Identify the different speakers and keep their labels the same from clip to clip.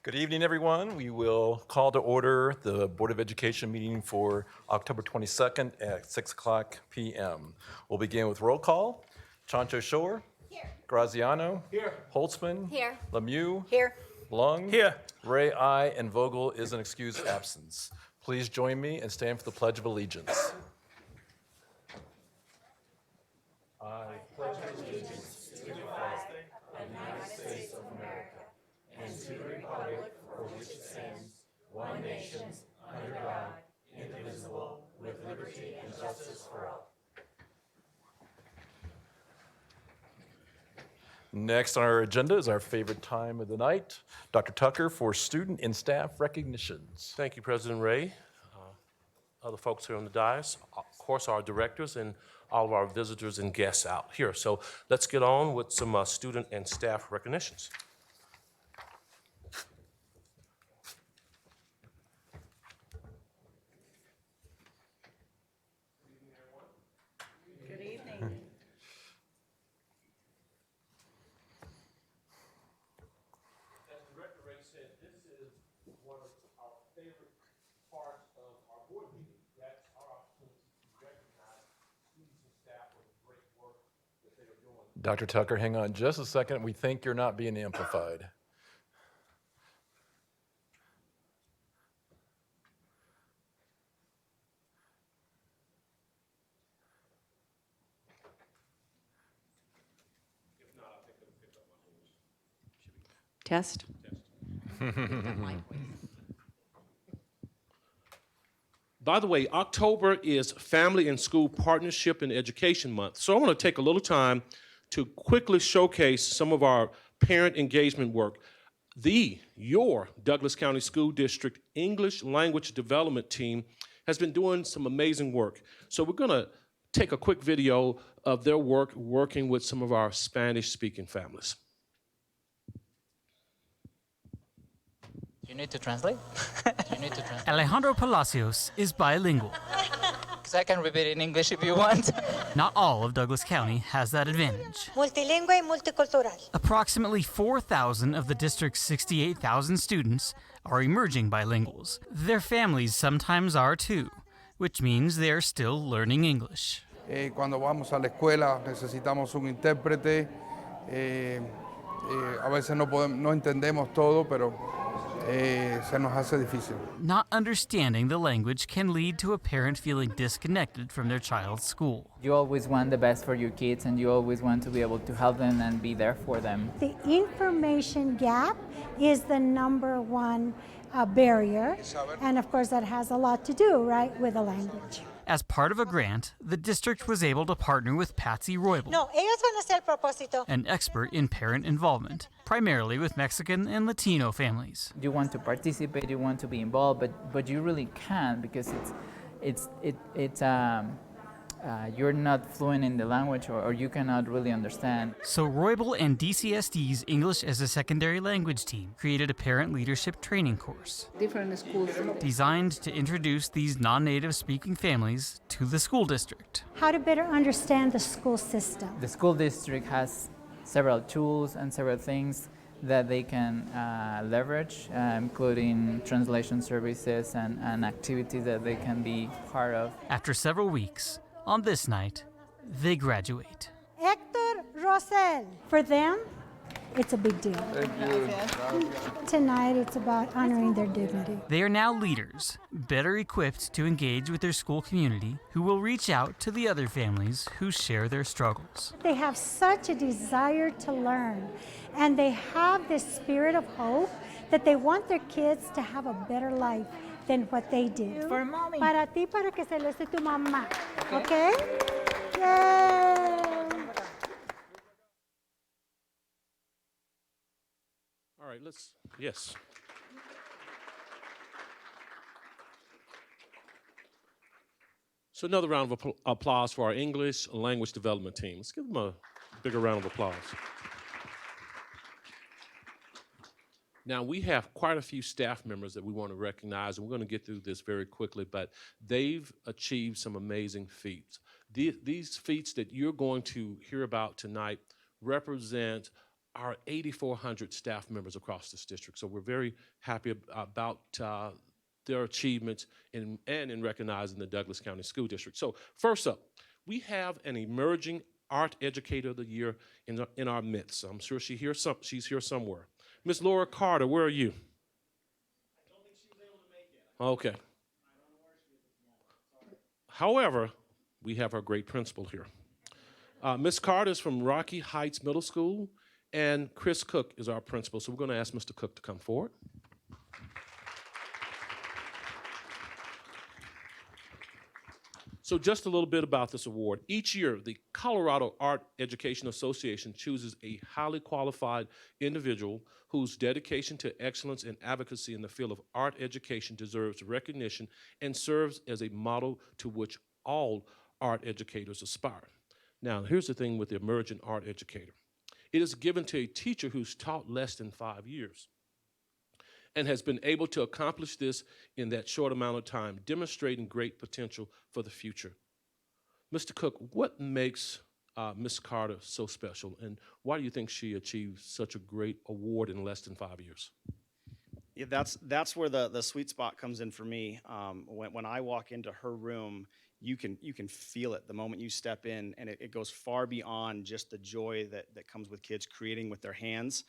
Speaker 1: Good evening, everyone. We will call to order the Board of Education meeting for October 22nd at 6 o'clock p.m. We'll begin with roll call. Chancho Shore. Here. Graziano. Here. Holtzman. Here. Lemieux. Here. Lung. Here. Ray, I, and Vogel is an excused absence. Please join me and stand for the Pledge of Allegiance. I pledge allegiance to the flag of the United States of America and to the republic for which it stands, one nation, under God, indivisible, with liberty and justice for all. Next on our agenda is our favorite time of the night, Dr. Tucker for student and staff recognitions.
Speaker 2: Thank you, President Ray. Other folks here on the dais, of course, our directors and all of our visitors and guests out here. So let's get on with some student and staff recognitions.
Speaker 3: Good evening.
Speaker 2: As Director Ray said, this is one of our favorite parts of our board meeting. That's our opportunity to recognize students and staff for the great work that they are doing.
Speaker 1: Dr. Tucker, hang on just a second. We think you're not being amplified.
Speaker 3: Test.
Speaker 2: By the way, October is Family and School Partnership and Education Month. So I want to take a little time to quickly showcase some of our parent engagement work. Your Douglas County School District English Language Development Team has been doing some amazing work. So we're going to take a quick video of their work working with some of our Spanish-speaking families.
Speaker 4: You need to translate? You need to translate.
Speaker 5: Alejandro Palacios is bilingual.
Speaker 4: Because I can repeat in English if you want.
Speaker 5: Not all of Douglas County has that advantage.
Speaker 6: Multilingüe y multicultural.
Speaker 5: Approximately 4,000 of the district's 68,000 students are emerging bilinguals. Their families sometimes are too, which means they're still learning English.
Speaker 7: Cuando vamos a la escuela necesitamos un intérprete. A veces no entendemos todo, pero se nos hace difícil.
Speaker 5: Not understanding the language can lead to a parent feeling disconnected from their child's school.
Speaker 8: You always want the best for your kids and you always want to be able to help them and be there for them.
Speaker 6: The information gap is the number one barrier, and of course that has a lot to do, right, with the language.
Speaker 5: As part of a grant, the district was able to partner with Patsy Roybal,
Speaker 6: No, ellos van a hacer propósito.
Speaker 5: an expert in parent involvement, primarily with Mexican and Latino families.
Speaker 8: You want to participate, you want to be involved, but you really can't because you're not fluent in the language or you cannot really understand.
Speaker 5: So Roybal and DCSD's English as a Secondary Language team created a parent leadership training course
Speaker 3: Different schools.
Speaker 5: designed to introduce these non-native speaking families to the school district.
Speaker 6: How to better understand the school system.
Speaker 8: The school district has several tools and several things that they can leverage, including translation services and activities that they can be part of.
Speaker 5: After several weeks, on this night, they graduate.
Speaker 6: Hector Rosel. For them, it's a big deal. Tonight, it's about honoring their dignity.
Speaker 5: They are now leaders, better equipped to engage with their school community, who will reach out to the other families who share their struggles.
Speaker 6: They have such a desire to learn, and they have this spirit of hope that they want their kids to have a better life than what they did.
Speaker 3: For mommy.
Speaker 6: Para ti, para que se lo esté tu mamá. Okay? Yay!
Speaker 2: All right, yes. So another round of applause for our English language development team. Let's give them a bigger round of applause. Now, we have quite a few staff members that we want to recognize, and we're going to get through this very quickly, but they've achieved some amazing feats. These feats that you're going to hear about tonight represent our 8,400 staff members across this district. So we're very happy about their achievements and in recognizing the Douglas County School District. So first up, we have an emerging art educator of the year in our midst. I'm sure she's here somewhere. Miss Laura Carter, where are you? I don't think she was able to make it. Okay. I don't know where she is at the moment. Sorry. However, we have our great principal here. Miss Carter is from Rocky Heights Middle School, and Chris Cook is our principal. So we're going to ask Mr. Cook to come forward. So just a little bit about this award. Each year, the Colorado Art Education Association chooses a highly qualified individual whose dedication to excellence and advocacy in the field of art education deserves recognition and serves as a model to which all art educators aspire. Now, here's the thing with the emerging art educator. It is given to a teacher who's taught less than 5 years and has been able to accomplish this in that short amount of time, demonstrating great potential for the future. Mr. Cook, what makes Ms. Carter so special, and why do you think she achieved such a great award in less than 5 years?
Speaker 9: Yeah, that's where the sweet spot comes in for me. When I walk into her room, you can feel it the moment you step in, and it goes far beyond just the joy that comes with kids creating with their hands.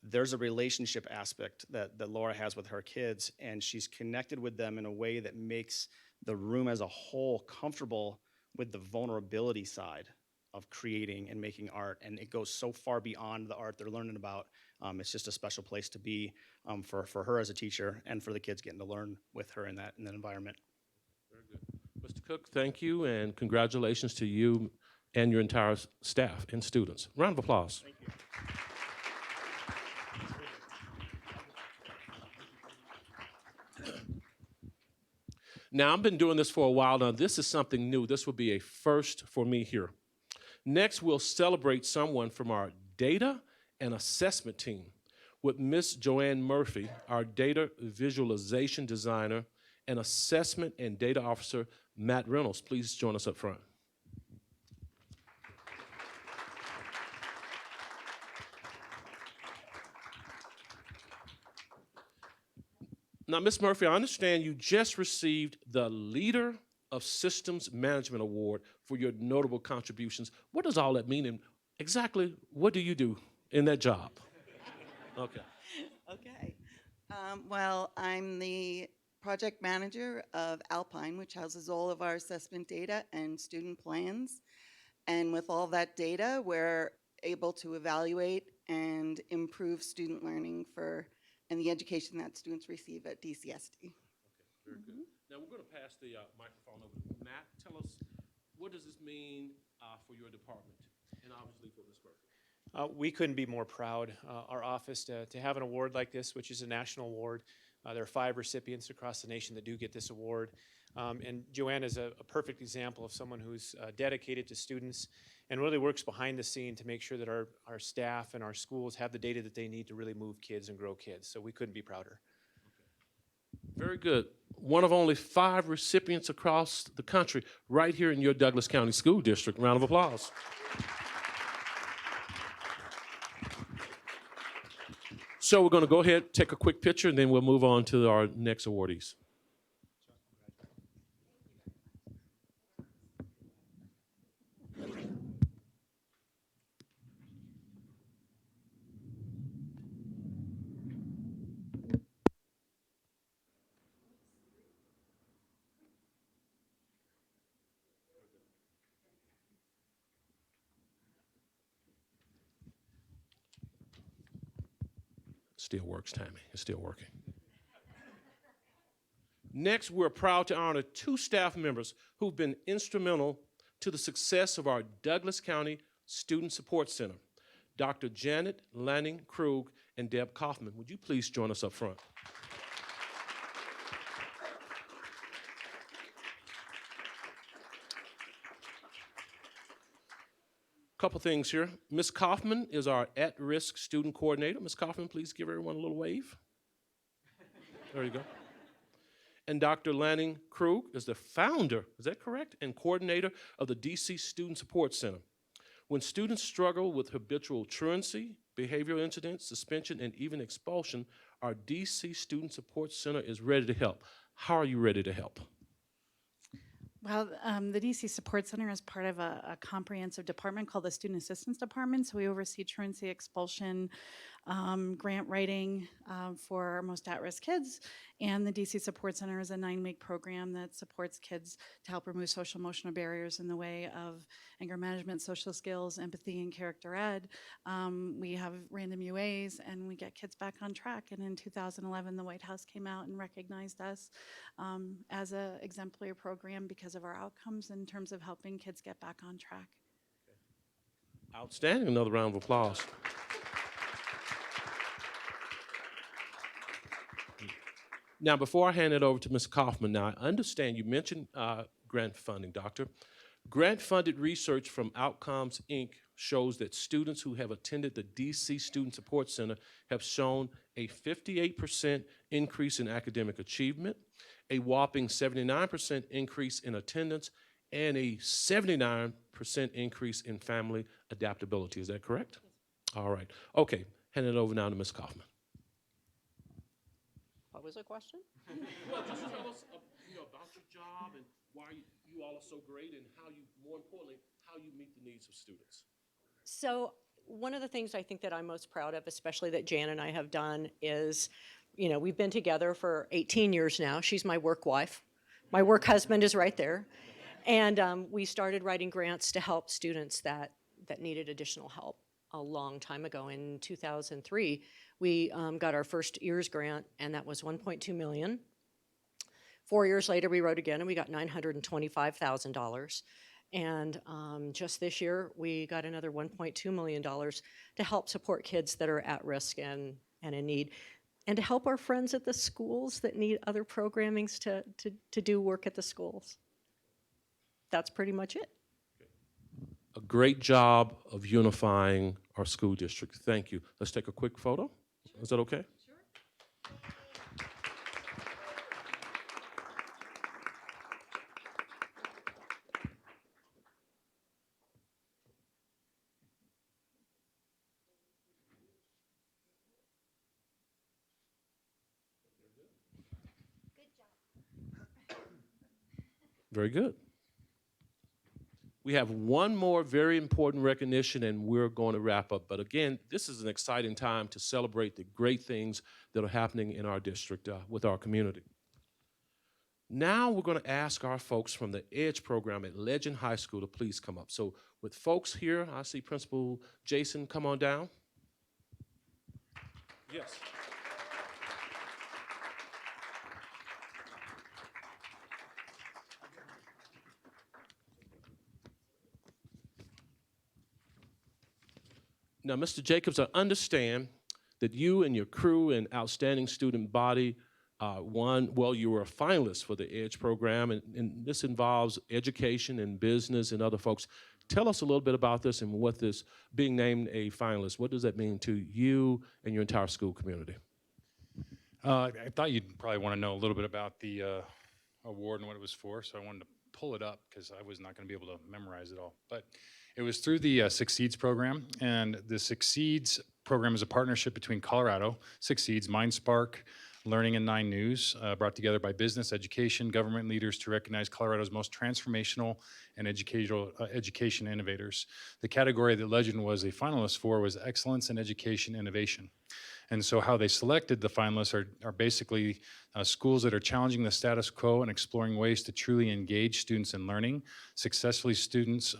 Speaker 9: There's a relationship aspect that Laura has with her kids, and she's connected with them in a way that makes the room as a whole comfortable with the vulnerability side of creating and making art. And it goes so far beyond the art they're learning about. It's just a special place to be for her as a teacher and for the kids getting to learn with her in that environment.
Speaker 2: Very good. Mr. Cook, thank you, and congratulations to you and your entire staff and students. Round of applause.
Speaker 9: Thank you.
Speaker 2: Now, I've been doing this for a while now. This is something new. This will be a first for me here. Next, we'll celebrate someone from our data and assessment team with Miss Joanne Murphy, our data visualization designer, and assessment and data officer, Matt Reynolds. Please join us up front. Now, Ms. Murphy, I understand you just received the Leader of Systems Management Award for your notable contributions. What does all that mean, and exactly what do you do in that job? Okay.
Speaker 10: Okay. Well, I'm the project manager of Alpine, which houses all of our assessment data and student plans. And with all that data, we're able to evaluate and improve student learning and the education that students receive at DCSD.
Speaker 2: Okay, very good. Now we're going to pass the microphone over to Matt. Tell us, what does this mean for your department, and obviously for Ms. Murphy?
Speaker 11: We couldn't be more proud, our office, to have an award like this, which is a national award. There are 5 recipients across the nation that do get this award. And Joanne is a perfect example of someone who's dedicated to students and really works behind the scene to make sure that our staff and our schools have the data that they need to really move kids and grow kids. So we couldn't be prouder.
Speaker 2: Okay. Very good. One of only 5 recipients across the country right here in your Douglas County School District. Round of applause. So we're going to go ahead, take a quick picture, and then we'll move on to our next awardees. Still works, Tammy. It's still working. Next, we're proud to honor 2 staff members who've been instrumental to the success of our Douglas County Student Support Center, Dr. Janet Lanning-Krug and Deb Kaufman. Would you please join us up front? Couple things here. Ms. Kaufman is our at-risk student coordinator. Ms. Kaufman, please give everyone a little wave. There you go. And Dr. Lanning-Krug is the founder, is that correct, and coordinator of the DC Student Support Center. When students struggle with habitual truancy, behavioral incidents, suspension, and even expulsion, our DC Student Support Center is ready to help. How are you ready to help?
Speaker 12: Well, the DC Support Center is part of a comprehensive department called the Student Assistance Department. So we oversee truancy, expulsion, grant writing for our most at-risk kids. And the DC Support Center is a 9-week program that supports kids to help remove social emotional barriers in the way of anger management, social skills, empathy, and character ed. We have random UAs and we get kids back on track. And in 2011, the White House came out and recognized us as an exemplary program because of our outcomes in terms of helping kids get back on track.
Speaker 2: Outstanding. Another round of applause. Now, before I hand it over to Ms. Kaufman, now I understand you mentioned grant funding, Doctor. Grant-funded research from Outcomes, Inc. shows that students who have attended the DC Student Support Center have shown a 58% increase in academic achievement, a whopping 79% increase in attendance, and a 79% increase in family adaptability. Is that correct? All right. Okay, hand it over now to Ms. Kaufman.
Speaker 3: What was the question?
Speaker 2: Well, just tell us about your job and why you all are so great and how you, more importantly, how you meet the needs of students.
Speaker 3: So one of the things I think that I'm most proud of, especially that Jan and I have done, is, we've been together for 18 years now. She's my work wife. My work husband is right there. And we started writing grants to help students that needed additional help a long time ago. In 2003, we got our first EARS grant, and that was $1.2 million. 4 years later, we wrote again, and we got $925,000. And just this year, we got another $1.2 million to help support kids that are at risk and in need, and to help our friends at the schools that need other programmings to do work at the schools. That's pretty much it.
Speaker 2: A great job of unifying our school district. Thank you. Let's take a quick photo. Sure. Is that okay?
Speaker 3: Sure.
Speaker 2: Very good. We have one more very important recognition and we're going to wrap up. But again, this is an exciting time to celebrate the great things that are happening in our district with our community. Now we're going to ask our folks from the EDGE program at Legend High School to please come up. So with folks here, I see Principal Jason, come on down. Yes. Now, Mr. Jacobs, I understand that you and your crew and outstanding student body you were a finalist for the EDGE program, and this involves education and business and other folks. Tell us a little bit about this and what this, being named a finalist, what does that mean to you and your entire school community?
Speaker 13: I thought you'd probably want to know a little bit about the award and what it was for, so I wanted to pull it up because I was not going to be able to memorize it all. But it was through the Succeeds program, and the Succeeds program is a partnership between Colorado, Succeeds, MindSpark, Learning and 9 News, brought together by business, education, government leaders to recognize Colorado's most transformational and education innovators. The category that Legend was a finalist for was Excellence in Education Innovation. And so how they selected the finalists are basically schools that are challenging the status quo and exploring ways to truly engage students in learning. Successful students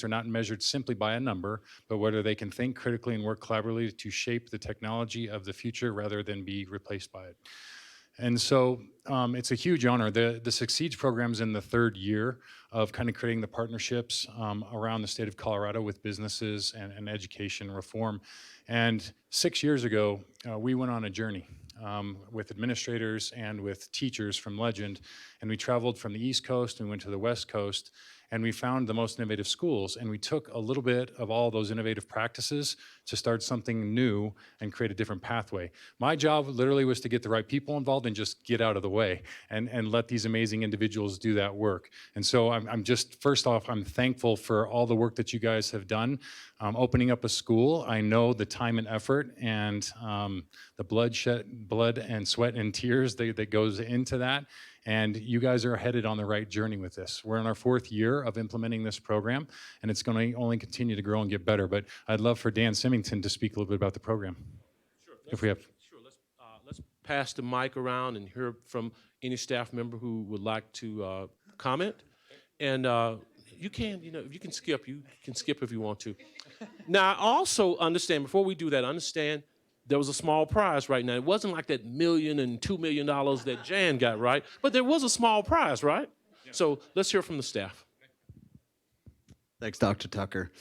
Speaker 13: are not measured simply by a number, but whether they can think critically and work collaboratively to shape the technology of the future rather than be replaced by it. And so it's a huge honor. The Succeeds program is in the 3rd year of kind of creating the partnerships around the state of Colorado with businesses and education reform. And 6 years ago, we went on a journey with administrators and with teachers from Legend, and we traveled from the East Coast and went to the West Coast. and we found the most innovative schools, and we took a little bit of all those innovative practices to start something new and create a different pathway. My job literally was to get the right people involved and just get out of the way and let these amazing individuals do that work. And so I'm just, first off, I'm thankful for all the work that you guys have done. Opening up a school, I know the time and effort and the blood and sweat and tears that goes into that. And you guys are headed on the right journey with this. We're in our 4th year of implementing this program, and it's going to only continue to grow and get better. But I'd love for Dan Symington to speak a little bit about the program.
Speaker 2: Sure.
Speaker 13: If we have.
Speaker 2: Sure. Let's pass the mic around and hear from any staff member who would like to comment. And you can skip. You can skip if you want to. Now, I also understand, before we do that, understand there was a small prize right now. It wasn't like that $1 million and $2 million that Jan got, right? But there was a small prize, right? Yeah. So let's hear from the staff.
Speaker 14: Thanks, Dr. Tucker.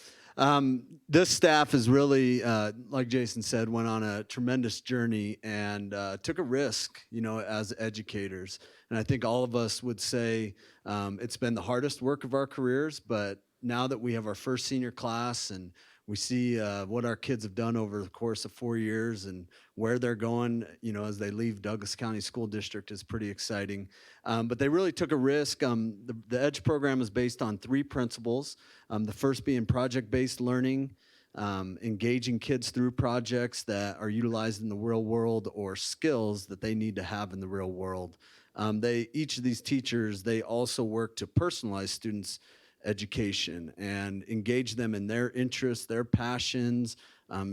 Speaker 14: This staff is really, like Jason said, went on a tremendous journey and took a risk, as educators. And I think all of us would say it's been the hardest work of our careers, but now that we have our first senior class and we see what our kids have done over the course of 4 years and where they're going, as they leave Douglas County School District is pretty exciting. But they really took a risk. The EDGE program is based on 3 principles. The first being project-based learning, engaging kids through projects that are utilized in the real world or skills that they need to have in the real world. Each of these teachers, they also work to personalize students' education and engage them in their interests, their passions,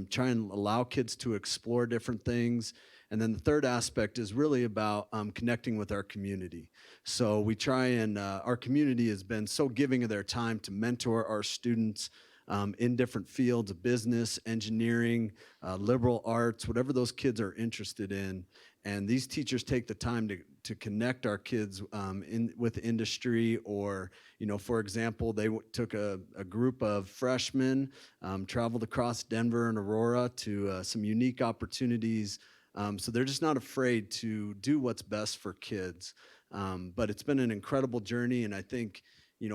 Speaker 14: try and allow kids to explore different things. And then the third aspect is really about connecting with our community. So we try and, our community has been so giving of their time to mentor our students in different fields of business, engineering, liberal arts, whatever those kids are interested in. And these teachers take the time to connect our kids with industry, or, for example, they took a group of freshmen, traveled across Denver and Aurora to some unique opportunities. So they're just not afraid to do what's best for kids. But it's been an incredible journey, and I think,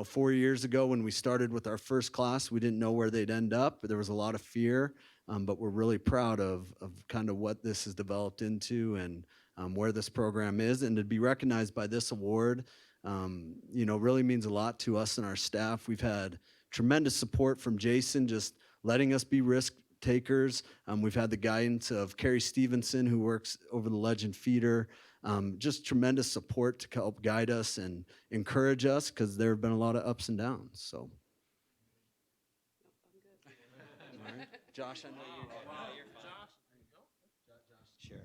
Speaker 14: 4 years ago when we started with our first class, we didn't know where they'd end up. There was a lot of fear, but we're really proud of kind of what this has developed into and where this program is. And to be recognized by this award, really means a lot to us and our staff. We've had tremendous support from Jason, just letting us be risk takers. We've had the guidance of Carrie Stevenson, who works over the Legend Feeder. Just tremendous support to help guide us and encourage us, because there have been a lot of ups and downs. So, all right. Josh, I know you're
Speaker 15: Sure.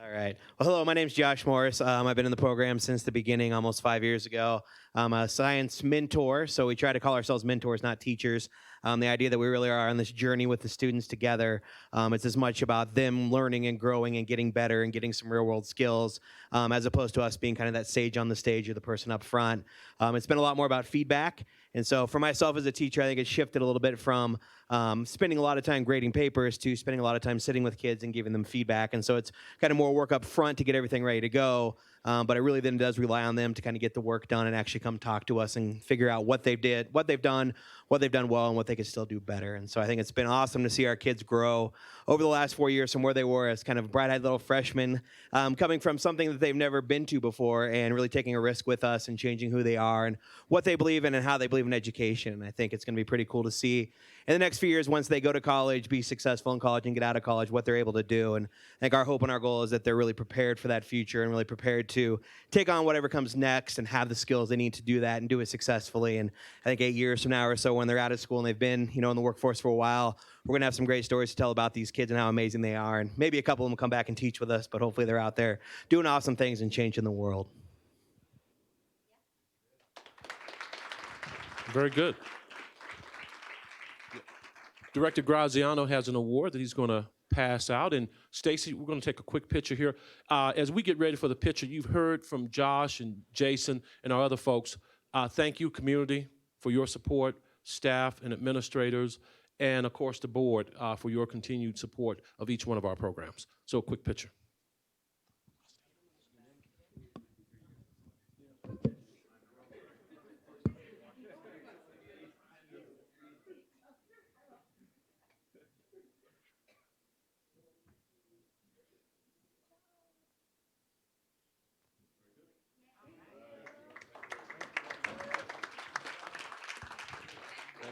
Speaker 15: All right. Well, hello, my name's Josh Morris. I've been in the program since the beginning, almost 5 years ago. I'm a science mentor, so we try to call ourselves mentors, not teachers. The idea that we really are on this journey with the students together. It's as much about them learning and growing and getting better and getting some real world skills, as opposed to us being kind of that sage on the stage or the person up front. It's been a lot more about feedback. And so for myself as a teacher, I think it's shifted a little bit from spending a lot of time grading papers to spending a lot of time sitting with kids and giving them feedback. And so it's kind of more work up front to get everything ready to go. But it really then does rely on them to kind of get the work done and actually come talk to us and figure out what they've done well, and what they could still do better. And so I think it's been awesome to see our kids grow over the last 4 years from where they were as kind of bright-eyed little freshmen, coming from something that they've never been to before, and really taking a risk with us and changing who they are and what they believe in and how they believe in education. And I think it's going to be pretty cool to see in the next few years, once they go to college, be successful in college and get out of college, what they're able to do. And I think our hope and our goal is that they're really prepared for that future and really prepared to take on whatever comes next and have the skills they need to do that and do it successfully. And I think 8 years from now or so, when they're out of school and they've been, in the workforce for a while, we're going to have some great stories to tell about these kids and how amazing they are. And maybe a couple of them will come back and teach with us, but hopefully they're out there doing awesome things and changing the world.
Speaker 2: Very good. Director Graziano has an award that he's going to pass out. And Stacy, we're going to take a quick picture here. As we get ready for the picture, you've heard from Josh and Jason and our other folks. Thank you, community, for your support, staff and administrators, and of course the board for your continued support of each one of our programs. So a quick picture.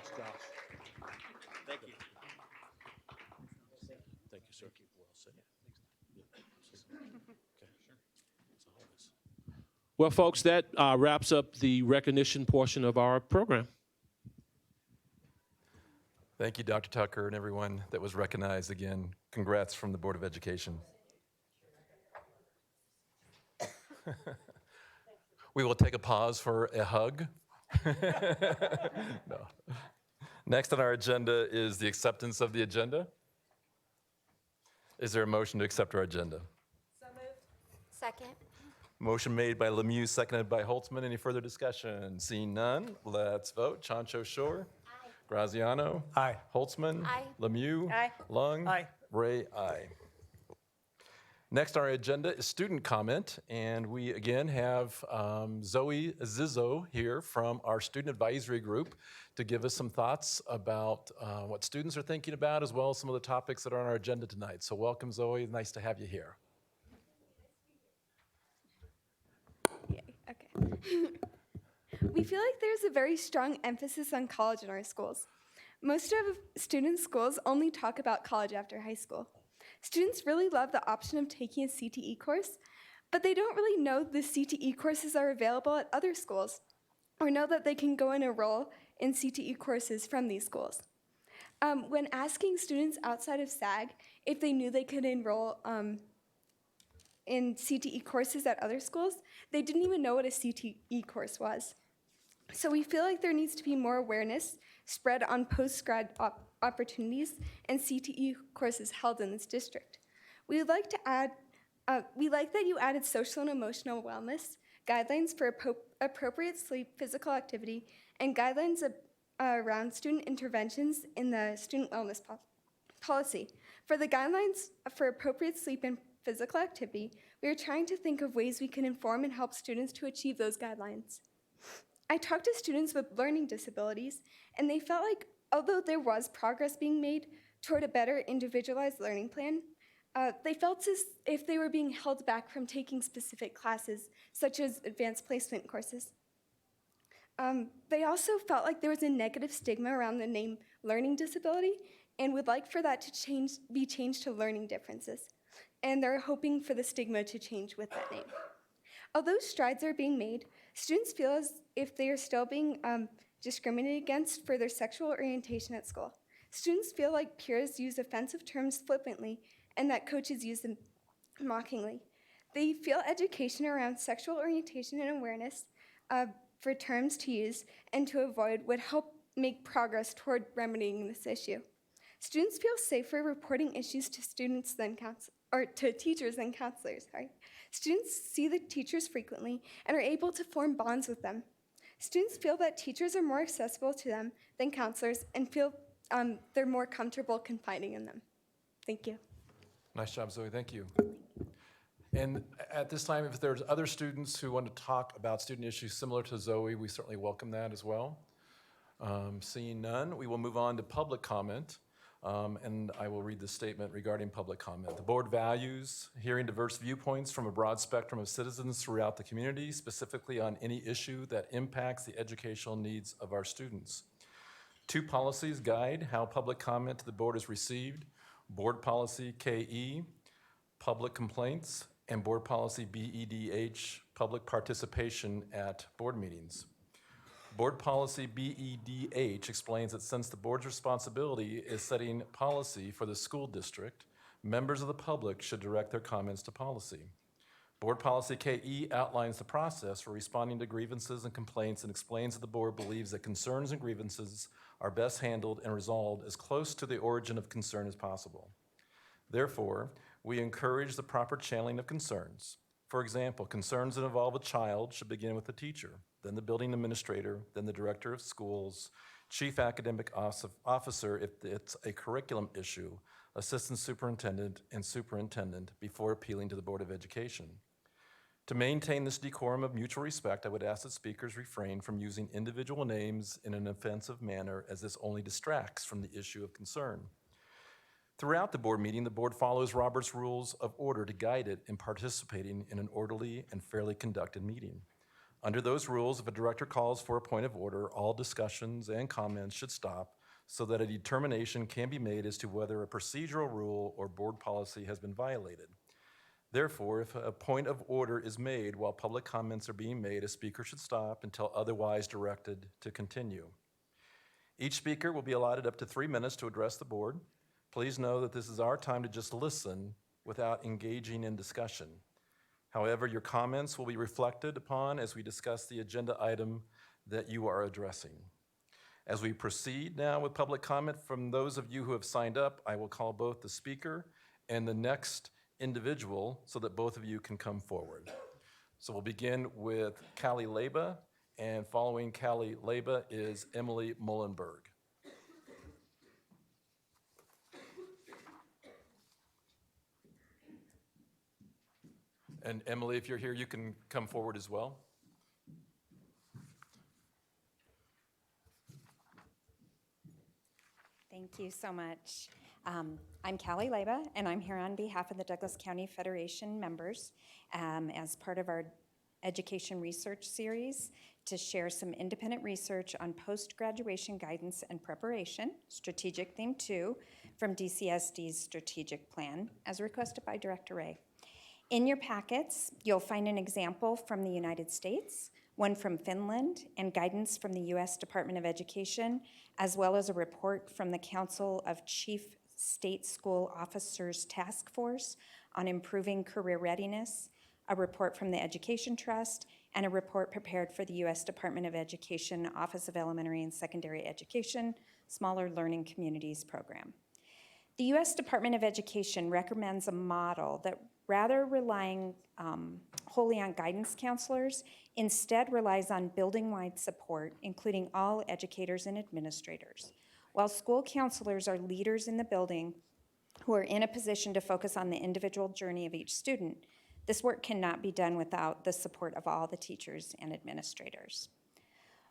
Speaker 2: Thanks, Josh.
Speaker 9: Thank you.
Speaker 2: Thank you, sir. Well said. Well, folks, that wraps up the recognition portion of our program.
Speaker 1: Thank you, Dr. Tucker, and everyone that was recognized again. Congrats from the Board of Education. We will take a pause for a hug. No. Next on our agenda is the acceptance of the agenda. Is there a motion to accept our agenda?
Speaker 16: So moved. Second.
Speaker 1: Motion made by Lemieux, seconded by Holtzman. Any further discussion? Seeing none, let's vote. Chancho Shore? Aye. Graziano?
Speaker 17: Aye.
Speaker 1: Holtzman?
Speaker 16: Aye.
Speaker 1: Lemieux?
Speaker 3: Aye.
Speaker 1: Lung?
Speaker 17: Aye.
Speaker 1: Ray? Aye. Next on our agenda is student comment, and we again have Zoe Zizzo here from our student advisory group to give us some thoughts about what students are thinking about, as well as some of the topics that are on our agenda tonight. So welcome, Zoe. Nice to have you here.
Speaker 18: Okay. We feel like there's a very strong emphasis on college in our schools. Most of students' schools only talk about college after high school. Students really love the option of taking a CTE course, but they don't really know the CTE courses are available at other schools, or know that they can go and enroll in CTE courses from these schools. When asking students outside of SAG if they knew they could enroll in CTE courses at other schools, they didn't even know what a CTE course was. So we feel like there needs to be more awareness spread on post-grad opportunities and CTE courses held in this district. We would like to add, we like that you added social and emotional wellness, guidelines for appropriate sleep, physical activity, and guidelines around student interventions in the student wellness policy. For the guidelines for appropriate sleep and physical activity, we are trying to think of ways we can inform and help students to achieve those guidelines. I talked to students with learning disabilities, and they felt like although there was progress being made toward a better individualized learning plan, they felt as if they were being held back from taking specific classes, such as advanced placement courses. They also felt like there was a negative stigma around the name learning disability and would like for that to be changed to learning differences. And they're hoping for the stigma to change with that name. Although strides are being made, students feel as if they are still being discriminated against for their sexual orientation at school. Students feel like peers use offensive terms flippantly and that coaches use them mockingly. They feel education around sexual orientation and awareness for terms to use and to avoid would help make progress toward remedying this issue. Students feel safer reporting issues to students than to teachers than counselors. Students see the teachers frequently and are able to form bonds with them. Students feel that teachers are more accessible to them than counselors and feel they're more comfortable confiding in them. Thank you.
Speaker 1: Nice job, Zoe. Thank you. And at this time, if there's other students who want to talk about student issues similar to Zoe, we certainly welcome that as well. Seeing none, we will move on to public comment. And I will read the statement regarding public comment. The board values hearing diverse viewpoints from a broad spectrum of citizens throughout the community, specifically on any issue that impacts the educational needs of our students. 2 policies guide how public comment to the board is received: Board Policy KE, Public Complaints, and Board Policy BEDH, Public Participation at Board Meetings. Board Policy BEDH explains that since the board's responsibility is setting policy for the school district, members of the public should direct their comments to policy. Board Policy KE outlines the process for responding to grievances and complaints and explains that the board believes that concerns and grievances are best handled and resolved as close to the origin of concern as possible. Therefore, we encourage the proper channeling of concerns. For example, concerns that involve a child should begin with the teacher, then the building administrator, then the director of schools, chief academic officer if it's a curriculum issue, assistant superintendent, and superintendent before appealing to the Board of Education. To maintain this decorum of mutual respect, I would ask that speakers refrain from using individual names in an offensive manner, as this only distracts from the issue of concern. Throughout the board meeting, the board follows Robert's Rules of Order to guide it in participating in an orderly and fairly conducted meeting. Under those rules, if a director calls for a point of order, all discussions and comments should stop so that a determination can be made as to whether a procedural rule or board policy has been violated. Therefore, if a point of order is made while public comments are being made, a speaker should stop until otherwise directed to continue. Each speaker will be allotted up to 3 minutes to address the board. Please know that this is our time to just listen without engaging in discussion. However, your comments will be reflected upon as we discuss the agenda item that you are addressing. As we proceed now with public comment from those of you who have signed up, I will call both the speaker and the next individual so that both of you can come forward. So we'll begin with Callie Leba, and following Callie Leba is Emily Mullenberg. And Emily, if you're here, you can come forward as well.
Speaker 17: Thank you so much. I'm Callie Leba, and I'm here on behalf of the Douglas County Federation members as part of our education research series to share some independent research on post-graduation guidance and preparation, strategic theme 2, from DCSD's strategic plan, as requested by Director Ray. In your packets, you'll find an example from the United States, one from Finland, and guidance from the U.S. Department of Education, as well as a report from the Council of Chief State School Officers Task Force on improving career readiness, a report from the Education Trust, and a report prepared for the U.S. Department of Education Office of Elementary and Secondary Education Smaller Learning Communities Program. The U.S. Department of Education recommends a model that, rather relying wholly on guidance counselors, instead relies on building-wide support, including all educators and administrators. While school counselors are leaders in the building who are in a position to focus on the individual journey of each student, this work cannot be done without the support of all the teachers and administrators.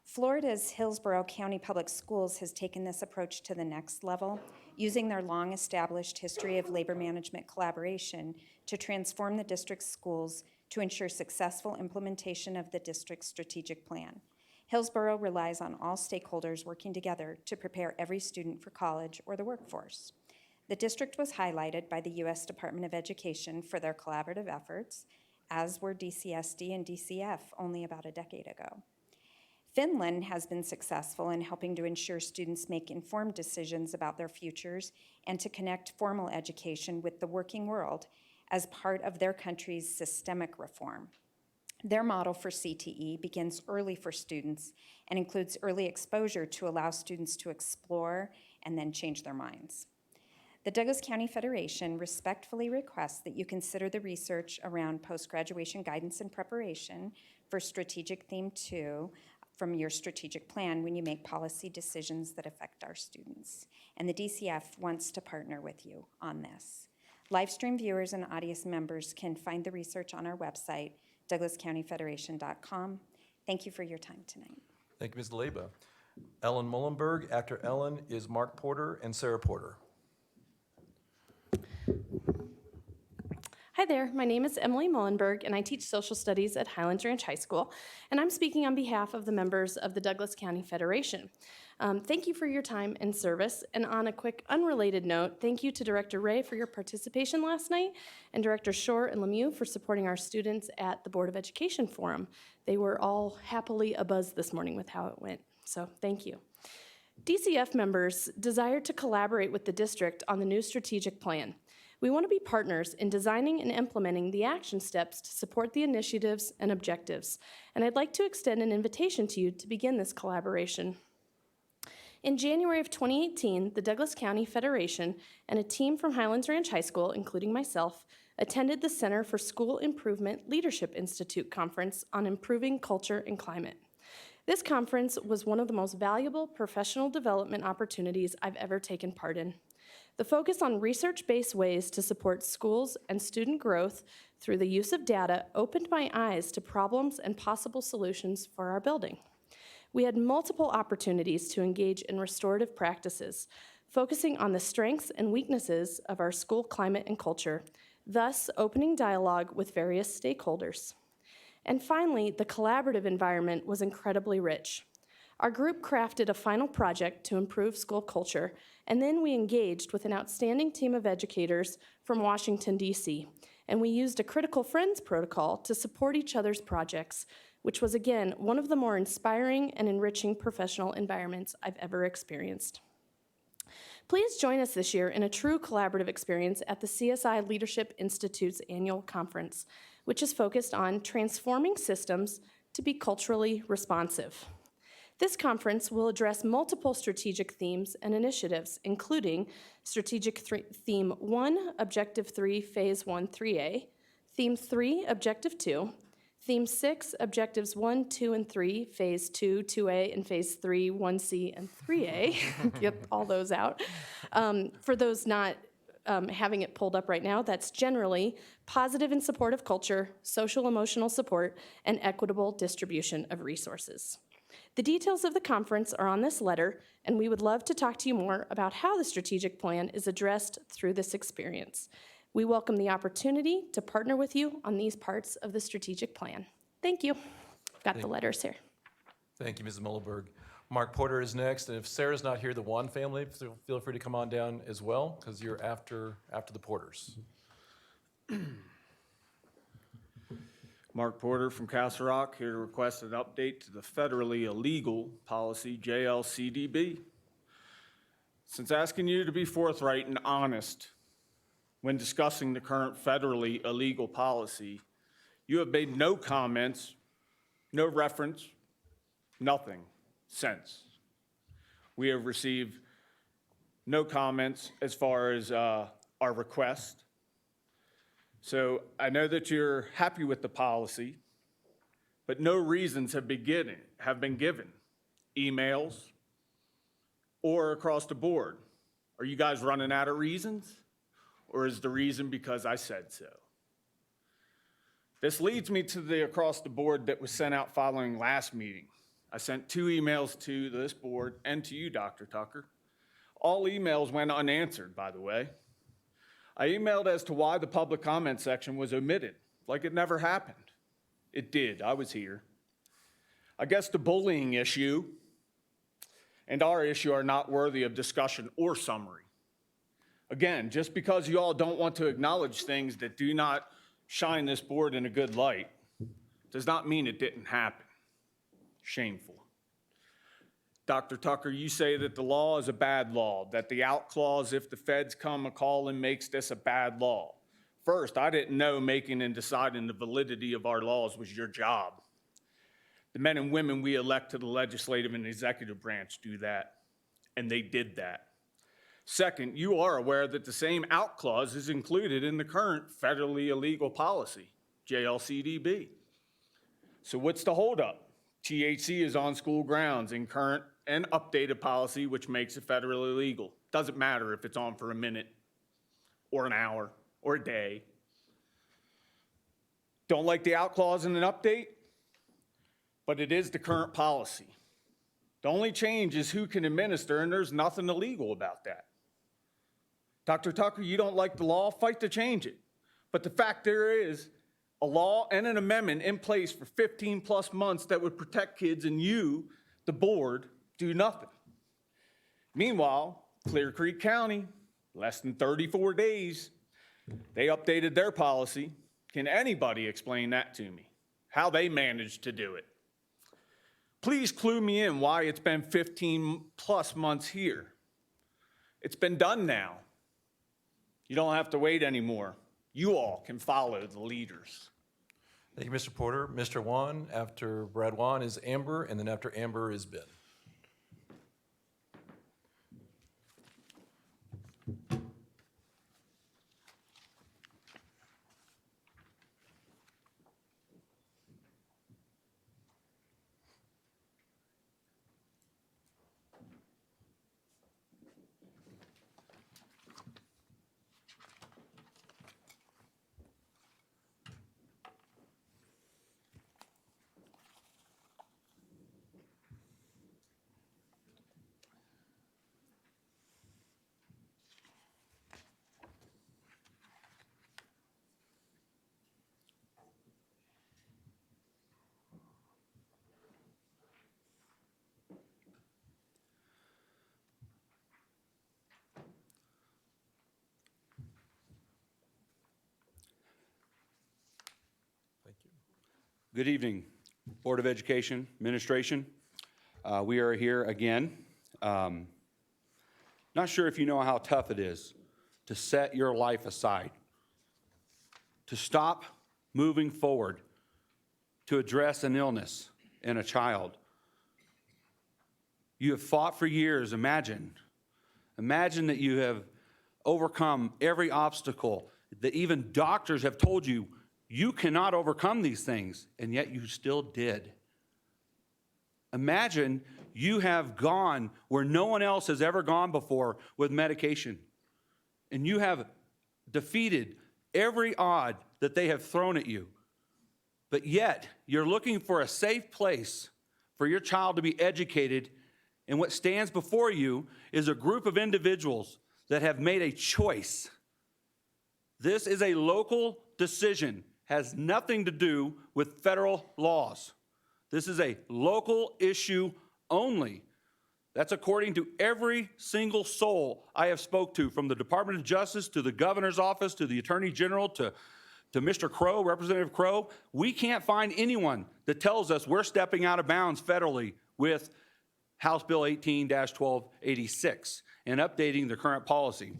Speaker 17: Florida's Hillsborough County Public Schools has taken this approach to the next level, using their long-established history of labor management collaboration to transform the district's schools to ensure successful implementation of the district's strategic plan. Hillsborough relies on all stakeholders working together to prepare every student for college or the workforce. The district was highlighted by the U.S. Department of Education for their collaborative efforts, as were DCSD and DCF only about a decade ago. Finland has been successful in helping to ensure students make informed decisions about their futures and to connect formal education with the working world as part of their country's systemic reform. Their model for CTE begins early for students and includes early exposure to allow students to explore and then change their minds. The Douglas County Federation respectfully requests that you consider the research around post-graduation guidance and preparation for strategic theme 2 from your strategic plan when you make policy decisions that affect our students. And the DCF wants to partner with you on this. Livestream viewers and audience members can find the research on our website, douglascountyfederation.com. Thank you for your time tonight.
Speaker 1: Thank you, Ms. Leba. Ellen Mullenberg. After Ellen is Mark Porter and Sarah Porter.
Speaker 19: Hi there, my name is Emily Mullenberg, and I teach social studies at Highlands Ranch High School, and I'm speaking on behalf of the members of the Douglas County Federation. Thank you for your time and service, and on a quick unrelated note, thank you to Director Ray for your participation last night, and Director Shore and Lemieux for supporting our students at the Board of Education Forum. They were all happily abuzz this morning with how it went, so thank you. DCF members desire to collaborate with the district on the new strategic plan. We want to be partners in designing and implementing the action steps to support the initiatives and objectives, and I'd like to extend an invitation to you to begin this collaboration. In January of 2018, the Douglas County Federation and a team from Highlands Ranch High School, including myself, attended the Center for School Improvement Leadership Institute Conference on Improving Culture and Climate. This conference was one of the most valuable professional development opportunities I've ever taken part in. The focus on research-based ways to support schools and student growth through the use of data opened my eyes to problems and possible solutions for our building. We had multiple opportunities to engage in restorative practices, focusing on the strengths and weaknesses of our school climate and culture, thus opening dialogue with various stakeholders. And finally, the collaborative environment was incredibly rich. Our group crafted a final project to improve school culture, and then we engaged with an outstanding team of educators from Washington, D.C., and we used a critical friends protocol to support each other's projects, which was, again, one of the more inspiring and enriching professional environments I've ever experienced. Please join us this year in a true collaborative experience at the CSI Leadership Institute's annual conference, which is focused on transforming systems to be culturally responsive. This conference will address multiple strategic themes and initiatives, including Strategic Theme 1, Objective 3, Phase 1, 3A, Theme 3, Objective 2, Theme 6, Objectives 1, 2, and 3, Phase 2, 2A, and Phase 3, 1C, and 3A. Get all those out. For those not having it pulled up right now, that's generally positive and supportive culture, social emotional support, and equitable distribution of resources. The details of the conference are on this letter, and we would love to talk to you more about how the strategic plan is addressed through this experience. We welcome the opportunity to partner with you on these parts of the strategic plan. Thank you. Got the letters here.
Speaker 1: Thank you, Mrs. Mullenberg. Mark Porter is next, and if Sarah's not here, the Wan family, feel free to come on down as well, because you're after the Porters.
Speaker 20: Mark Porter from Castle Rock, here to request an update to the federally illegal policy, JLCDB. Since asking you to be forthright and honest when discussing the current federally illegal policy, you have made no comments, no reference, nothing since. We have received no comments as far as our request. So I know that you're happy with the policy, but no reasons have been given, emails or across the board. Are you guys running out of reasons? Or is the reason because I said so? This leads me to the across the board that was sent out following last meeting. I sent 2 emails to this board and to you, Dr. Tucker. All emails went unanswered, by the way. I emailed as to why the public comment section was omitted, like it never happened. It did, I was here. I guess the bullying issue and our issue are not worthy of discussion or summary. Again, just because you all don't want to acknowledge things that do not shine this board in a good light does not mean it didn't happen. Shameful. Dr. Tucker, you say that the law is a bad law, that the out clause, if the feds come a-calling, makes this a bad law. First, I didn't know making and deciding the validity of our laws was your job. The men and women we elect to the legislative and executive branch do that, and they did that. Second, you are aware that the same out clause is included in the current federally illegal policy, JLCDB. So what's the holdup? THC is on school grounds in current and updated policy, which makes it federally illegal. Doesn't matter if it's on for a minute or an hour or a day. Don't like the out clause in an update, but it is the current policy. The only change is who can administer, and there's nothing illegal about that. Dr. Tucker, you don't like the law, fight to change it. But the fact there is a law and an amendment in place for 15 plus months that would protect kids, and you, the board, do nothing. Meanwhile, Clear Creek County, less than 34 days, they updated their policy. Can anybody explain that to me? How they managed to do it? Please clue me in why it's been 15 plus months here. It's been done now. You don't have to wait anymore. You all can follow the leaders.
Speaker 1: Thank you, Mr. Porter. Mr. Wan, after Brad Wan is Amber, and then after Amber is Ben.
Speaker 21: Good evening, Board of Education, Administration. We are here again. Not sure if you know how tough it is to set your life aside, to stop moving forward, to address an illness in a child. You have fought for years. Imagine that you have overcome every obstacle, that even doctors have told you you cannot overcome these things, and yet you still did. Imagine you have gone where no one else has ever gone before with medication, and you have defeated every odd that they have thrown at you, but yet you're looking for a safe place for your child to be educated, and what stands before you is a group of individuals that have made a choice. This is a local decision, has nothing to do with federal laws. This is a local issue only. That's according to every single soul I have spoke to, from the Department of Justice to the governor's office to the Attorney General to Mr. Crow, Representative Crow. We can't find anyone that tells us we're stepping out of bounds federally with House Bill 18-1286 and updating the current policy.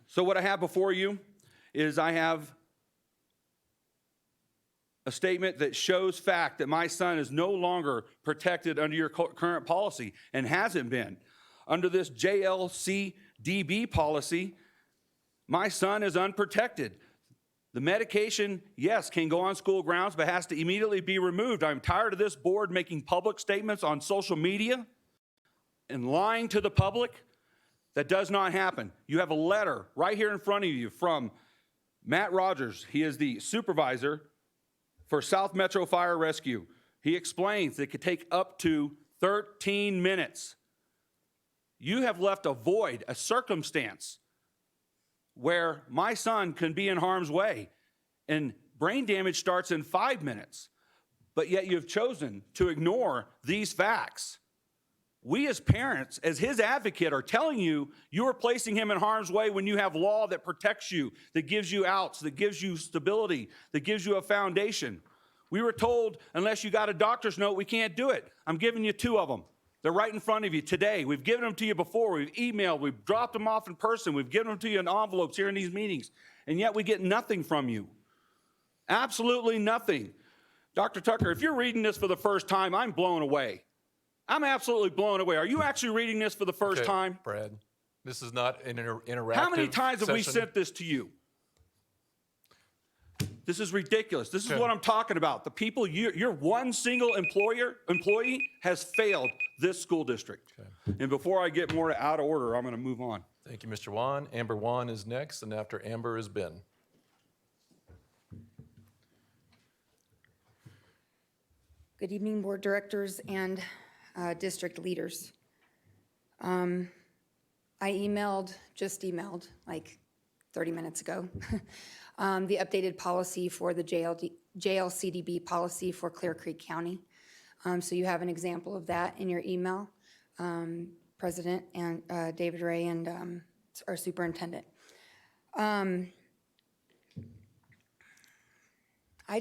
Speaker 21: So what I have before you is I have a statement that shows fact that my son is no longer protected under your current policy and hasn't been. Under this JLCDB policy, my son is unprotected. The medication, yes, can go on school grounds, but has to immediately be removed. I'm tired of this board making public statements on social media and lying to the public. That does not happen. You have a letter right here in front of you from Matt Rogers. He is the supervisor for South Metro Fire Rescue. He explains that it could take up to 13 minutes. You have left a void, a circumstance where my son can be in harm's way, and brain damage starts in 5 minutes, but yet you have chosen to ignore these facts. We as parents, as his advocate, are telling you you are placing him in harm's way when you have law that protects you, that gives you outs, that gives you stability, that gives you a foundation. We were told, unless you got a doctor's note, we can't do it. I'm giving you 2 of them. They're right in front of you today. We've given them to you before. We've emailed. We've dropped them off in person. We've given them to you in envelopes here in these meetings, and yet we get nothing from you. Absolutely nothing. Dr. Tucker, if you're reading this for the first time, I'm blown away. I'm absolutely blown away. Are you actually reading this for the first time?
Speaker 1: Brad, this is not an interactive
Speaker 21: How many times have we
Speaker 1: session.
Speaker 21: sent this to you? This is ridiculous. This is what I'm talking about. The people, your one single employee has failed this school district. And before I get more out of order, I'm going to move on.
Speaker 1: Thank you, Mr. Wan. Amber Wan is next, and after Amber is Ben.
Speaker 22: Good evening, board directors and district leaders. I just emailed like 30 minutes ago, the updated policy for the JLCDB policy for Clear Creek County. So you have an example of that in your email, President and David Ray and our superintendent. I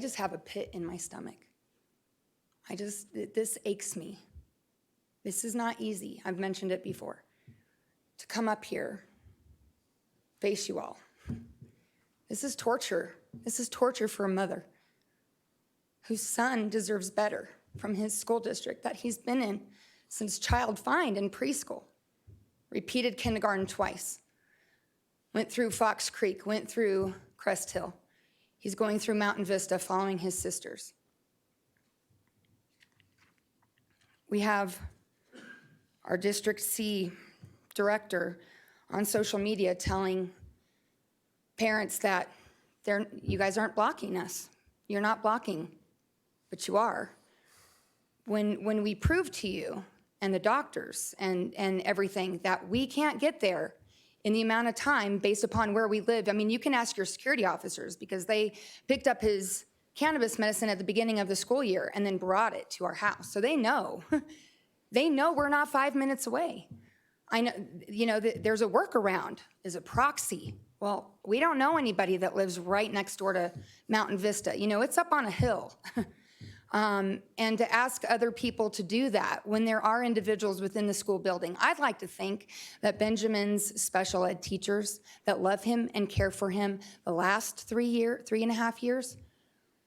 Speaker 22: just have a pit in my stomach. This aches me. This is not easy. I've mentioned it before. To come up here, face you all. This is torture. This is torture for a mother whose son deserves better from his school district that he's been in since child find and preschool. Repeated kindergarten twice. Went through Fox Creek, went through Crest Hill. He's going through Mountain Vista following his sisters. We have our District C director on social media telling parents that you guys aren't blocking us. You're not blocking, but you are. When we prove to you and the doctors and everything that we can't get there in the amount of time based upon where we live. I mean, you can ask your security officers because they picked up his cannabis medicine at the beginning of the school year and then brought it to our house. So they know. They know we're not 5 minutes away. I know, there's a workaround, is a proxy. Well, we don't know anybody that lives right next door to Mountain Vista. You know, it's up on a hill. And to ask other people to do that when there are individuals within the school building. I'd like to think that Benjamin's special ed teachers that love him and care for him the last 3.5 years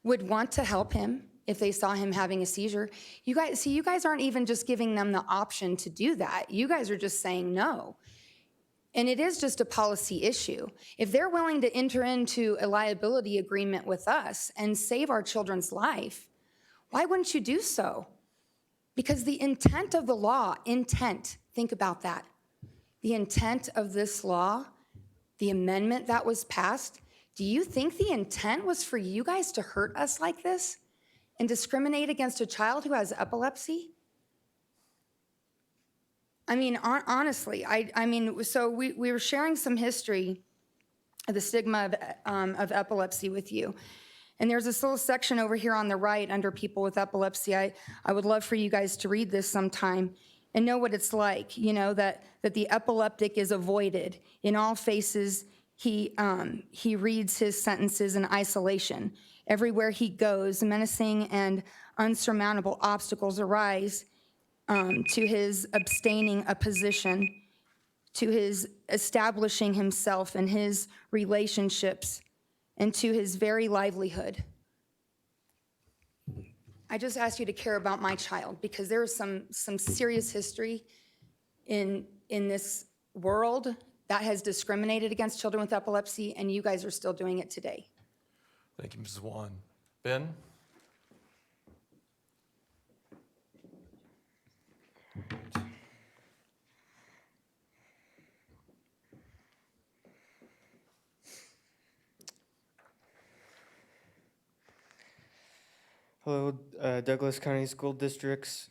Speaker 22: would want to help him if they saw him having a seizure. You guys aren't even just giving them the option to do that. You guys are just saying no. And it is just a policy issue. If they're willing to enter into a liability agreement with us and save our children's life, why wouldn't you do so? Because the intent of the law, think about that. The intent of this law, the amendment that was passed, do you think the intent was for you guys to hurt us like this and discriminate against a child who has epilepsy? I mean, honestly, so we were sharing some history of the stigma of epilepsy with you. And there's this little section over here on the right under people with epilepsy. I would love for you guys to read this sometime and know what it's like, you know, that the epileptic is avoided. In all faces, he reads his sentences in isolation. Everywhere he goes, menacing and unsurmountable obstacles arise to his abstaining a position, to his establishing himself and his relationships, and to his very livelihood. I just ask you to care about my child because there is some serious history in this world that has discriminated against children with epilepsy, and you guys are still doing it today.
Speaker 1: Thank you, Mrs. Wan. Ben?
Speaker 4: Hello, Douglas County School District's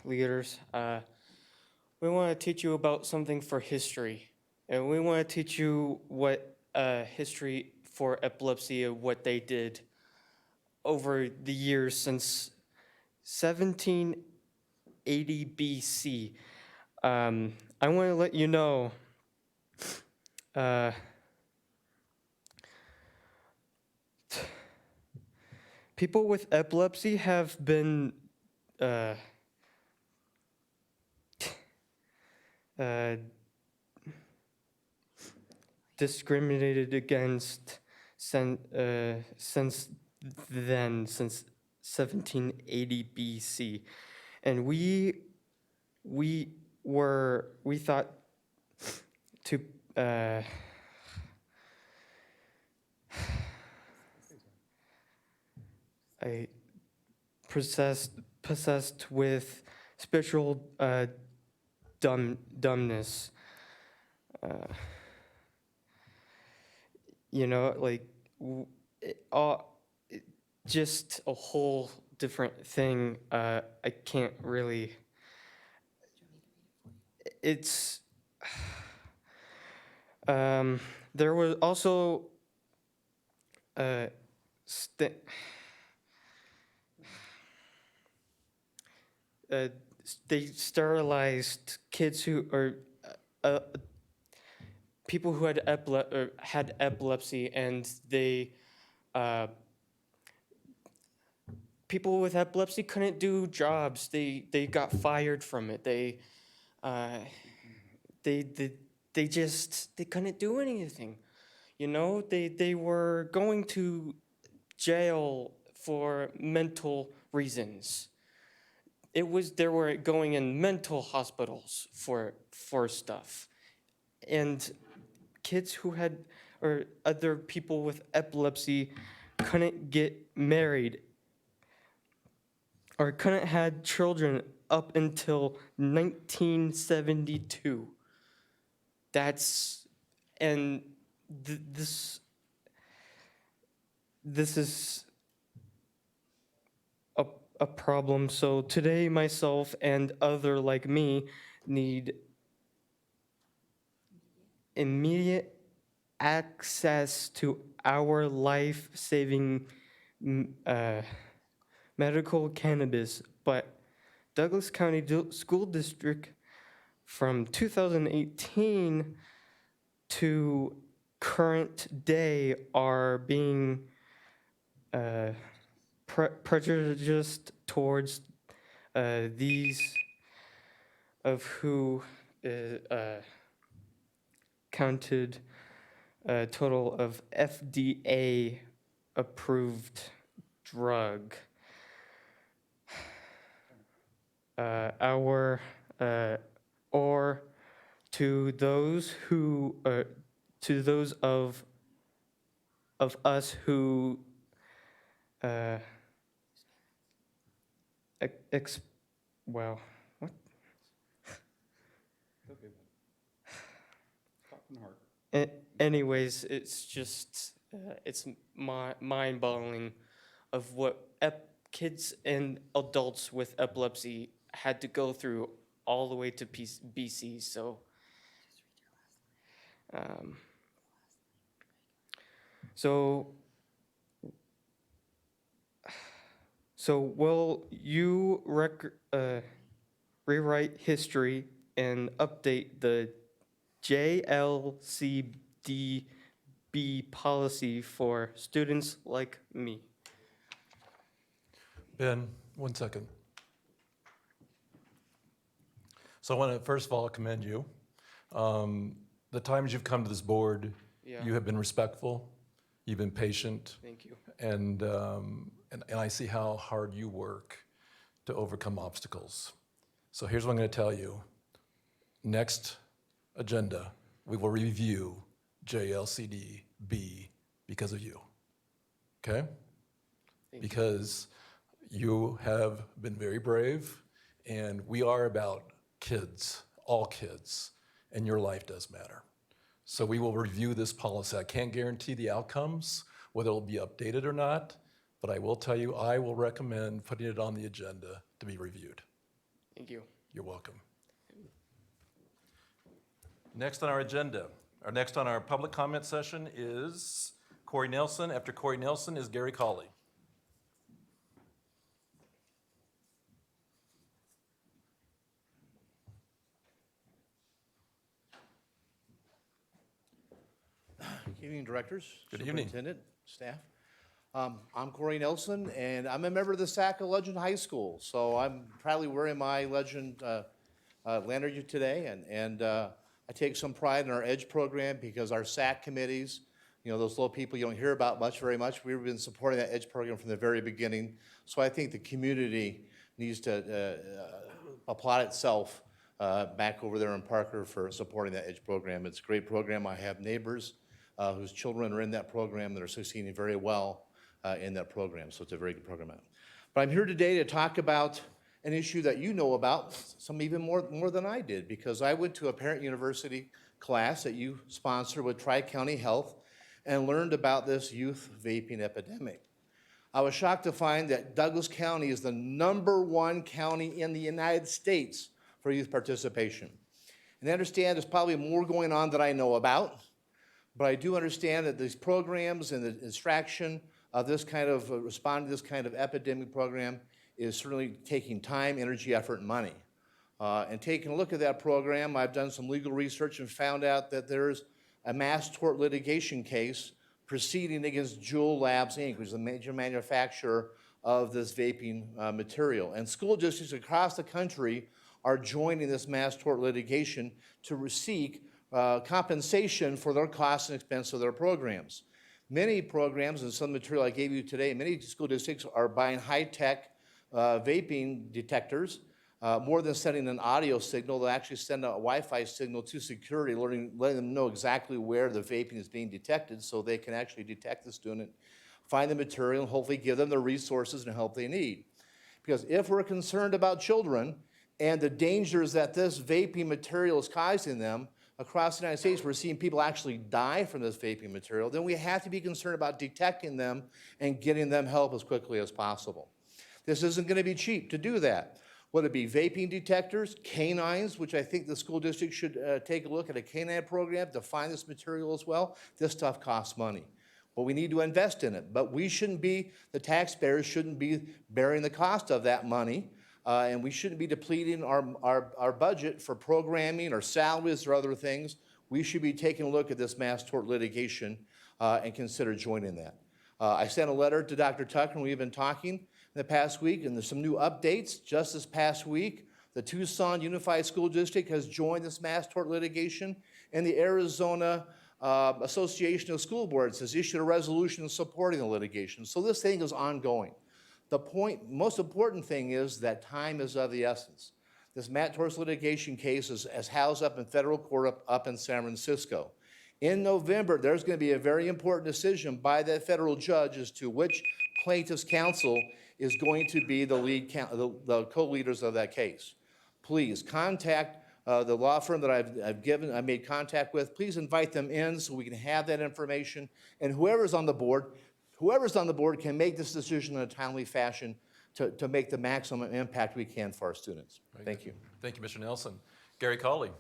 Speaker 4: leaders. We want to teach you about something for history, and we want to teach you what history for epilepsy and what they did over the years since 1780 BC. I want to let you know people with epilepsy have been discriminated against since 1780 BC, and we thought to possessed with spiritual dumbness. You know, like just a whole different thing. I can't really. It's. There was also. They sterilized kids who are people who had epilepsy, and they people with epilepsy couldn't do jobs. They got fired from it. They couldn't do anything. You know, they were going to jail for mental reasons. They were going in mental hospitals for stuff. And kids who had, or other people with epilepsy couldn't get married or couldn't have children up until 1972. This is a problem. So today, myself and other like me need immediate access to our life-saving medical cannabis. But Douglas County School District from 2018 to current day are being prejudiced towards these of who counted a total of FDA approved drug. Or to those who to those of us who well, what? Anyways, it's just it's mind-boggling of what kids and adults with epilepsy had to go through all the way to BC. So, so will you rewrite history and update the JLCDB policy for students like me?
Speaker 1: Ben, 1 second. So I want to first of all commend you. The times you've come to this board, you have been respectful, you've been patient.
Speaker 4: Thank you.
Speaker 1: And I see how hard you work to overcome obstacles. So here's what I'm going to tell you. Next agenda, we will review JLCDB because of you. Okay? Because you have been very brave, and we are about kids, all kids, and your life does matter. So we will review this policy. I can't guarantee the outcomes, whether it'll be updated or not, but I will tell you, I will recommend putting it on the agenda to be reviewed.
Speaker 4: Thank you.
Speaker 1: You're welcome. Next on our agenda, or next on our public comment session is Corey Nelson. After Corey Nelson is Gary Colley.
Speaker 7: Good evening, directors,
Speaker 1: Good evening.
Speaker 7: superintendent, staff. I'm Corey Nelson, and I'm a member of the SACA Legend High School. So I'm proudly wearing my Legend lanyard today, and I take some pride in our EDGE program because our SAC committees, you know, those little people you don't hear about very much, we've been supporting that EDGE program from the very beginning. So I think the community needs to applaud itself back over there in Parker for supporting that EDGE program. It's a great program. I have neighbors whose children are in that program that are succeeding very well in that program. So it's a very good program. But I'm here today to talk about an issue that you know about, some even more than I did, because I went to a parent university class that you sponsor with Tri-County Health and learned about this youth vaping epidemic. I was shocked to find that Douglas County is the #1 county in the United States for youth participation. And I understand there's probably more going on that I know about, but I do understand that these programs and the distraction of this kind of responding to this kind of epidemic program is certainly taking time, energy, effort, and money. And taking a look at that program, I've done some legal research and found out that there's a mass tort litigation case proceeding against Juul Labs, Inc., which is a major manufacturer of this vaping material. And school districts across the country are joining this mass tort litigation to seek compensation for their costs and expense of their programs. Many programs, and some material I gave you today, many school districts are buying high-tech vaping detectors. More than sending an audio signal, they'll actually send a Wi-Fi signal to security, letting them know exactly where the vaping is being detected so they can actually detect the student, find the material, and hopefully give them the resources and help they need. Because if we're concerned about children and the dangers that this vaping material is causing them, across the United States, we're seeing people actually die from this vaping material, then we have to be concerned about detecting them and getting them help as quickly as possible. This isn't going to be cheap to do that. Whether it be vaping detectors, canines, which I think the school district should take a look at a canine program to find this material as well. This stuff costs money. But we need to invest in it. But we shouldn't be, the taxpayers shouldn't be bearing the cost of that money. And we shouldn't be depleting our budget for programming or salaries or other things we should be taking a look at this mass tort litigation and consider joining that. I sent a letter to Dr. Tucker, and we've been talking in the past week, and there's some new updates. Just this past week, the Tucson Unified School District has joined this mass tort litigation, and the Arizona Association of School Boards has issued a resolution supporting the litigation. So this thing is ongoing. The most important thing is that time is of the essence. This Matt Torres litigation case is housed up in federal court up in San Francisco. In November, there's going to be a very important decision by that federal judge as to which plaintiff's counsel is going to be the co-leaders of that case. Please contact the law firm that I made contact with. Please invite them in so we can have that information. And whoever's on the board can make this decision in a timely fashion to make the maximum impact we can for our students. Thank you.
Speaker 1: Thank you, Mr. Nelson. Gary Colley.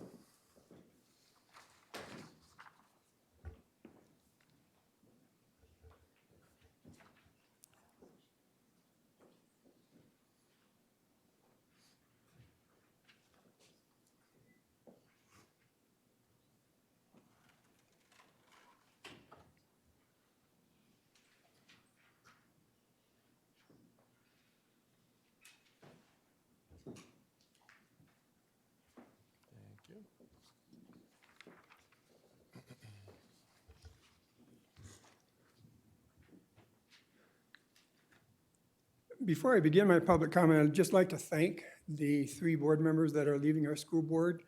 Speaker 5: Before I begin my public comment, I'd just like to thank the 3 board members that are leaving our school board.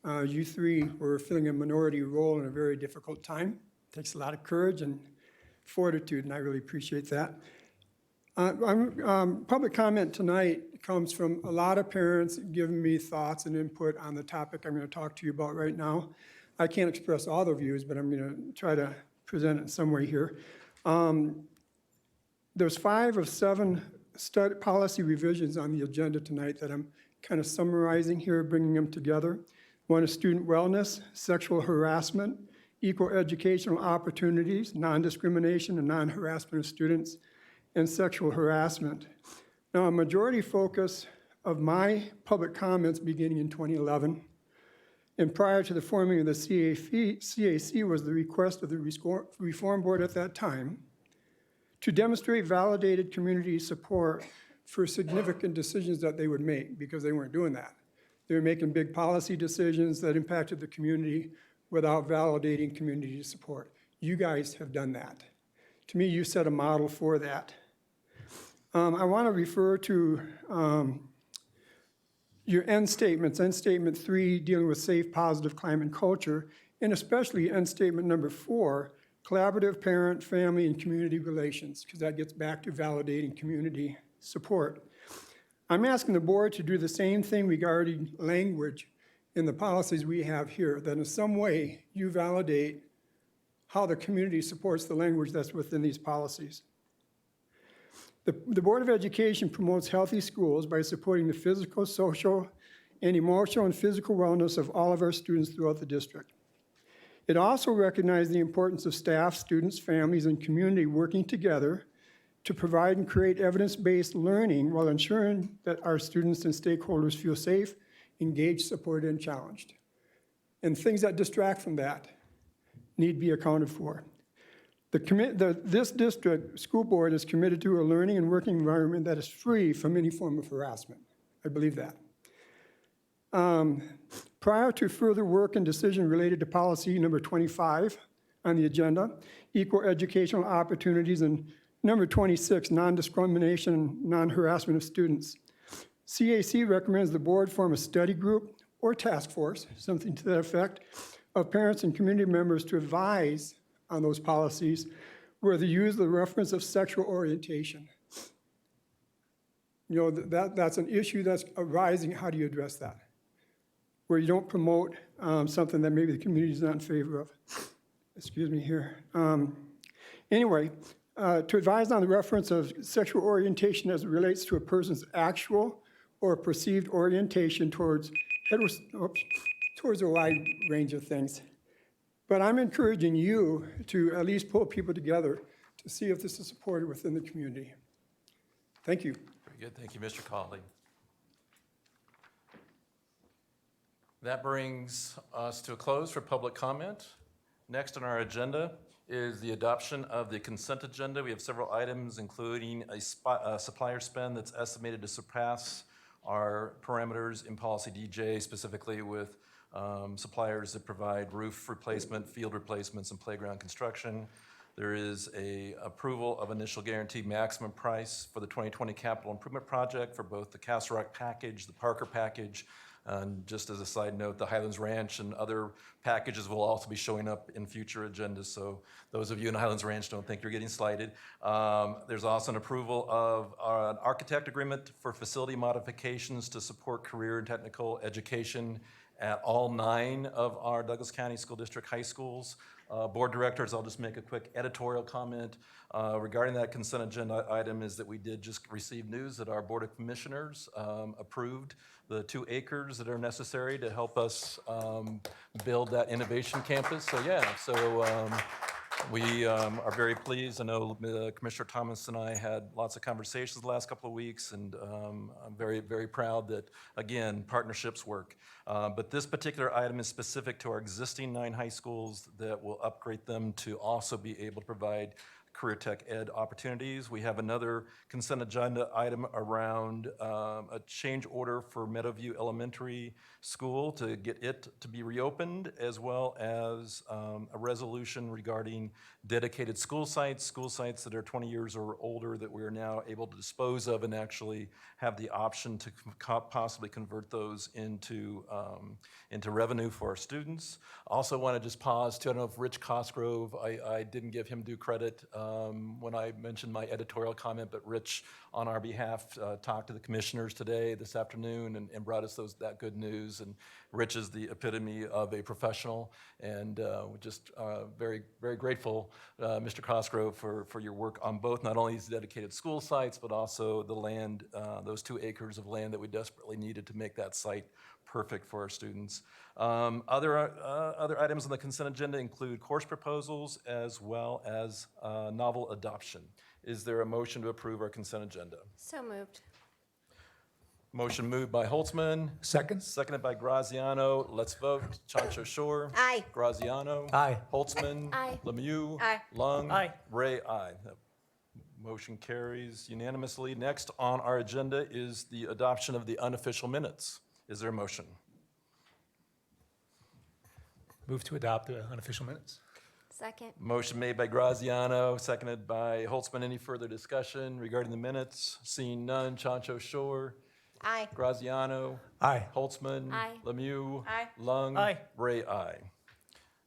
Speaker 5: You 3 were filling a minority role in a very difficult time. It takes a lot of courage and fortitude, and I really appreciate that. Public comment tonight comes from a lot of parents giving me thoughts and input on the topic I'm going to talk to you about right now. I can't express all their views, but I'm going to try to present it in some way here. There's 5 of 7 policy revisions on the agenda tonight that I'm kind of summarizing here, bringing them together. One is student wellness, sexual harassment, equal educational opportunities, non-discrimination and non-harassment of students, and sexual harassment. Now, a majority focus of my public comments beginning in 2011 and prior to the forming of the CAC was the request of the Reform Board at that time to demonstrate validated community support for significant decisions that they would make, because they weren't doing that. They were making big policy decisions that impacted the community without validating community support. You guys have done that. To me, you set a model for that. I want to refer to your end statements, end statement 3 dealing with safe, positive climate and culture, and especially end statement number 4, collaborative parent, family, and community relations, because that gets back to validating community support. I'm asking the board to do the same thing regarding language in the policies we have here, that in some way you validate how the community supports the language that's within these policies. The Board of Education promotes healthy schools by supporting the physical, social, and emotional and physical wellness of all of our students throughout the district. It also recognized the importance of staff, students, families, and community working together to provide and create evidence-based learning while ensuring that our students and stakeholders feel safe, engaged, supported, and challenged. And things that distract from that need to be accounted for. This district school board is committed to a learning and working environment that is free from any form of harassment. I believe that. Prior to further work and decision related to policy number 25 on the agenda, equal educational opportunities, and number 26, non-discrimination and non-harassment of students, CAC recommends the board form a study group or task force, something to that effect, of parents and community members to advise on those policies where they use the reference of sexual orientation. You know, that's an issue that's arising. How do you address that? Where you don't promote something that maybe the community is not in favor of. Excuse me here. Anyway, to advise on the reference of sexual orientation as it relates to a person's actual or perceived orientation towards a wide range of things. But I'm encouraging you to at least pull people together to see if this is supported within the community. Thank you.
Speaker 1: Very good. Thank you, Mr. Colley. That brings us to a close for public comment. Next on our agenda is the adoption of the consent agenda. We have several items, including a supplier spend that's estimated to surpass our parameters in policy DJ, specifically with suppliers that provide roof replacement, field replacements, and playground construction. There is a approval of initial guaranteed maximum price for the 2020 capital improvement project for both the Castle Rock package, the Parker package, and just as a side note, the Highlands Ranch and other packages will also be showing up in future agendas. So those of you in Highlands Ranch don't think you're getting slighted. There's also an approval of an architect agreement for facility modifications to support career and technical education at all 9 of our Douglas County School District high schools. Board directors, I'll just make a quick editorial comment regarding that consent agenda item is that we did just receive news that our Board of Commissioners approved the 2 acres that are necessary to help us build that innovation campus. So yeah, we are very pleased. I know Commissioner Thomas and I had lots of conversations the last couple of weeks, and I'm very, very proud that, again, partnerships work. But this particular item is specific to our existing 9 high schools that will upgrade them to also be able to provide career tech ed opportunities. We have another consent agenda item around a change order for Meadowview Elementary School to get it to be reopened, as well as a resolution regarding dedicated school sites that are 20 years or older that we are now able to dispose of and actually have the option to possibly convert those into revenue for our students. Also want to just pause to, I don't know if Rich Cosgrove, I didn't give him due credit when I mentioned my editorial comment, but Rich, on our behalf, talked to the commissioners today, this afternoon, and brought us that good news. And Rich is the epitome of a professional, and we're just very, very grateful, Mr. Cosgrove, for your work on both, not only these dedicated school sites, but also the land, those 2 acres of land that we desperately needed to make that site perfect for our students. Other items on the consent agenda include course proposals as well as novel adoption. Is there a motion to approve our consent agenda?
Speaker 16: So moved.
Speaker 1: Motion moved by Holtzman.
Speaker 6: Second.
Speaker 1: Seconded by Graziano. Let's vote. Chancho Shore.
Speaker 16: Aye.
Speaker 1: Graziano.
Speaker 6: Aye.
Speaker 1: Holtzman.
Speaker 16: Aye.
Speaker 1: Lemieux.
Speaker 16: Aye.
Speaker 1: Lung.
Speaker 6: Aye.
Speaker 1: Ray, aye. That motion carries unanimously. Next on our agenda is the adoption of the unofficial minutes. Is there a motion?
Speaker 6: Move to adopt the unofficial minutes.
Speaker 16: Second.
Speaker 1: Motion made by Graziano, seconded by Holtzman. Any further discussion regarding the minutes? Seeing none. Chancho Shore.
Speaker 16: Aye.
Speaker 1: Graziano.
Speaker 6: Aye.
Speaker 1: Holtzman.
Speaker 16: Aye.
Speaker 1: Lemieux.
Speaker 16: Aye.
Speaker 1: Lung.
Speaker 6: Aye.
Speaker 1: Ray, aye.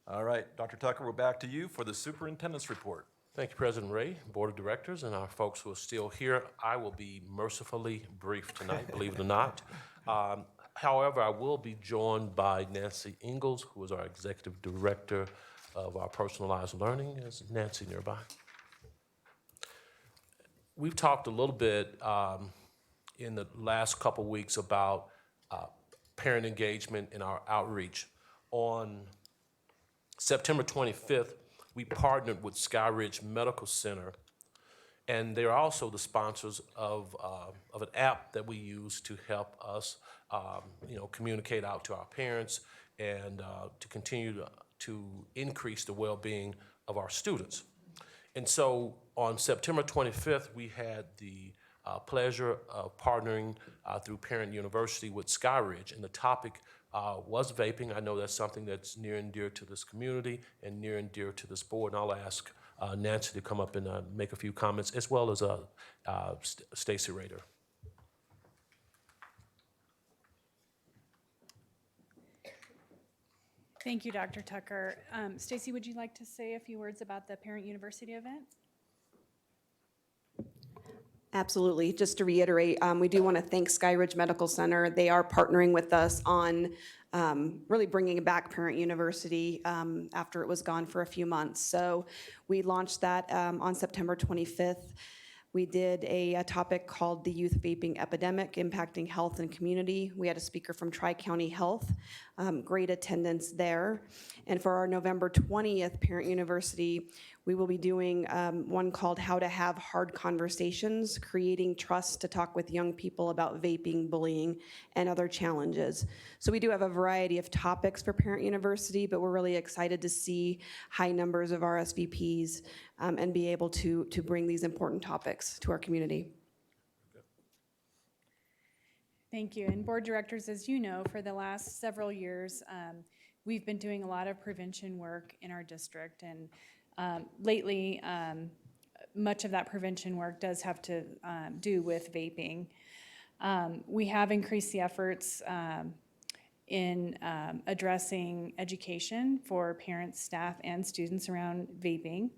Speaker 1: All right, Dr. Tucker, we're back to you for the superintendent's report.
Speaker 8: Thank you, President Ray, Board of Directors, and our folks who are still here. I will be mercifully brief tonight, believe it or not. However, I will be joined by Nancy Ingalls, who is our Executive Director of our Personalized Learning. Is Nancy nearby? We've talked a little bit in the last couple weeks about parent engagement in our outreach. On September 25th, we partnered with Skyridge Medical Center, and they're also the sponsors of an app that we use to help us, communicate out to our parents and to continue to increase the well-being of our students. And so on September 25th, we had the pleasure of partnering through Parent University with Skyridge, and the topic was vaping. I know that's something that's near and dear to this community and near and dear to this board, and I'll ask Nancy to come up and make a few comments, as well as Stacy Rader.
Speaker 23: Thank you, Dr. Tucker. Stacy, would you like to say a few words about the Parent University event?
Speaker 24: Absolutely. Just to reiterate, we do want to thank Skyridge Medical Center. They are partnering with us on really bringing back Parent University after it was gone for a few months. So we launched that on September 25th. We did a topic called the Youth Vaping Epidemic Impacting Health and Community. We had a speaker from Tri-County Health, great attendance there. And for our November 20th Parent University, We will be doing one called How to Have Hard Conversations, Creating Trust to Talk with Young People About Vaping, Bullying, and Other Challenges. So we do have a variety of topics for Parent University, but we're really excited to see high numbers of RSVPs and be able to bring these important topics to our community.
Speaker 23: Thank you. And board directors, as you know, for the last several years, we've been doing a lot of prevention work in our district. And lately, much of that prevention work does have to do with vaping. We have increased the efforts in addressing education for parents, staff, and students around vaping.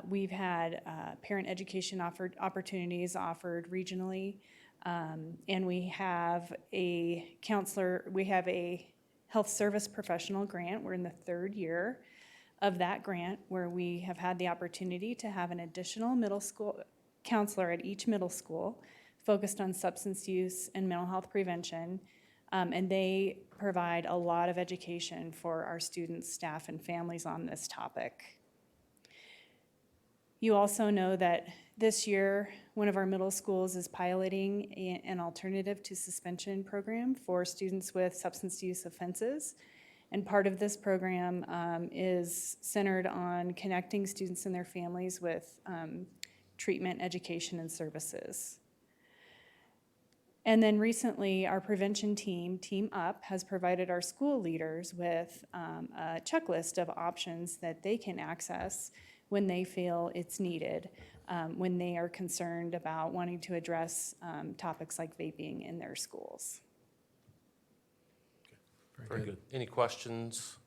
Speaker 23: We've had parent education opportunities offered regionally. And we have a health service professional grant. We're in the 3rd year of that grant, where we have had the opportunity to have an additional middle school counselor at each middle school focused on substance use and mental health prevention. And they provide a lot of education for our students, staff, and families on this topic. You also know that this year, one of our middle schools is piloting an alternative to suspension program for students with substance use offenses. And part of this program is centered on connecting students and their families with treatment, education, and services. And then recently, our prevention team, Team Up, has provided our school leaders with a checklist of options that they can access when they feel it's needed, when they are concerned about wanting to address topics like vaping in their schools.
Speaker 8: Very good. Any questions?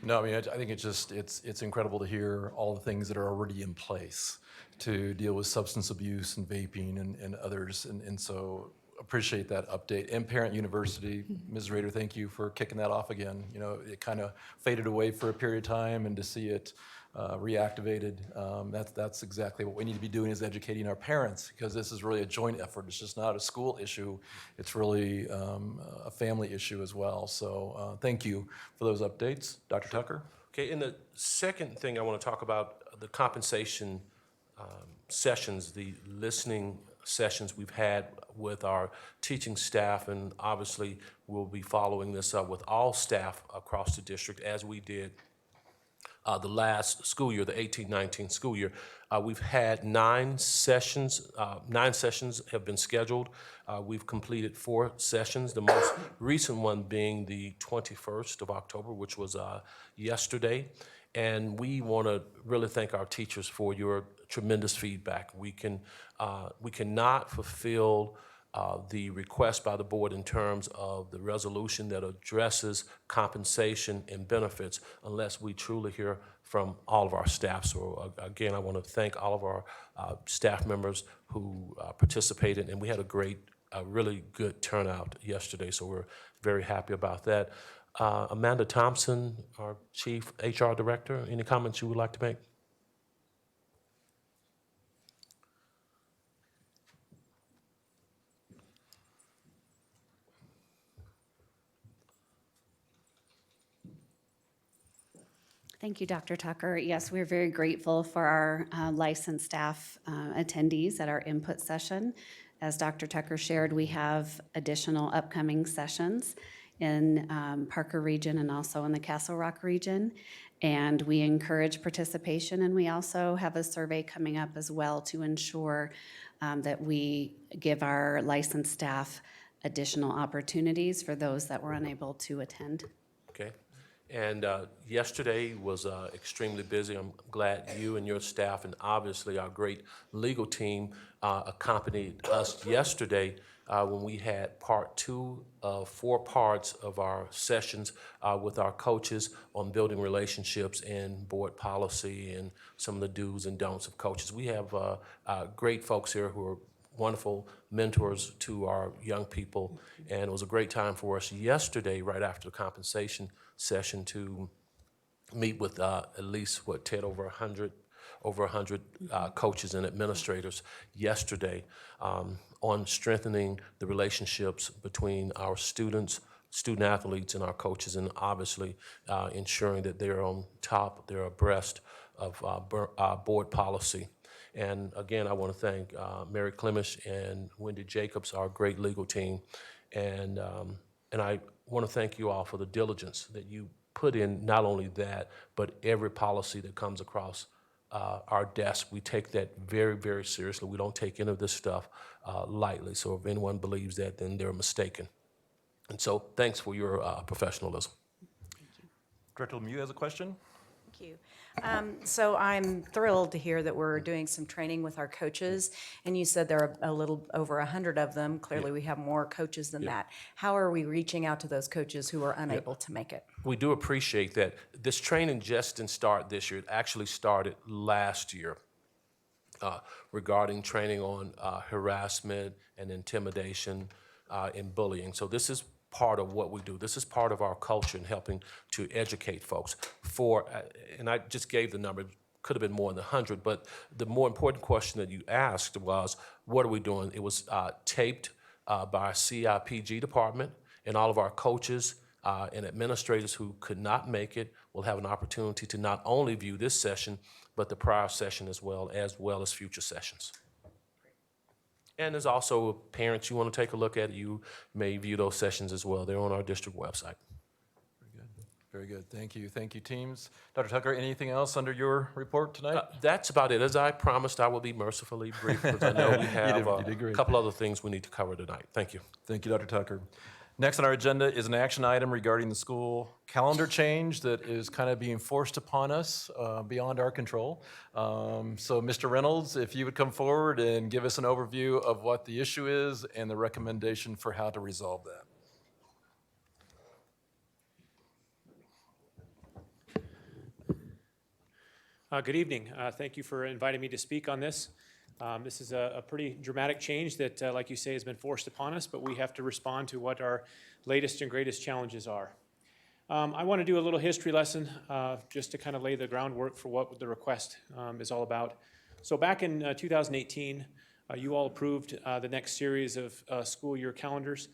Speaker 1: No, I mean, I think it's incredible to hear all the things that are already in place to deal with substance abuse and vaping and others. And so appreciate that update. And Parent University, Ms. Rader, thank you for kicking that off again. You know, it kind of faded away for a period of time, and to see it reactivated, that's exactly what we need to be doing, is educating our parents, because this is really a joint effort. It's just not a school issue. It's really a family issue as well. So thank you for those updates. Dr. Tucker?
Speaker 8: Okay, and the second thing I want to talk about, the compensation sessions, the listening sessions we've had with our teaching staff, and obviously we'll be following this up with all staff across the district, as we did the last school year, the 18-19 school year. We've had 9 sessions. 9 sessions have been scheduled. We've completed 4 sessions, the most recent one being the 21st of October, which was yesterday. And we want to really thank our teachers for your tremendous feedback. We cannot fulfill the request by the board in terms of the resolution that addresses compensation and benefits unless we truly hear from all of our staff. So again, I want to thank all of our staff members who participated, and we had a really good turnout yesterday, so we're very happy about that. Amanda Thompson, our Chief HR Director, any comments you would like to make?
Speaker 10: Thank you, Dr. Tucker. Yes, we're very grateful for our licensed staff attendees at our input session. As Dr. Tucker shared, we have additional upcoming sessions in Parker region and also in the Castle Rock region. And we encourage participation, and we also have a survey coming up as well to ensure that we give our licensed staff additional opportunities for those that were unable to attend.
Speaker 8: Okay. And yesterday was extremely busy. I'm glad you and your staff, and obviously our great legal team, accompanied us yesterday when we had part 2 of 4 parts of our sessions with our coaches on building relationships and board policy and some of the do's and don'ts of coaches. We have great folks here who are wonderful mentors to our young people, and it was a great time for us yesterday, right after the compensation session, to meet with at least, Ted, over 100 coaches and administrators yesterday on strengthening the relationships between our students, student athletes, and our coaches, and obviously ensuring that they're on top, they're abreast board policy. And again, I want to thank Mary Clemish and Wendy Jacobs, our great legal team. And I want to thank you all for the diligence that you put in, not only that, but every policy that comes across our desk. We take that very, very seriously. We don't take any of this stuff lightly. So if anyone believes that, then they're mistaken. And so thanks for your professionalism.
Speaker 1: Director Lemieux has a question.
Speaker 11: Thank you. So I'm thrilled to hear that we're doing some training with our coaches, and you said there are a little over 100 of them. Clearly, we have more coaches than that. How are we reaching out to those coaches who are unable to make it?
Speaker 8: We do appreciate that. This training just didn't start this year. It actually started last year regarding training on harassment and intimidation and bullying. So this is part of what we do. This is part of our culture in helping to educate folks. And I just gave the number, could have been more than 100, but the more important question that you asked was, what are we doing? It was taped by our CIPG department, and all of our coaches and administrators who could not make it will have an opportunity to not only view this session, but the prior session as well as future sessions. And there's also parents, you want to take a look at it, you may view those sessions as well. They're on our district website.
Speaker 1: Very good. Thank you. Thank you, teams. Dr. Tucker, anything else under your report tonight?
Speaker 8: That's about it. As I promised, I will be mercifully brief because I know we have
Speaker 1: You did great.
Speaker 8: a couple other things we need to cover tonight. Thank you.
Speaker 1: Thank you, Dr. Tucker. Next on our agenda is an action item regarding the school calendar change that is kind of being forced upon us beyond our control. So Mr. Reynolds, if you would come forward and give us an overview of what the issue is and the recommendation for how to resolve that.
Speaker 12: Good evening. Thank you for inviting me to speak on this. This is a pretty dramatic change that, like you say, has been forced upon us, but we have to respond to what our latest and greatest challenges are. I want to do a little history lesson just to kind of lay the groundwork for what the request is all about. So back in 2018, you all approved the next series of school year calendars.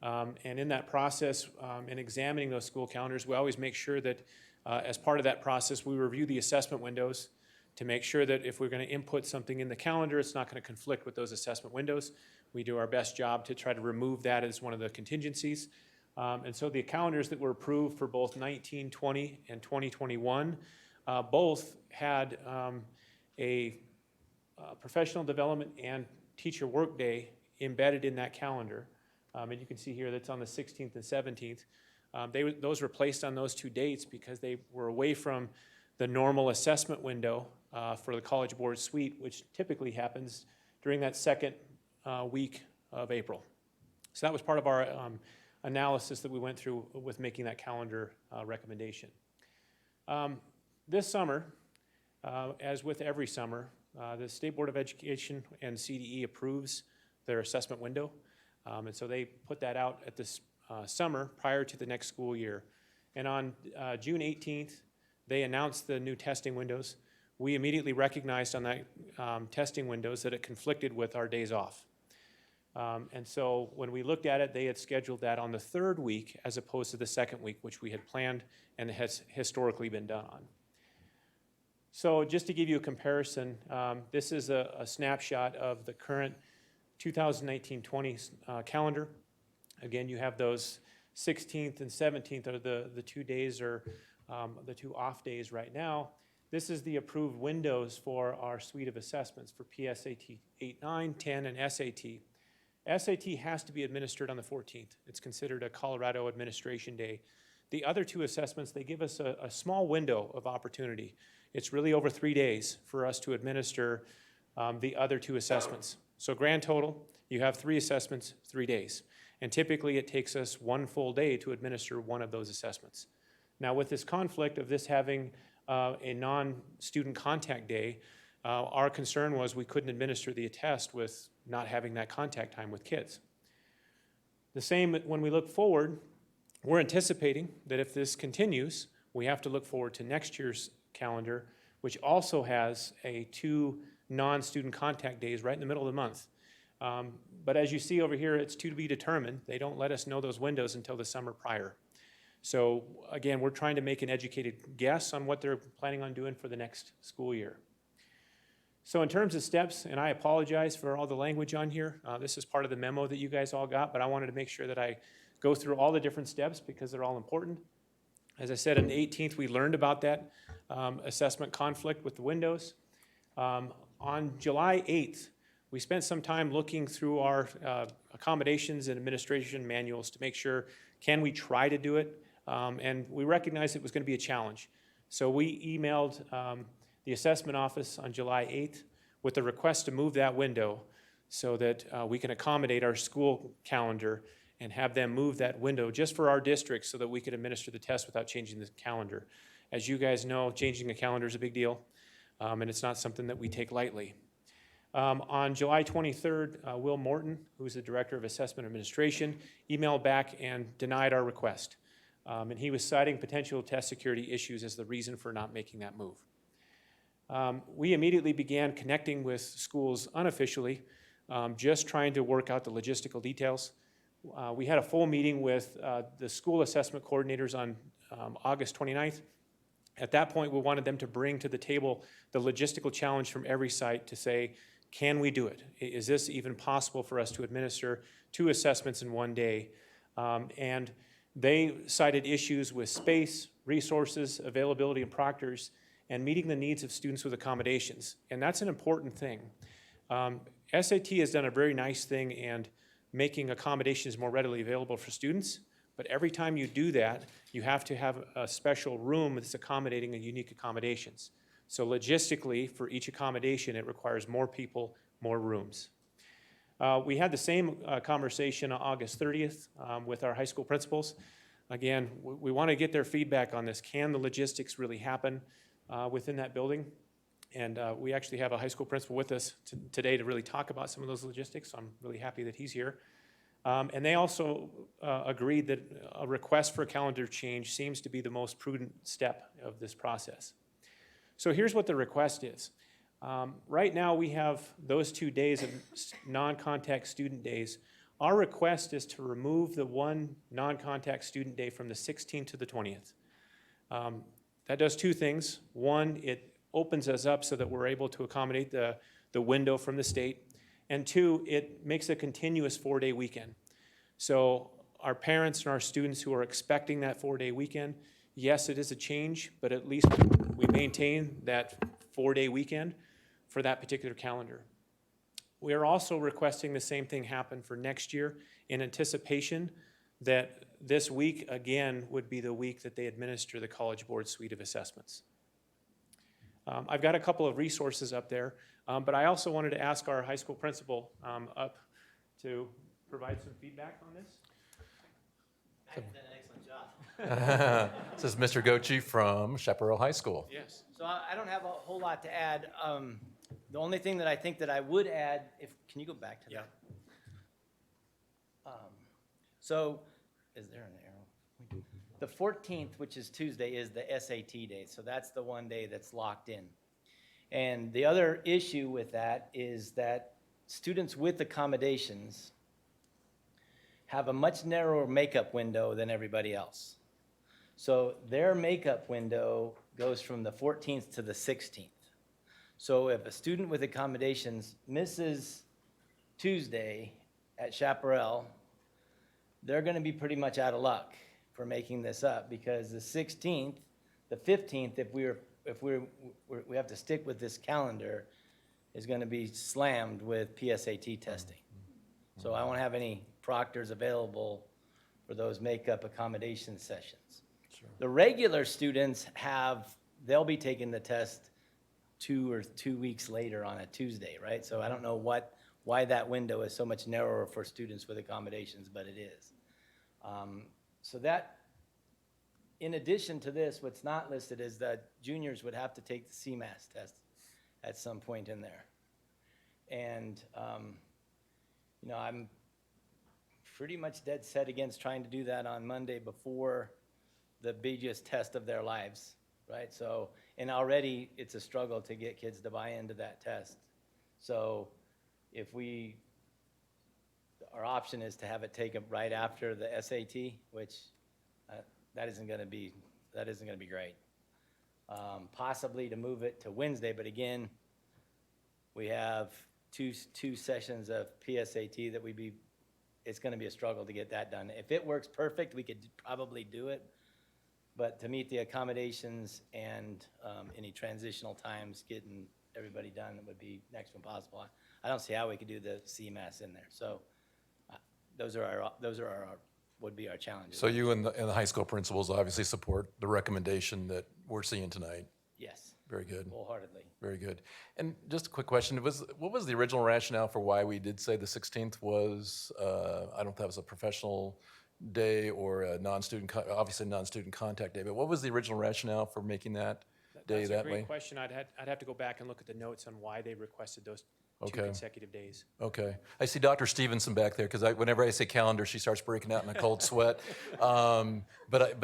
Speaker 12: And in that process, in examining those school calendars, we always make sure that as part of that process, we review the assessment windows to make sure that if we're going to input something in the calendar, it's not going to conflict with those assessment windows. We do our best job to try to remove that as one of the contingencies. And so the calendars that were approved for both 1920 and 2021 both had a professional development and teacher workday embedded in that calendar. And you can see here that's on the 16th and 17th. Those were placed on those two dates because they were away from the normal assessment window for the College Board Suite, which typically happens during that second week of April. So that was part of our analysis that we went through with making that calendar recommendation. This summer, as with every summer, the State Board of Education and CDE approves their assessment window. And so they put that out at this summer prior to the next school year. And on June 18th, they announced the new testing windows. We immediately recognized on that testing windows that it conflicted with our days off. And so when we looked at it, they had scheduled that on the third week as opposed to the second week, which we had planned and has historically been done on. So just to give you a comparison, this is a snapshot of the current 2019-20 calendar. Again, you have those 16th and 17th are the 2 days or the 2 off days right now. This is the approved windows for our suite of assessments for PSAT 8, 9, 10, and SAT. SAT has to be administered on the 14th. It's considered a Colorado administration day. The other 2 assessments, they give us a small window of opportunity. It's really over 3 days for us to administer the other 2 assessments. So grand total, you have 3 assessments, 3 days. And typically it takes us 1 full day to administer one of those assessments. Now with this conflict of this having a non-student contact day, our concern was we couldn't administer the test with not having that contact time with kids. The same when we look forward, we're anticipating that if this continues, we have to look forward to next year's calendar, which also has 2 non-student contact days right in the middle of the month. But as you see over here, it's to be determined. They don't let us know those windows until the summer prior. So again, we're trying to make an educated guess on what they're planning on doing for the next school year. So in terms of steps, and I apologize for all the language on here, this is part of the memo that you guys all got, but I wanted to make sure that I go through all the different steps because they're all important. As I said, on the 18th, we learned about that assessment conflict with the windows. On July 8th, we spent some time looking through our accommodations and administration manuals to make sure, can we try to do it? And we recognized it was going to be a challenge. So we emailed the assessment office on July 8th with a request to move that window so that we can accommodate our school calendar and have them move that window just for our district so that we could administer the test without changing the calendar. As you guys know, changing the calendar is a big deal, and it's not something that we take lightly. On July 23rd, Will Morton, who's the Director of Assessment Administration, emailed back and denied our request. And he was citing potential test security issues as the reason for not making that move. We immediately began connecting with schools unofficially, just trying to work out the logistical details. We had a full meeting with the school assessment coordinators on August 29th. At that point, we wanted them to bring to the table the logistical challenge from every site to say, can we do it? Is this even possible for us to administer 2 assessments in one day? And they cited issues with space, resources, availability of proctors, and meeting the needs of students with accommodations. And that's an important thing. SAT has done a very nice thing and making accommodations more readily available for students. But every time you do that, you have to have a special room that's accommodating a unique accommodations. So logistically, for each accommodation, it requires more people, more rooms. We had the same conversation on August 30th with our high school principals. Again, we want to get their feedback on this. Can the logistics really happen within that building? And we actually have a high school principal with us today to really talk about some of those logistics. So I'm really happy that he's here. And they also agreed that a request for a calendar change seems to be the most prudent step of this process. So here's what the request is. Right now we have those 2 days of non-contact student days. Our request is to remove the one non-contact student day from the 16th to the 20th. That does 2 things. One, it opens us up so that we're able to accommodate the window from the state. And 2, it makes a continuous 4-day weekend. So our parents and our students who are expecting that 4-day weekend, yes, it is a change, but at least we maintain that 4-day weekend for that particular calendar. We are also requesting the same thing happen for next year in anticipation that this week, again, would be the week that they administer the College Board suite of assessments. I've got a couple of resources up there, but I also wanted to ask our high school principal up to provide some feedback on this.
Speaker 9: I've done an excellent job.
Speaker 1: This is Mr. Gochi from Chaparral High School.
Speaker 12: Yes.
Speaker 9: So I don't have a whole lot to add. The only thing that I think that I would add, can you go back to that? So, is there an arrow? The 14th, which is Tuesday, is the SAT day. So that's the one day that's locked in. And the other issue with that is that students with accommodations have a much narrower makeup window than everybody else. So their makeup window goes from the 14th to the 16th. So if a student with accommodations misses Tuesday at Chaparral, they're going to be pretty much out of luck for making this up, because the 16th, the 15th, if we have to stick with this calendar, is going to be slammed with PSAT testing. So I won't have any proctors available for those makeup accommodation sessions. Sure. The regular students they'll be taking the test 2 weeks later on a Tuesday, right? So I don't know why that window is so much narrower for students with accommodations, but it is. So that, in addition to this, what's not listed is that juniors would have to take the CMAS test at some point in there. And, I'm pretty much dead set against trying to do that on Monday before the biggest test of their lives, right? So, and already it's a struggle to get kids to buy into that test. So if our option is to have it taken right after the SAT, which that isn't gonna be great. Possibly to move it to Wednesday, but again, we have two sessions of PSAT that it's gonna be a struggle to get that done. If it works perfect, we could probably do it, but to meet the accommodations and any transitional times, getting everybody done, it would be next to impossible. I don't see how we could do the CMAS in there, so those would be our challenges.
Speaker 1: So you and the high school principals obviously support the recommendation that we're seeing tonight.
Speaker 9: Yes.
Speaker 1: Very good.
Speaker 9: Wholeheartedly.
Speaker 1: Very good. And just a quick question, what was the original rationale for why we did say the 16th was, I don't know if that was a professional day or a non-student, obviously non-student contact day, but what was the original rationale for making that day that
Speaker 12: That's a
Speaker 1: way?
Speaker 12: great question. I'd have to go back and look at the notes on why they requested those two
Speaker 1: Okay.
Speaker 12: consecutive days.
Speaker 1: Okay. I see Dr. Stevenson back there because whenever I say calendar, she starts breaking out in a cold sweat. But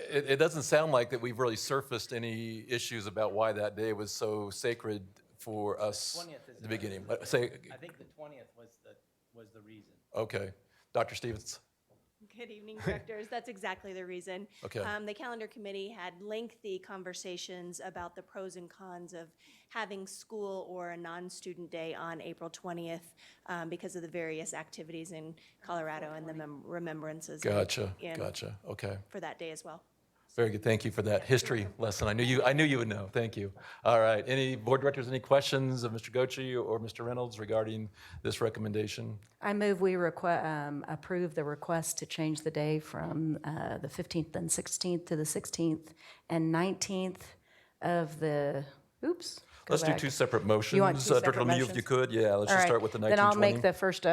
Speaker 1: it doesn't sound like that we've really surfaced any issues about why that day was so sacred for us
Speaker 9: 20th is
Speaker 1: at the beginning.
Speaker 9: another- I think the 20th was the reason.
Speaker 1: Okay. Dr. Stevens?
Speaker 2: Good evening, directors. That's exactly the reason.
Speaker 1: Okay.
Speaker 2: The calendar committee had lengthy conversations about the pros and cons of having school or a non-student day on April 20th because of the various activities in Colorado and the remembrances.
Speaker 1: Gotcha. Okay.
Speaker 2: For that day as well.
Speaker 1: Very good. Thank you for that history lesson. I knew you would know. Thank you. All right. Any board directors, any questions of Mr. Gochi or Mr. Reynolds regarding this recommendation?
Speaker 11: I move we approve the request to change the day from the 15th and 16th to the 16th and 19th of the, oops. go
Speaker 1: Let's do
Speaker 11: back.
Speaker 1: two separate motions.
Speaker 11: You want two
Speaker 1: Director
Speaker 11: separate
Speaker 1: Lemieux, if
Speaker 11: motions?
Speaker 1: you could. Yeah, let's
Speaker 11: All
Speaker 1: just
Speaker 11: right.
Speaker 1: start with the 1920.
Speaker 11: Then I'll make the first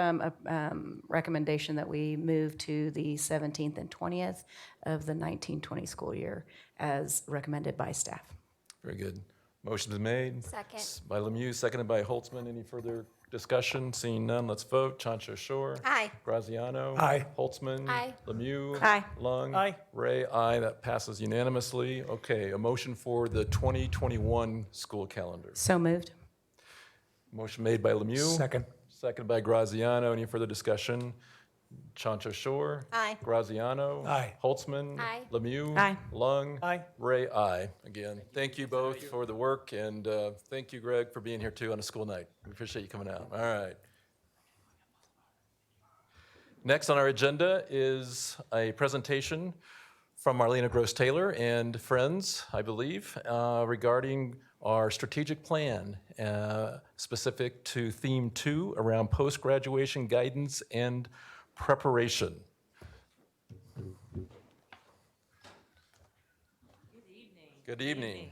Speaker 11: recommendation that we move to the 17th and 20th of the 1920 school year as recommended by staff.
Speaker 1: Very good. Motion's been made.
Speaker 16: Second.
Speaker 1: By Lemieux, seconded by Holtzman. Any further discussion? Seeing none, let's vote. Chancho Shore.
Speaker 16: Aye.
Speaker 1: Graziano.
Speaker 6: Aye.
Speaker 1: Holtzman.
Speaker 16: Aye.
Speaker 1: Lemieux.
Speaker 11: Aye.
Speaker 1: Lung.
Speaker 12: Aye.
Speaker 1: Ray, aye. That passes unanimously. Okay, a motion for the 2021 school calendar.
Speaker 11: So moved.
Speaker 1: Motion made by Lemieux.
Speaker 6: Second.
Speaker 1: Seconded by Graziano. Any further discussion? Chancho Shore.
Speaker 16: Aye.
Speaker 1: Graziano.
Speaker 6: Aye.
Speaker 1: Holtzman.
Speaker 16: Aye.
Speaker 1: Lemieux.
Speaker 11: Aye.
Speaker 1: Lung.
Speaker 12: Aye.
Speaker 1: Ray, aye. Again, thank you both for the work, and thank you, Greg, for being here too on a school night. We appreciate you coming out. All right. Next on our agenda is a presentation from Marlena Gross-Taylor and friends, I believe, regarding our strategic plan specific to Theme 2 around post-graduation guidance and preparation. Good evening.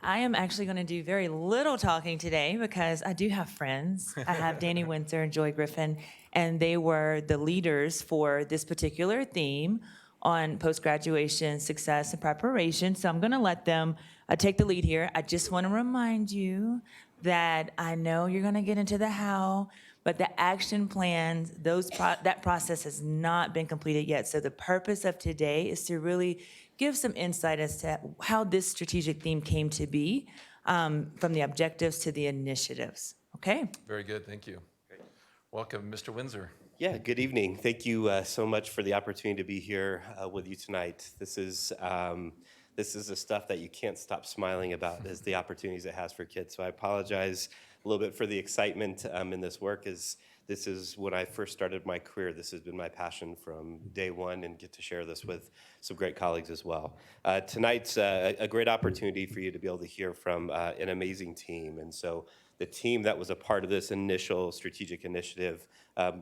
Speaker 13: I am actually going to do very little talking today because I do have friends. I have Danny Windsor and Joy Griffin, and they were the leaders for this particular theme on post-graduation success and preparation. So I'm going to let them take the lead here. I just want to remind you that I know you're going to get into the how, but the action plans, that process has not been completed yet. So the purpose of today is to really give some insight as to how this strategic theme came to be, from the objectives to the initiatives. Okay?
Speaker 1: Very good, thank you. Welcome, Mr. Windsor.
Speaker 14: Yeah, good evening. Thank you so much for the opportunity to be here with you tonight. This is the stuff that you can't stop smiling about, is the opportunities it has for kids. So I apologize a little bit for the excitement in this work. This is when I first started my career. This has been my passion from day one, and get to share this with some great colleagues as well. Tonight's a great opportunity for you to be able to hear from an amazing team. And so the team that was a part of this initial strategic initiative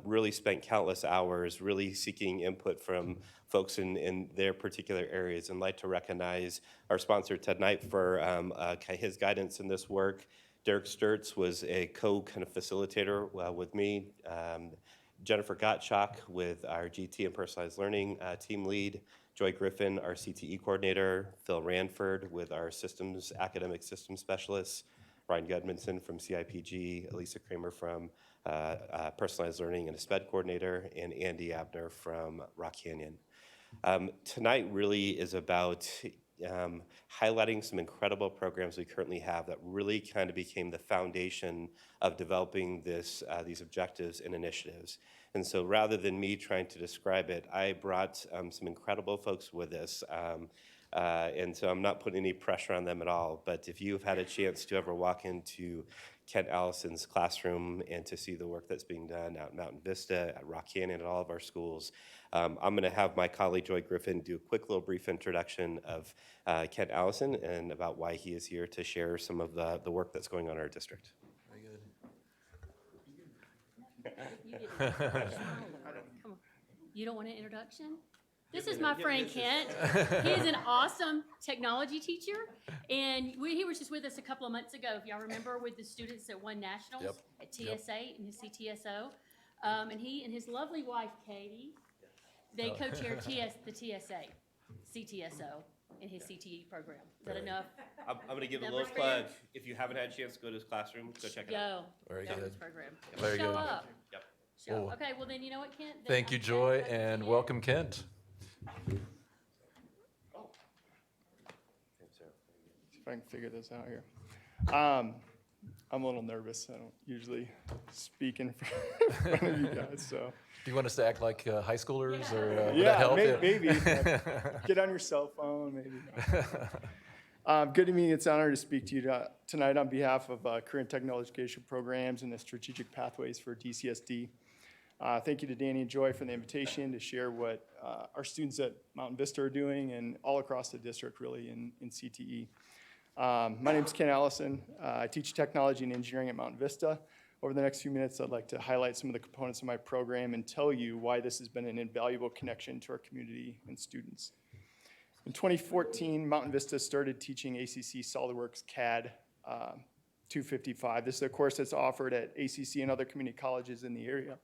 Speaker 14: really spent countless hours really seeking input from folks in their particular areas, and like to recognize our sponsor tonight for his guidance in this work. Derek Sturtz was a facilitator with me. Jennifer Gottschalk with our GT and personalized learning team lead. Joy Griffin, our CTE coordinator. Phil Ranford with our academic systems specialists. Ryan Gudmundson from CIPG. Elisa Kramer from personalized learning and a SPED coordinator. And Andy Abner from Rock Canyon. Tonight really is about highlighting some incredible programs we currently have that really kind of became the foundation of developing these objectives and initiatives. And so rather than me trying to describe it, I brought some incredible folks with us. And so I'm not putting any pressure on them at all. But if you've had a chance to ever walk into Kent Allison's classroom and to see the work that's being done out in Mountain Vista, at Rock Canyon, at all of our schools, I'm going to have my colleague Joy Griffin do a quick little brief introduction of Kent Allison and about why he is here to share some of the work that's going on in our district.
Speaker 1: Very good.
Speaker 3: Come on. You don't want an introduction? This is my friend Kent. He is an awesome technology teacher, and he was just with us a couple of months ago, if y'all remember, with the students that won nationals at TSA and his CTSO. And he and his lovely wife, Katie, they co-chair the TSA, CTSO, in his CTE program. Is that enough?
Speaker 14: I'm going to give a
Speaker 3: Numbers
Speaker 14: little
Speaker 3: for you?
Speaker 14: plug. If you haven't had a chance to go to his classroom, go check it out.
Speaker 1: Very
Speaker 3: Go to
Speaker 1: good.
Speaker 3: his program.
Speaker 1: Very
Speaker 3: Show
Speaker 1: good.
Speaker 3: up.
Speaker 14: Yep.
Speaker 3: Show.
Speaker 1: Well,
Speaker 3: Okay, well then, you know what, Kent? Then
Speaker 1: Thank you, Joy, and welcome, Kent.
Speaker 15: If I can figure this out here. I'm a little nervous. I don't usually speak in front of you guys, so.
Speaker 1: Do you want us to act like high schoolers, or would that
Speaker 15: Yeah,
Speaker 1: help?
Speaker 15: maybe. Get on your cell phone, maybe. Good evening. It's an honor to speak to you tonight on behalf of Career and Technical Education Programs and the Strategic Pathways for DCSD. Thank you to Danny and Joy for the invitation to share what our students at Mountain Vista are doing and all across the district, really, in CTE. My name is Ken Allison. I teach technology and engineering at Mountain Vista. Over the next few minutes, I'd like to highlight some of the components of my program and tell you why this has been an invaluable connection to our community and students. In 2014, Mountain Vista started teaching ACC SolidWorks CAD 255. This is a course that's offered at ACC and other community colleges in the area.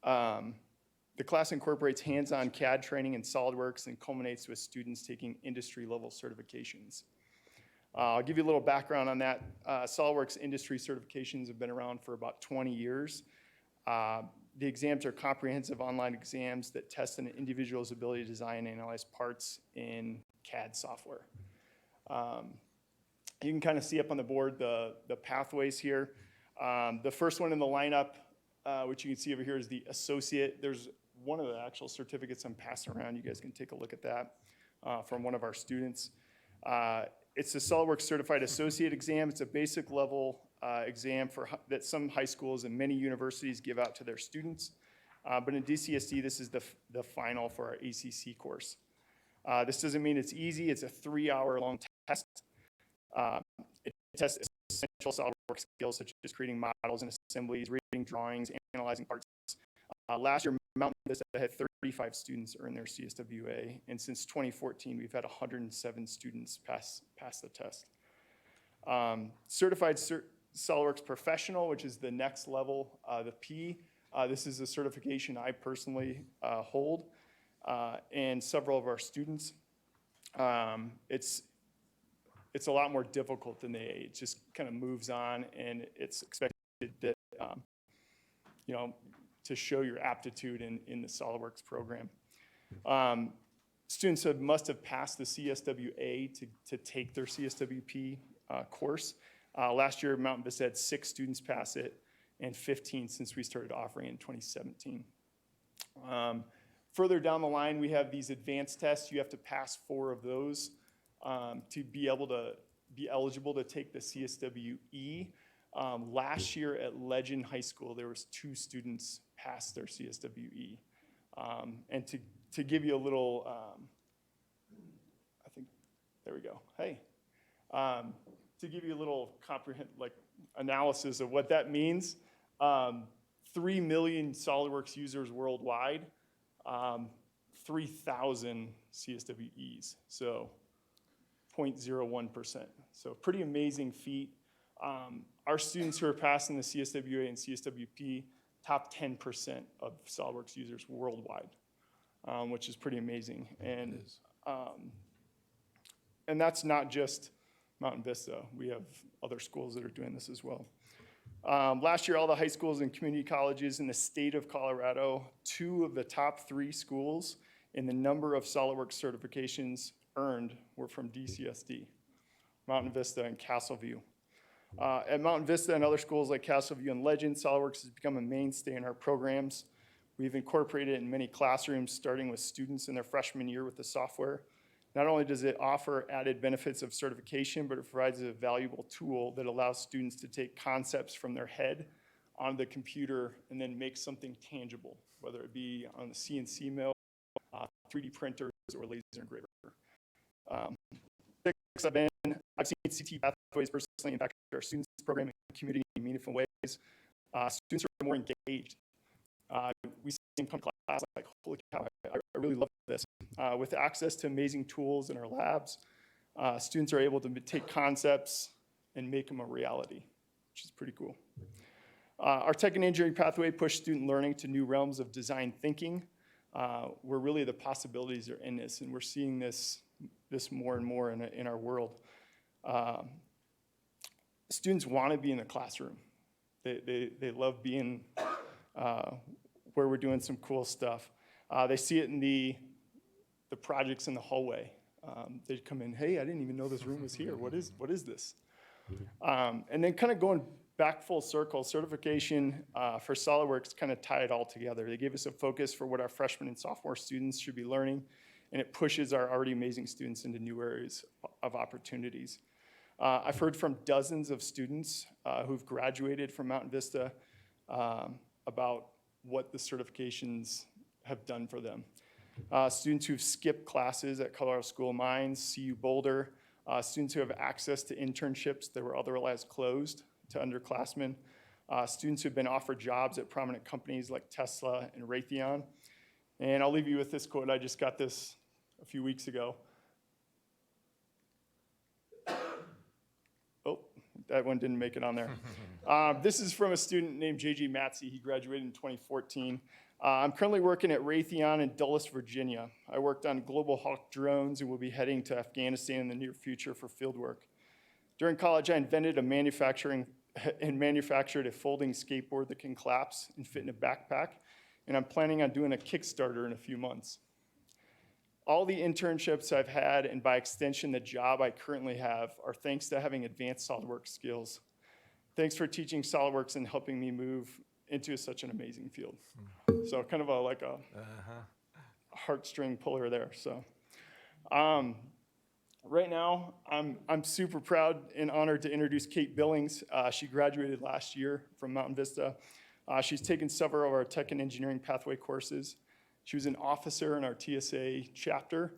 Speaker 15: The class incorporates hands-on CAD training in SolidWorks and culminates with students taking industry-level certifications. I'll give you a little background on that. SolidWorks industry certifications have been around for about 20 years. The exams are comprehensive online exams that test an individual's ability to design and analyze parts in CAD software. You can kind of see up on the board the pathways here. The first one in the lineup, which you can see over here, is the associate. There's one of the actual certificates I'm passing around. You guys can take a look at that from one of our students. It's the SolidWorks Certified Associate exam. It's a basic level exam that some high schools and many universities give out to their students. But in DCSD, this is the final for our ACC course. This doesn't mean it's easy. It's a 3-hour-long test. It tests essential SolidWorks skills such as creating models and assemblies, reading drawings, analyzing parts. Last year, Mountain Vista had 35 students earn their CSWA, and since 2014, we've had 107 students pass the test. Certified SolidWorks Professional, which is the next level, the P. This is a certification I personally hold, and several of our students. It's a lot more difficult than the A. It just kind of moves on, and it's expected that to show your aptitude in the SolidWorks program. Students must have passed the CSWA to take their CSWP course. Last year, Mountain Vista had 6 students pass it, and 15 since we started offering in 2017. Further down the line, we have these advanced tests. You have to pass 4 of those to be eligible to take the CSWE. Last year at Legend High School, there was 2 students pass their CSWE. And to give you a little, I think, there we go. Hey. To give you a little analysis of what that means, 3 million SolidWorks users worldwide, 3,000 CSWEs, so 0.01%. So pretty amazing feat. Our students who are passing the CSWA and CSWP, top 10% of SolidWorks users worldwide, which is pretty amazing. And that's not just Mountain Vista. We have other schools that are doing this as well. Last year, all the high schools and community colleges in the state of Colorado, 2 of the top 3 schools in the number of SolidWorks certifications earned were from DCSD, Mountain Vista and Castleview. At Mountain Vista and other schools like Castleview and Legend, SolidWorks has become a mainstay in our programs. We've incorporated it in many classrooms, starting with students in their freshman year with the software. Not only does it offer added benefits of certification, but it provides a valuable tool that allows students to take concepts from their head onto the computer and then make something tangible, whether it be on the CNC mill, 3D printers, or laser engraver. I've seen CT pathways personally impact our students' programming community in meaningful ways. Students are more engaged. We see them come to class like, holy cow, I really love this. With access to amazing tools in our labs, students are able to take concepts and make them a reality, which is pretty cool. Our tech and engineering pathway pushed student learning to new realms of design thinking, where really the possibilities are endless, and we're seeing this more and more in our world. Students want to be in the classroom. They love being where we're doing some cool stuff. They see it in the projects in the hallway. They come in, hey, I didn't even know this room was here. What is this? And then kind of going back full circle, certification for SolidWorks kind of tie it all together. They gave us a focus for what our freshmen and sophomore students should be learning, and it pushes our already amazing students into new areas of opportunities. I've heard from dozens of students who've graduated from Mountain Vista about what the certifications have done for them. Students who've skipped classes at Colorado School of Mines, CU Boulder, students who have access to internships that were otherwise closed to underclassmen, students who've been offered jobs at prominent companies like Tesla and Raytheon. And I'll leave you with this quote. I just got this a few weeks ago. Oh, that one didn't make it on there. This is from a student named J.G. Matsey. He graduated in 2014. I'm currently working at Raytheon in Dulles, Virginia. I worked on Global Hawk drones and will be heading to Afghanistan in the near future for field work. During college, I invented manufactured a folding skateboard that can collapse and fit in a backpack, and I'm planning on doing a Kickstarter in a few months. All the internships I've had, and by extension, the job I currently have, are thanks to having advanced SolidWorks skills. Thanks for teaching SolidWorks and helping me move into such an amazing field. So kind of a heartstring puller there. So right now, I'm super proud and honored to introduce Kate Billings. She graduated last year from Mountain Vista. She's taken several of our tech and engineering pathway courses. She was an officer in our TSA chapter.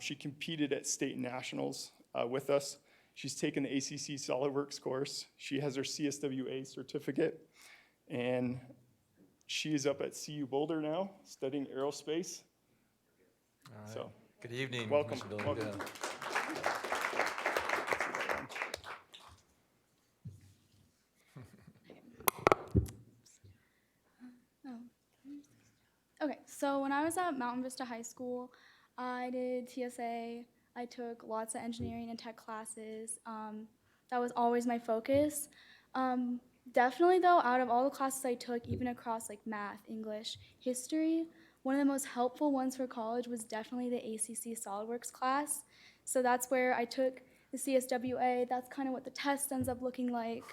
Speaker 15: She competed at state nationals with us. She's taken the ACC SolidWorks course. She has her CSWA certificate, and she is up at CU Boulder now, studying aerospace.
Speaker 1: All right.
Speaker 15: So,
Speaker 1: good evening.
Speaker 15: welcome.
Speaker 1: Mr. Dillon.
Speaker 15: Welcome.
Speaker 17: Okay, so when I was at Mountain Vista High School, I did TSA. I took lots of engineering and tech classes. That was always my focus. Definitely though, out of all the classes I took, even across like math, English, history, one of the most helpful ones for college was definitely the ACC SolidWorks class. So that's where I took the CSWA. That's kind of what the test ends up looking like.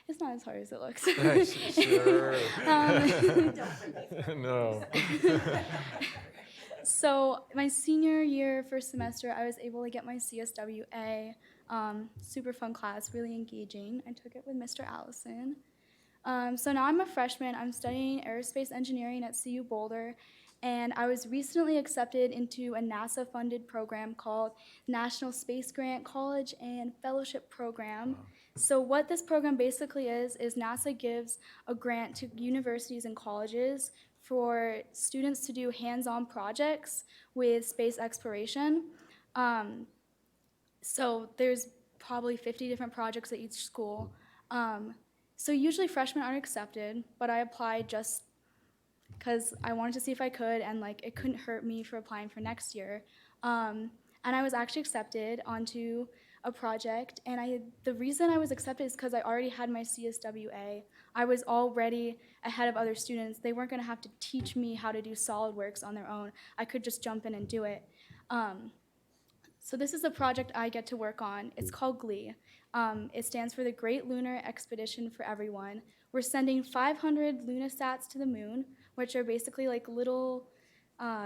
Speaker 17: It's not as hard as it looks.
Speaker 1: Sure. No.
Speaker 17: So my senior year, first semester, I was able to get my CSWA. Super fun class, really engaging. I took it with Mr. Allison. So now I'm a freshman. I'm studying aerospace engineering at CU Boulder, and I was recently accepted into a NASA-funded program called National Space Grant College and Fellowship Program. So what this program basically is NASA gives a grant to universities and colleges for students to do hands-on projects with space exploration. So there's probably 50 different projects at each school. So usually freshmen aren't accepted, but I applied just because I wanted to see if I could, and like it couldn't hurt me for applying for next year. And I was actually accepted onto a project, and the reason I was accepted is because I already had my CSWA. I was already ahead of other students. They weren't gonna have to teach me how to do SolidWorks on their own. I could just jump in and do it. So this is a project I get to work on. It's called GLEE. It stands for the Great Lunar Expedition for Everyone. We're sending 500 LunaSats to the moon, which are basically like little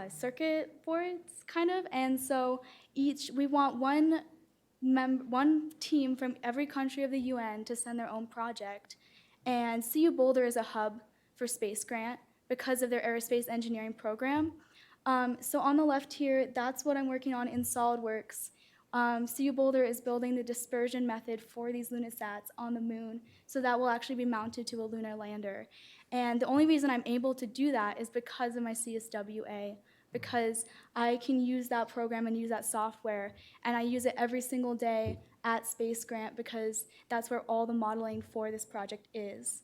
Speaker 17: circuit boards, kind of. And so we want one team from every country of the UN to send their own project. And CU Boulder is a hub for Space Grant because of their aerospace engineering program. So on the left here, that's what I'm working on in SolidWorks. CU Boulder is building the dispersion method for these LunaSats on the moon, so that will actually be mounted to a lunar lander. And the only reason I'm able to do that is because of my CSWA, because I can use that program and use that software, and I use it every single day at Space Grant because that's where all the modeling for this project is.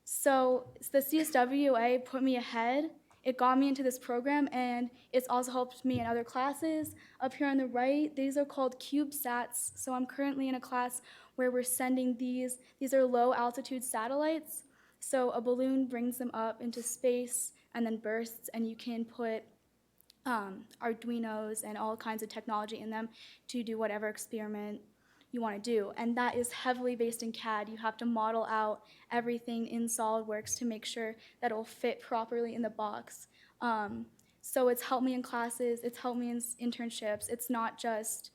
Speaker 17: So the CSWA put me ahead. It got me into this program, and it's also helped me in other classes. Up here on the right, these are called CubeSats. So I'm currently in a class where we're sending these. These are low-altitude satellites. So a balloon brings them up into space and then bursts, and you can put Arduinos and all kinds of technology in them to do whatever experiment you want to do. And that is heavily based in CAD. You have to model out everything in SolidWorks to make sure that it'll fit properly in the box. So it's helped me in classes, it's helped me in internships. It's not just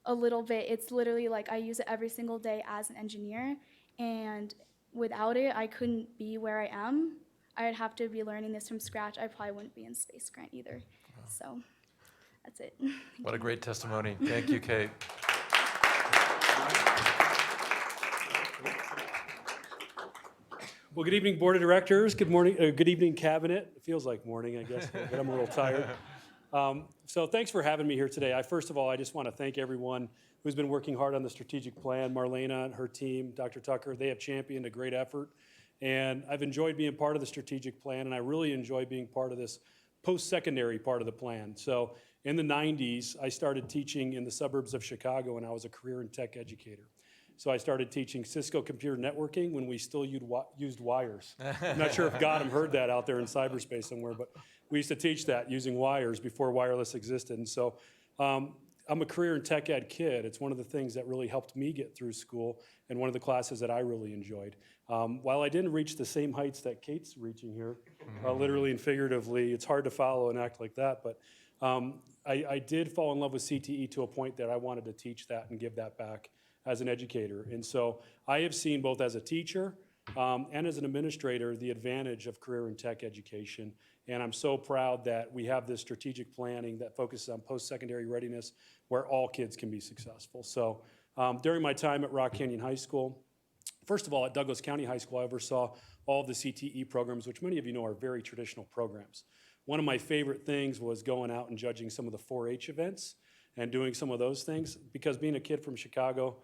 Speaker 17: a little bit, it's literally like I use it every single day as an engineer. And without it, I couldn't be where I am. I'd have to be learning this from scratch. I probably wouldn't be in Space Grant either. So that's it.
Speaker 1: What a great testimony. Thank you, Kate.
Speaker 18: Well, good evening, Board of Directors. Good morning, good evening, Cabinet. It feels like morning, I guess, but I'm a little tired. So thanks for having me here today. First of all, I just want to thank everyone who's been working hard on the strategic plan. Marlena and her team, Dr. Tucker, they have championed a great effort. And I've enjoyed being part of the strategic plan, and I really enjoy being part of this post-secondary part of the plan. So in the 90s, I started teaching in the suburbs of Chicago, and I was a career and tech educator. So I started teaching Cisco computer networking when we still used wires. I'm not sure if Gotham heard that out there in cyberspace somewhere, but we used to teach that using wires before wireless existed. And so I'm a career and tech ed kid. It's one of the things that really helped me get through school and one of the classes that I really enjoyed. While I didn't reach the same heights that Kate's reaching here, literally and figuratively, it's hard to follow and act like that, but I did fall in love with CTE to a point that I wanted to teach that and give that back as an educator. And so I have seen both as a teacher and as an administrator the advantage of career and tech education. And I'm so proud that we have this strategic planning that focuses on post-secondary readiness where all kids can be successful. So during my time at Rock Canyon High School, first of all, at Douglas County High School, I oversaw all of the CTE programs, which many of you know are very traditional programs. One of my favorite things was going out and judging some of the 4-H events and doing some of those things, because being a kid from Chicago,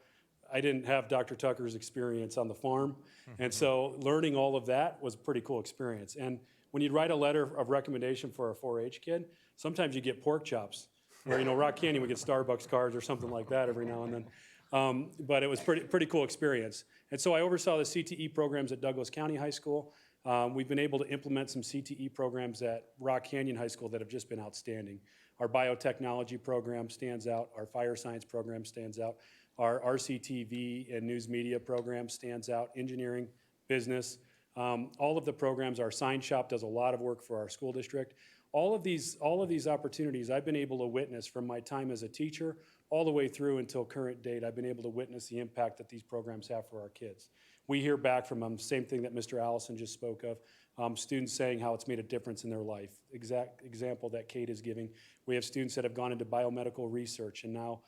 Speaker 18: I didn't have Dr. Tucker's experience on the farm. And so learning all of that was a pretty cool experience. And when you'd write a letter of recommendation for a 4-H kid, sometimes you get pork chops, or, you know, Rock Canyon would get Starbucks cards or something like that every now and then. But it was pretty cool experience. And so I oversaw the CTE programs at Douglas County High School. We've been able to implement some CTE programs at Rock Canyon High School that have just been outstanding. Our biotechnology program stands out. Our fire science program stands out. Our RCTV and news media program stands out. Engineering, business, all of the programs. Our science shop does a lot of work for our school district. All of these opportunities I've been able to witness from my time as a teacher all the way through until current date. I've been able to witness the impact that these programs have for our kids. We hear back from them, same thing that Mr. Allison just spoke of, students saying how it's made a difference in their life. Exact example that Kate is giving. We have students that have gone into biomedical research, and now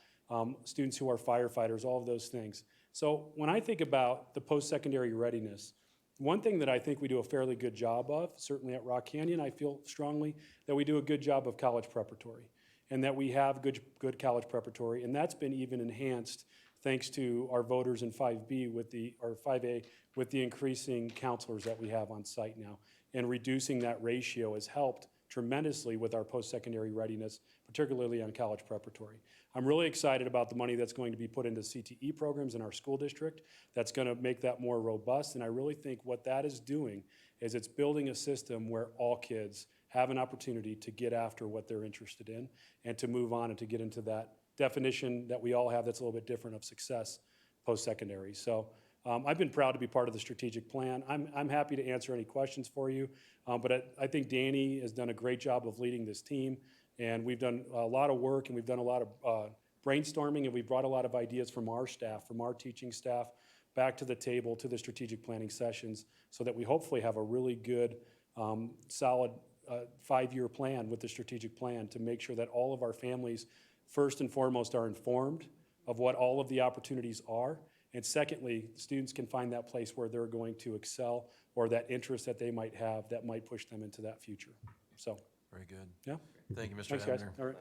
Speaker 18: students who are firefighters, all of those things. So when I think about the post-secondary readiness, one thing that I think we do a fairly good job of, certainly at Rock Canyon, I feel strongly that we do a good job of college preparatory, and that we have good college preparatory, and that's been even enhanced thanks to our voters in 5B or 5A with the increasing counselors that we have on site now. And reducing that ratio has helped tremendously with our post-secondary readiness, particularly on college preparatory. I'm really excited about the money that's going to be put into CTE programs in our school district. That's going to make that more robust, and I really think what that is doing is it's building a system where all kids have an opportunity to get after what they're interested in and to move on and to get into that definition that we all have that's a little bit different of success post-secondary. So I've been proud to be part of the strategic plan. I'm happy to answer any questions for you, but I think Danny has done a great job of leading this team, and we've done a lot of work, and we've done a lot of brainstorming, and we've brought a lot of ideas from our staff, from our teaching staff, back to the table, to the strategic planning sessions, so that we hopefully have a really good, solid 5-year plan with the strategic plan to make sure that all of our families, first and foremost, are informed of what all of the opportunities are. And secondly, students can find that place where they're going to excel, or that interest that they might have that might push them into that future. So.
Speaker 1: Very good.
Speaker 18: Yeah.
Speaker 1: Thank you, Mr.
Speaker 18: Thanks, guys.
Speaker 1: Abner.
Speaker 18: All right.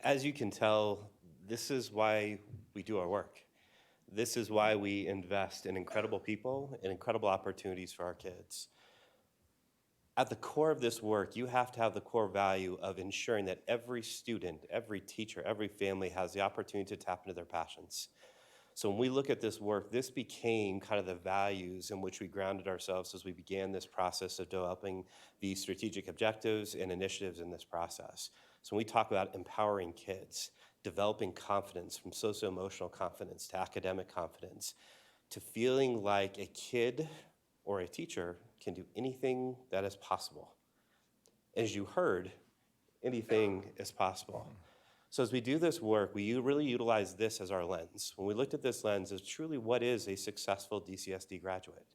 Speaker 14: As you can tell, this is why we do our work. This is why we invest in incredible people and incredible opportunities for our kids. At the core of this work, you have to have the core value of ensuring that every student, every teacher, every family has the opportunity to tap into their passions. So when we look at this work, this became kind of the values in which we grounded ourselves as we began this process of developing these strategic objectives and initiatives in this process. So when we talk about empowering kids, developing confidence, from socio-emotional confidence to academic confidence, to feeling like a kid or a teacher can do anything that is possible. As you heard, anything is possible. So as we do this work, we really utilize this as our lens. When we looked at this lens, is truly what is a successful DCSD graduate?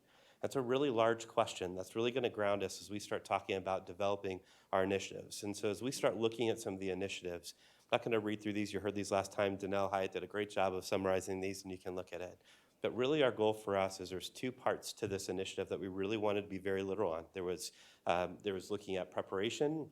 Speaker 14: That's a really large question that's really going to ground us as we start talking about developing our initiatives. And so as we start looking at some of the initiatives, I'm not going to read through these. You heard these last time. Danelle Hyatt did a great job of summarizing these, and you can look at it. But really our goal for us is there's 2 parts to this initiative that we really wanted to be very literal on. There was looking at preparation,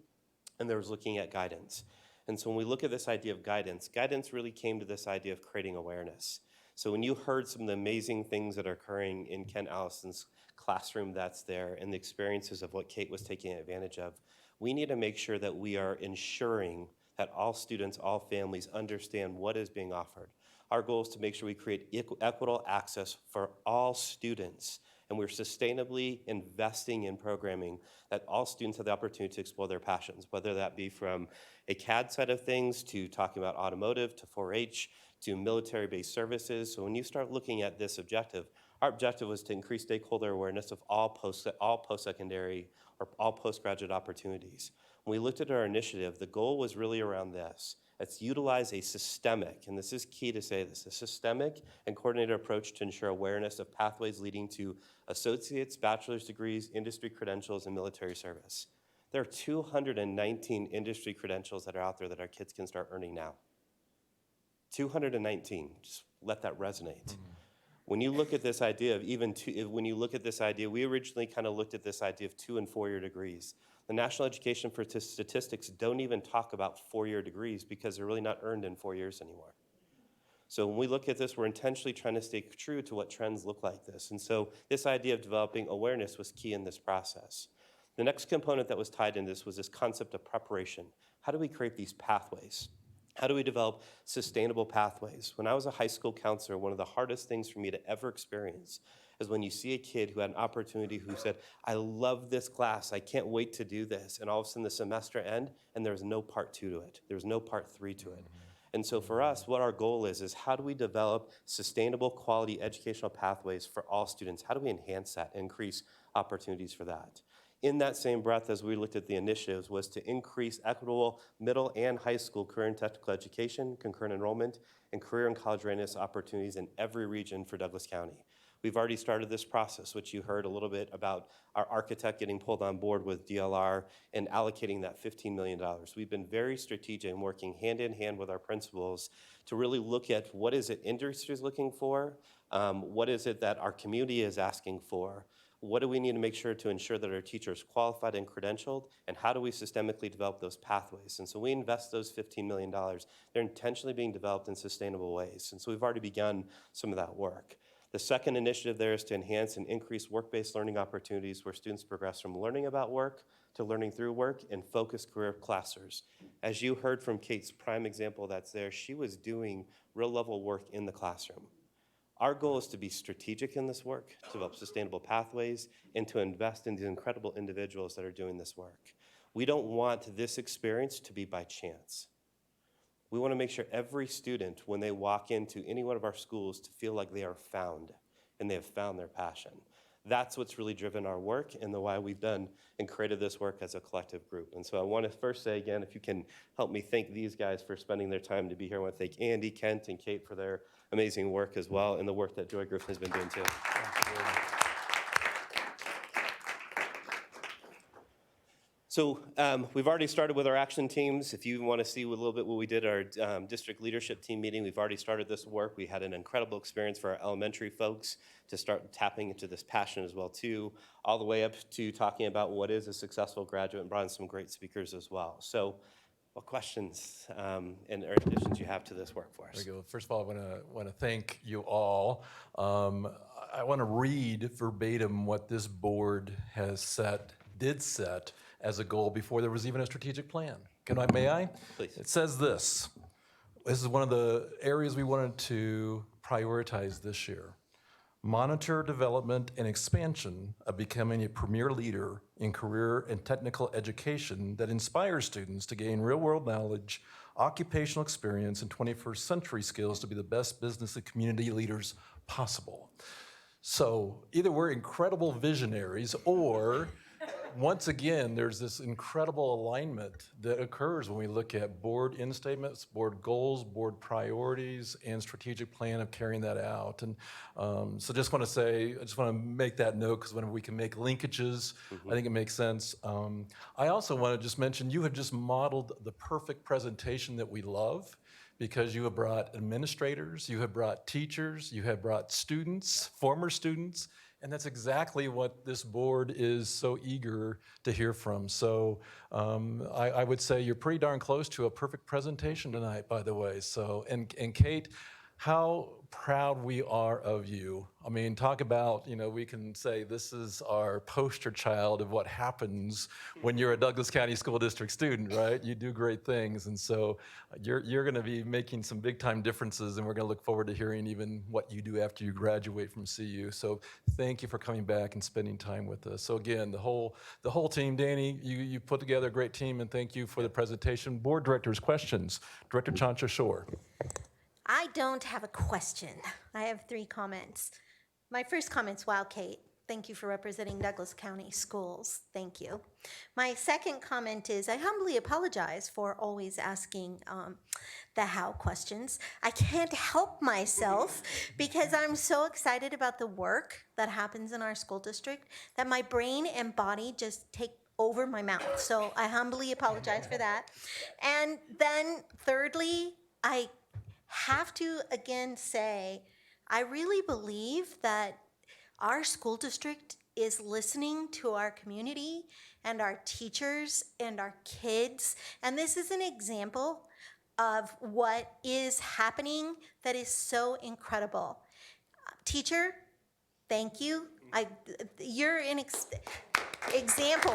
Speaker 14: and there was looking at guidance. And so when we look at this idea of guidance, guidance really came to this idea of creating awareness. So when you heard some of the amazing things that are occurring in Ken Allison's classroom that's there, and the experiences of what Kate was taking advantage of, we need to make sure that we are ensuring that all students, all families understand what is being offered. Our goal is to make sure we create equitable access for all students, and we're sustainably investing in programming that all students have the opportunity to explore their passions, whether that be from a CAD side of things to talking about automotive to 4-H to military-based services. So when you start looking at this objective, our objective was to increase stakeholder awareness of all post-secondary or all postgraduate opportunities. When we looked at our initiative, the goal was really around this. It's utilize a systemic, and this is key to say this, a systemic and coordinated approach to ensure awareness of pathways leading to associates, bachelor's degrees, industry credentials, and military service. There are 219 industry credentials that are out there that our kids can start earning now. 219, just let that resonate. When you look at this idea of when you look at this idea, we originally kind of looked at this idea of 2- and 4-year degrees. The National Education for Statistics don't even talk about 4-year degrees because they're really not earned in 4 years anymore. So when we look at this, we're intentionally trying to stay true to what trends look like this. And so this idea of developing awareness was key in this process. The next component that was tied in this was this concept of preparation. How do we create these pathways? How do we develop sustainable pathways? When I was a high school counselor, one of the hardest things for me to ever experience is when you see a kid who had an opportunity who said, I love this class, I can't wait to do this, and all of a sudden the semester end and there's no part 2 to it, there's no part 3 to it. And so for us, what our goal is how do we develop sustainable quality educational pathways for all students? How do we enhance that, increase opportunities for that? In that same breath, as we looked at the initiatives, was to increase equitable middle and high school career and technical education, concurrent enrollment, and career and college readiness opportunities in every region for Douglas County. We've already started this process, which you heard a little bit about our architect getting pulled on board with DLR and allocating that $15 million. We've been very strategic in working hand in hand with our principals to really look at what is it industry is looking for, what is it that our community is asking for, what do we need to make sure to ensure that our teachers are qualified and credentialed, and how do we systemically develop those pathways? And so we invest those $15 million. They're intentionally being developed in sustainable ways. And so we've already begun some of that work. The second initiative there is to enhance and increase work-based learning opportunities where students progress from learning about work to learning through work and focused career classes. As you heard from Kate's prime example that's there, she was doing real-level work in the classroom. Our goal is to be strategic in this work, to develop sustainable pathways, and to invest in the incredible individuals that are doing this work. We don't want this experience to be by chance. We want to make sure every student, when they walk into any one of our schools, to feel like they are found and they have found their passion. That's what's really driven our work and why we've done and created this work as a collective group. And so I want to first say again, if you can help me thank these guys for spending their time to be here. I want to thank Andy, Kent, and Kate for their amazing work as well, and the work that Joy Griffin has been doing too. So we've already started with our action teams. If you want to see a little bit what we did at our district leadership team meeting, we've already started this work. We had an incredible experience for our elementary folks to start tapping into this passion as well too, all the way up to talking about what is a successful graduate, and brought in some great speakers as well. So what questions and additions you have to this work for us?
Speaker 1: There we go. First of all, I want to thank you all. I want to read verbatim what this board did set as a goal before there was even a strategic plan. May I?
Speaker 14: Please.
Speaker 1: It says this. This is one of the areas we wanted to prioritize this year. Monitor development and expansion of becoming a premier leader in career and technical education that inspires students to gain real-world knowledge, occupational experience, and 21st century skills to be the best business and community leaders possible. So either we're incredible visionaries, or once again, there's this incredible alignment that occurs when we look at board end statements, board goals, board priorities, and strategic plan of carrying that out. And so I just want to make that note, because when we can make linkages, I think it makes sense. I also want to just mention, you have just modeled the perfect presentation that we love, because you have brought administrators, you have brought teachers, you have brought students, former students, and that's exactly what this board is so eager to hear from. So I would say you're pretty darn close to a perfect presentation tonight, by the way. So, and Kate, how proud we are of you. I mean, talk about, we can say this is our poster child of what happens when you're a Douglas County School District student, right? You do great things. And so you're going to be making some big time differences, and we're going to look forward to hearing even what you do after you graduate from CU. So thank you for coming back and spending time with us. So again, the whole team, Danny, you put together a great team, and thank you for the presentation. Board directors, questions. Director Chancha Shore.
Speaker 16: I don't have a question. I have 3 comments. My first comment's, wow, Kate, thank you for representing Douglas County Schools. Thank you. My second comment is, I humbly apologize for always asking the how questions. I can't help myself because I'm so excited about the work that happens in our school district that my brain and body just take over my mouth. So I humbly apologize for that. And then thirdly, I have to again say, I really believe that our school district is listening to our community and our teachers and our kids. And this is an example of what is happening that is so incredible. Teacher, thank you. You're an example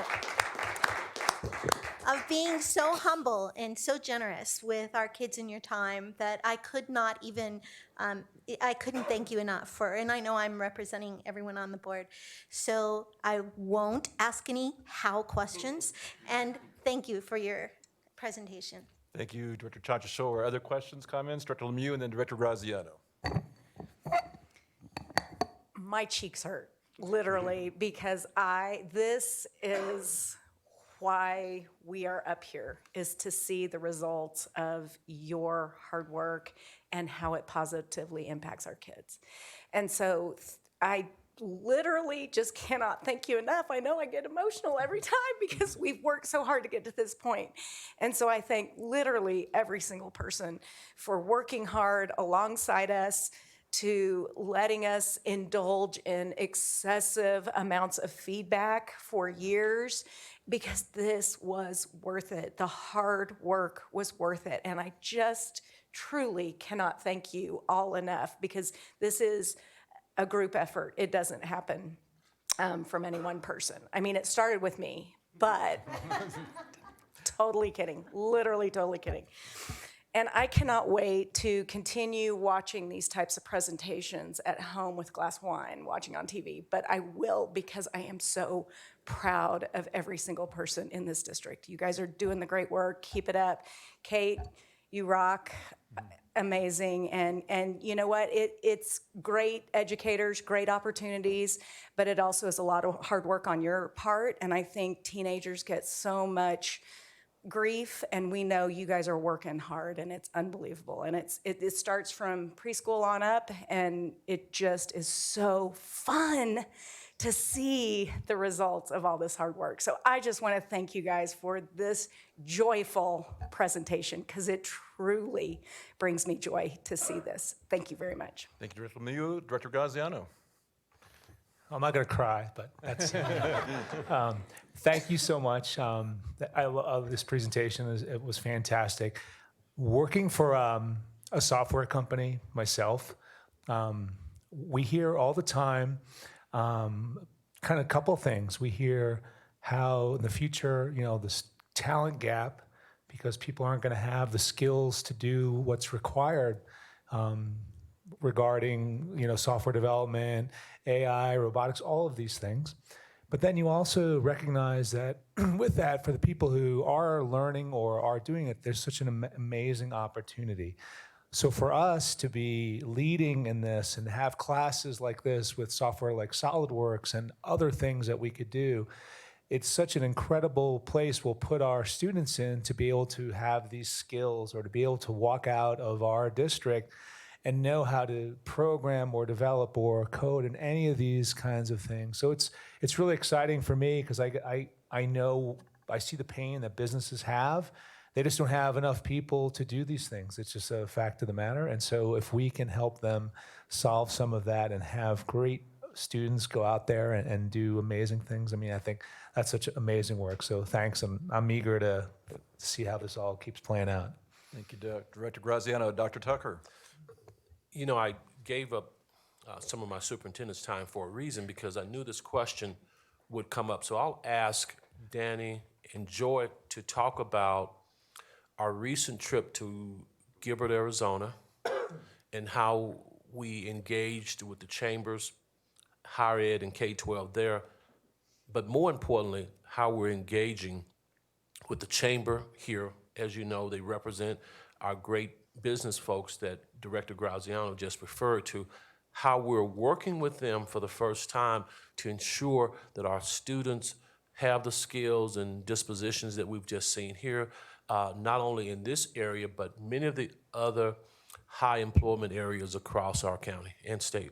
Speaker 16: of being so humble and so generous with our kids in your time that I could not even, I couldn't thank you enough for, and I know I'm representing everyone on the board, so I won't ask any how questions, and thank you for your presentation.
Speaker 1: Thank you, Director Chancha Shore. Other questions, comments? Director Lemieux, and then Director Graziano.
Speaker 11: My cheeks hurt, literally, because this is why we are up here, is to see the results of your hard work and how it positively impacts our kids. And so I literally just cannot thank you enough. I know I get emotional every time because we've worked so hard to get to this point. And so I thank literally every single person for working hard alongside us, to letting us indulge in excessive amounts of feedback for years, because this was worth it. The hard work was worth it. And I just truly cannot thank you all enough, because this is a group effort. It doesn't happen from any one person. I mean, it started with me, but totally kidding, literally totally kidding. And I cannot wait to continue watching these types of presentations at home with a glass of wine, watching on TV. But I will, because I am so proud of every single person in this district. You guys are doing the great work. Keep it up. Kate, you rock. Amazing. And you know what? It's great educators, great opportunities, but it also is a lot of hard work on your part. And I think teenagers get so much grief, and we know you guys are working hard, and it's unbelievable. And it starts from preschool on up, and it just is so fun to see the results of all this hard work. So I just want to thank you guys for this joyful presentation, because it truly brings me joy to see this. Thank you very much.
Speaker 1: Thank you, Director Lemieux. Director Graziano.
Speaker 6: I'm not going to cry, but that's. Thank you so much. I love this presentation. It was fantastic. Working for a software company myself, we hear all the time kind of a couple things. We hear how in the future, this talent gap, because people aren't going to have the skills to do what's required regarding software development, AI, robotics, all of these things. But then you also recognize that with that, for the people who are learning or are doing it, there's such an amazing opportunity. So for us to be leading in this and have classes like this with software like SolidWorks and other things that we could do, it's such an incredible place we'll put our students in to be able to have these skills or to be able to walk out of our district and know how to program or develop or code in any of these kinds of things. So it's really exciting for me because I know, I see the pain that businesses have. They just don't have enough people to do these things. It's just a fact of the matter. And so if we can help them solve some of that and have great students go out there and do amazing things, I think that's such amazing work. So thanks, and I'm eager to see how this all keeps playing out.
Speaker 1: Thank you, Director Graziano. Dr. Tucker.
Speaker 8: I gave up some of my superintendent's time for a reason, because I knew this question would come up. So I'll ask Danny and Joy to talk about our recent trip to Gilbert, Arizona, and how we engaged with the chambers, higher ed and K-12 there, but more importantly, how we're engaging with the chamber here. As you know, they represent our great business folks that Director Graziano just referred to, how we're working with them for the first time to ensure that our students have the skills and dispositions that we've just seen here, not only in this area, but many of the other high employment areas across our county and state.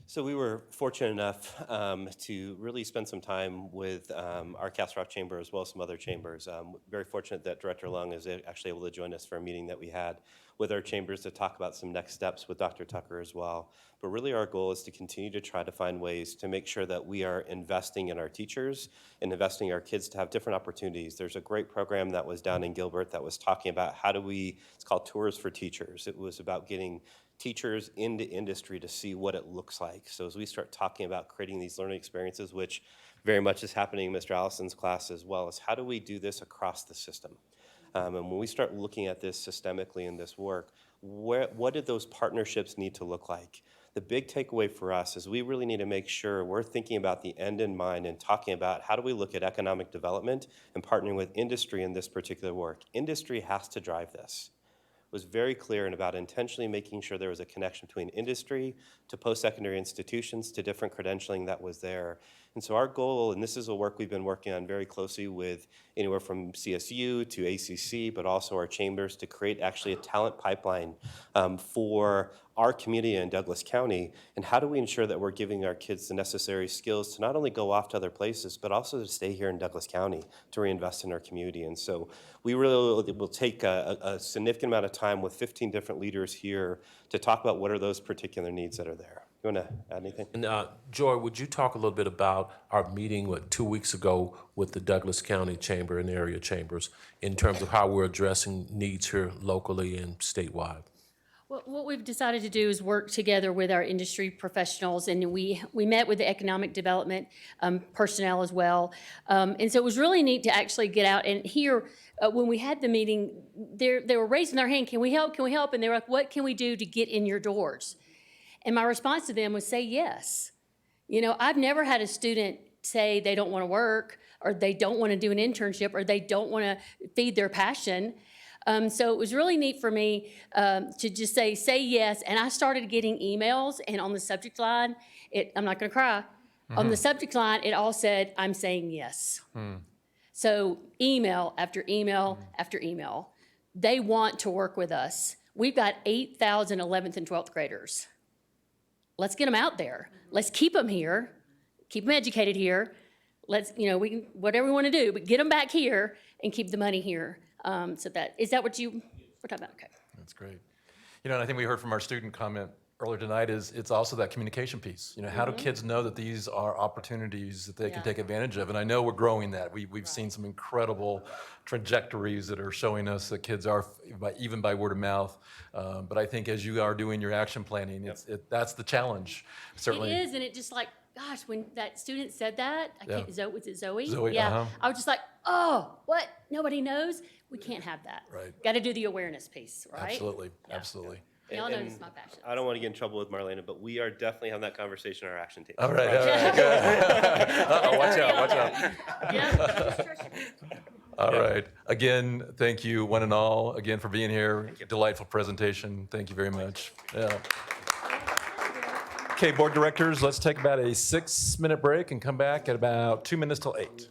Speaker 14: So we were fortunate enough to really spend some time with our Castle Rock Chamber as well as some other chambers. Very fortunate that Director Lung is actually able to join us for a meeting that we had with our chambers to talk about some next steps with Dr. Tucker as well. But really our goal is to continue to try to find ways to make sure that we are investing in our teachers and investing in our kids to have different opportunities. There's a great program that was down in Gilbert that was talking about it's called Tours for Teachers. It was about getting teachers into industry to see what it looks like. So as we start talking about creating these learning experiences, which very much is happening in Mr. Allison's class as well, is how do we do this across the system? And when we start looking at this systemically in this work, what do those partnerships need to look like? The big takeaway for us is we really need to make sure we're thinking about the end in mind and talking about how do we look at economic development and partnering with industry in this particular work. Industry has to drive this. Was very clear and about intentionally making sure there was a connection between industry to post-secondary institutions to different credentialing that was there. And so our goal, and this is a work we've been working on very closely with anywhere from CSU to ACC, but also our chambers, to create actually a talent pipeline for our community in Douglas County. And how do we ensure that we're giving our kids the necessary skills to not only go off to other places, but also to stay here in Douglas County to reinvest in our community. And so we really will take a significant amount of time with 15 different leaders here to talk about what are those particular needs that are there. You want to add anything?
Speaker 8: And Joy, would you talk a little bit about our meeting 2 weeks ago with the Douglas County Chamber and area chambers in terms of how we're addressing needs here locally and statewide?
Speaker 3: What we've decided to do is work together with our industry professionals, and we met with the economic development personnel as well. And so it was really neat to actually get out and hear, when we had the meeting, they were raising their hand, can we help, can we help? And they were like, what can we do to get in your doors? And my response to them was say yes. You know, I've never had a student say they don't want to work, or they don't want to do an internship, or they don't want to feed their passion. So it was really neat for me to just say yes. And I started getting emails, and on the subject line, I'm not going to cry. On the subject line, it all said, I'm saying yes. So email after email after email. They want to work with us. We've got 8,000 11th and 12th graders. Let's get them out there. Let's keep them here, keep them educated here. Let's, we can, whatever we want to do, but get them back here and keep the money here. So is that what you were talking about? Okay.
Speaker 1: That's great. And I think we heard from our student comment earlier tonight is it's also that communication piece. How do kids know that these are opportunities that they can take advantage of? And I know we're growing that. We've seen some incredible trajectories that are showing us that kids are, even by word of mouth. But I think as you are doing your action planning, that's the challenge, certainly.
Speaker 3: It is, and it just like, gosh, when that student said that, was it Zoe?
Speaker 1: Zoe,
Speaker 3: yeah. I was just like, oh, what? Nobody knows? We can't have that.
Speaker 1: Right.
Speaker 3: Got to do the awareness piece, right?
Speaker 1: Absolutely, absolutely.
Speaker 3: Y'all know it's my passion.
Speaker 14: I don't want to get in trouble with Marlena, but we are definitely having that conversation on our action table.
Speaker 1: All right, good. Uh-oh, watch out.
Speaker 3: Yeah.
Speaker 1: All right. Again, thank you, one and all, again, for being here. Delightful presentation. Thank you very much. Yeah. Okay, board directors, let's take about a 6-minute break and come back at about 2 minutes till 8.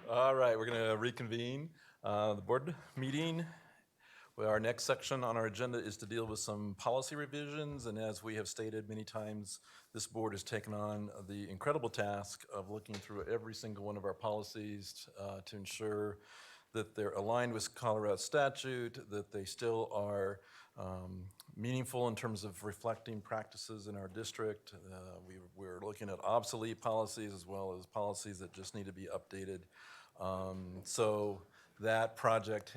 Speaker 1: All right, we're going to reconvene the board meeting. Well, our next section on our agenda is to deal with some policy revisions, and as we have stated many times, this board has taken on the incredible task of looking through every single one of our policies to ensure that they're aligned with Colorado statute, that they still are meaningful in terms of reflecting practices in our district. We're looking at obsolete policies as well as policies that just need to be updated. So that project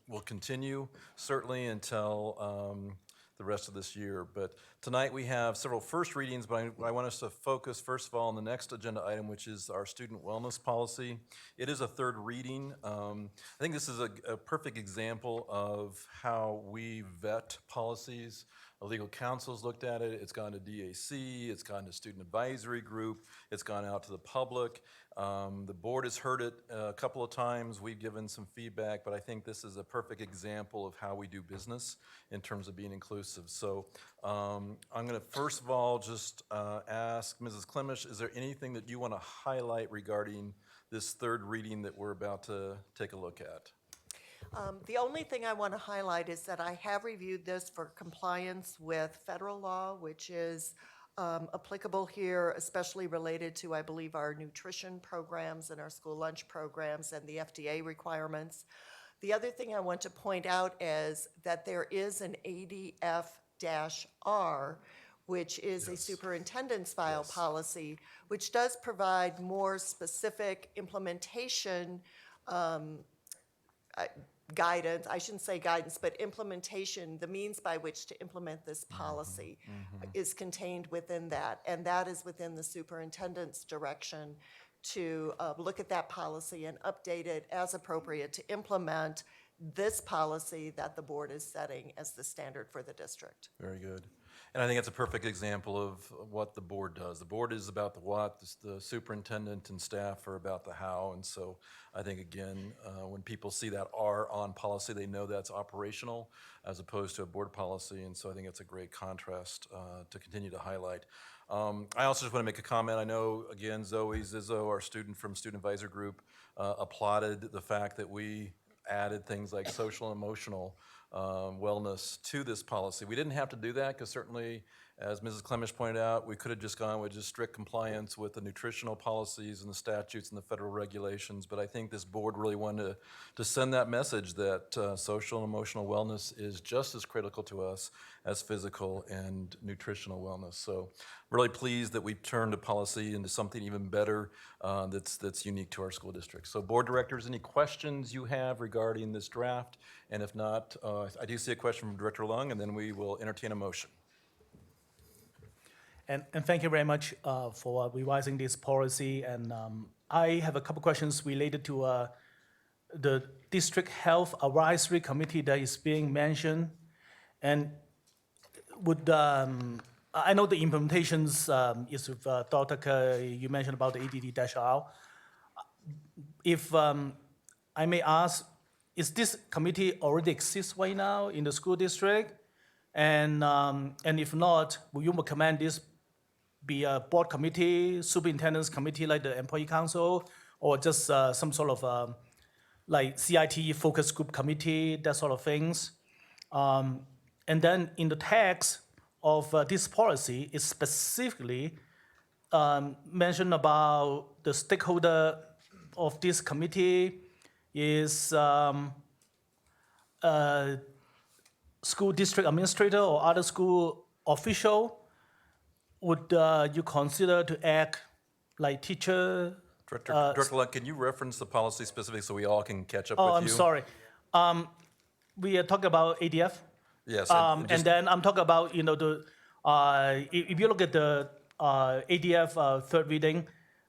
Speaker 1: will continue certainly until the rest of this year. But tonight we have several first readings, but I want us to focus first of all on the next agenda item, which is our student wellness policy. It is a third reading. I think this is a perfect example of how we vet policies. A legal counsel's looked at it, it's gone to DAC, it's gone to student advisory group, it's gone out to the public. The board has heard it a couple of times, we've given some feedback, but I think this is a perfect example of how we do business in terms of being inclusive. So I'm gonna first of all just ask Mrs. Klimisch, is there anything that you wanna highlight regarding this third reading that we're about to take a look at?
Speaker 19: The only thing I want to highlight is that I have reviewed this for compliance with federal law, which is applicable here, especially related to, I believe, our nutrition programs and our school lunch programs and the FDA requirements. The other thing I want to point out is that there is an ADF-R, which is a superintendent's file policy, which does provide more specific implementation guidance, I shouldn't say guidance, but implementation, the means by which to implement this policy is contained within that. And that is within the superintendent's direction to look at that policy and update it as appropriate to implement this policy that the board is setting as the standard for the district.
Speaker 1: Very good. And I think it's a perfect example of what the board does. The board is about the what, the superintendent and staff are about the how. And so I think, again, when people see that R on policy, they know that's operational as opposed to a board policy. And so I think it's a great contrast to continue to highlight. I also just want to make a comment. I know, again, Zoe Zizzo, our student from Student Advisor Group, applauded the fact that we added things like social and emotional wellness to this policy. We didn't have to do that because certainly, as Mrs. Klimisch pointed out, we could have just gone with just strict compliance with the nutritional policies and the statutes and the federal regulations. But I think this board really wanted to send that message that social and emotional wellness is just as critical to us as physical and nutritional wellness. So really pleased that we turned a policy into something even better that's unique to our school district. So board directors, any questions you have regarding this draft? And if not, I do see a question from Director Lung, and then we will entertain a motion.
Speaker 20: And thank you very much for revising this policy. And I have a couple questions related to the District Health Advisory Committee that is being mentioned. And would I know the implementations is with Dr. Kerr, you mentioned about the ADD-R. If I may ask, is this committee already exists right now in the school district? And if not, will you recommend this be a board committee, superintendent's committee like the employee council, or just some sort of like CIT focus group committee, that sort of things? And then in the text of this policy, it specifically mentioned about the stakeholder of this committee is school district administrator or other school official. Would you consider to act like teacher?
Speaker 1: Director Lung, can you reference the policy specifically so we all can catch up with you?
Speaker 20: Oh, I'm sorry. We are talking about ADF.
Speaker 1: Yes.
Speaker 20: And then I'm talking about, you know, the if you look at the ADF third reading,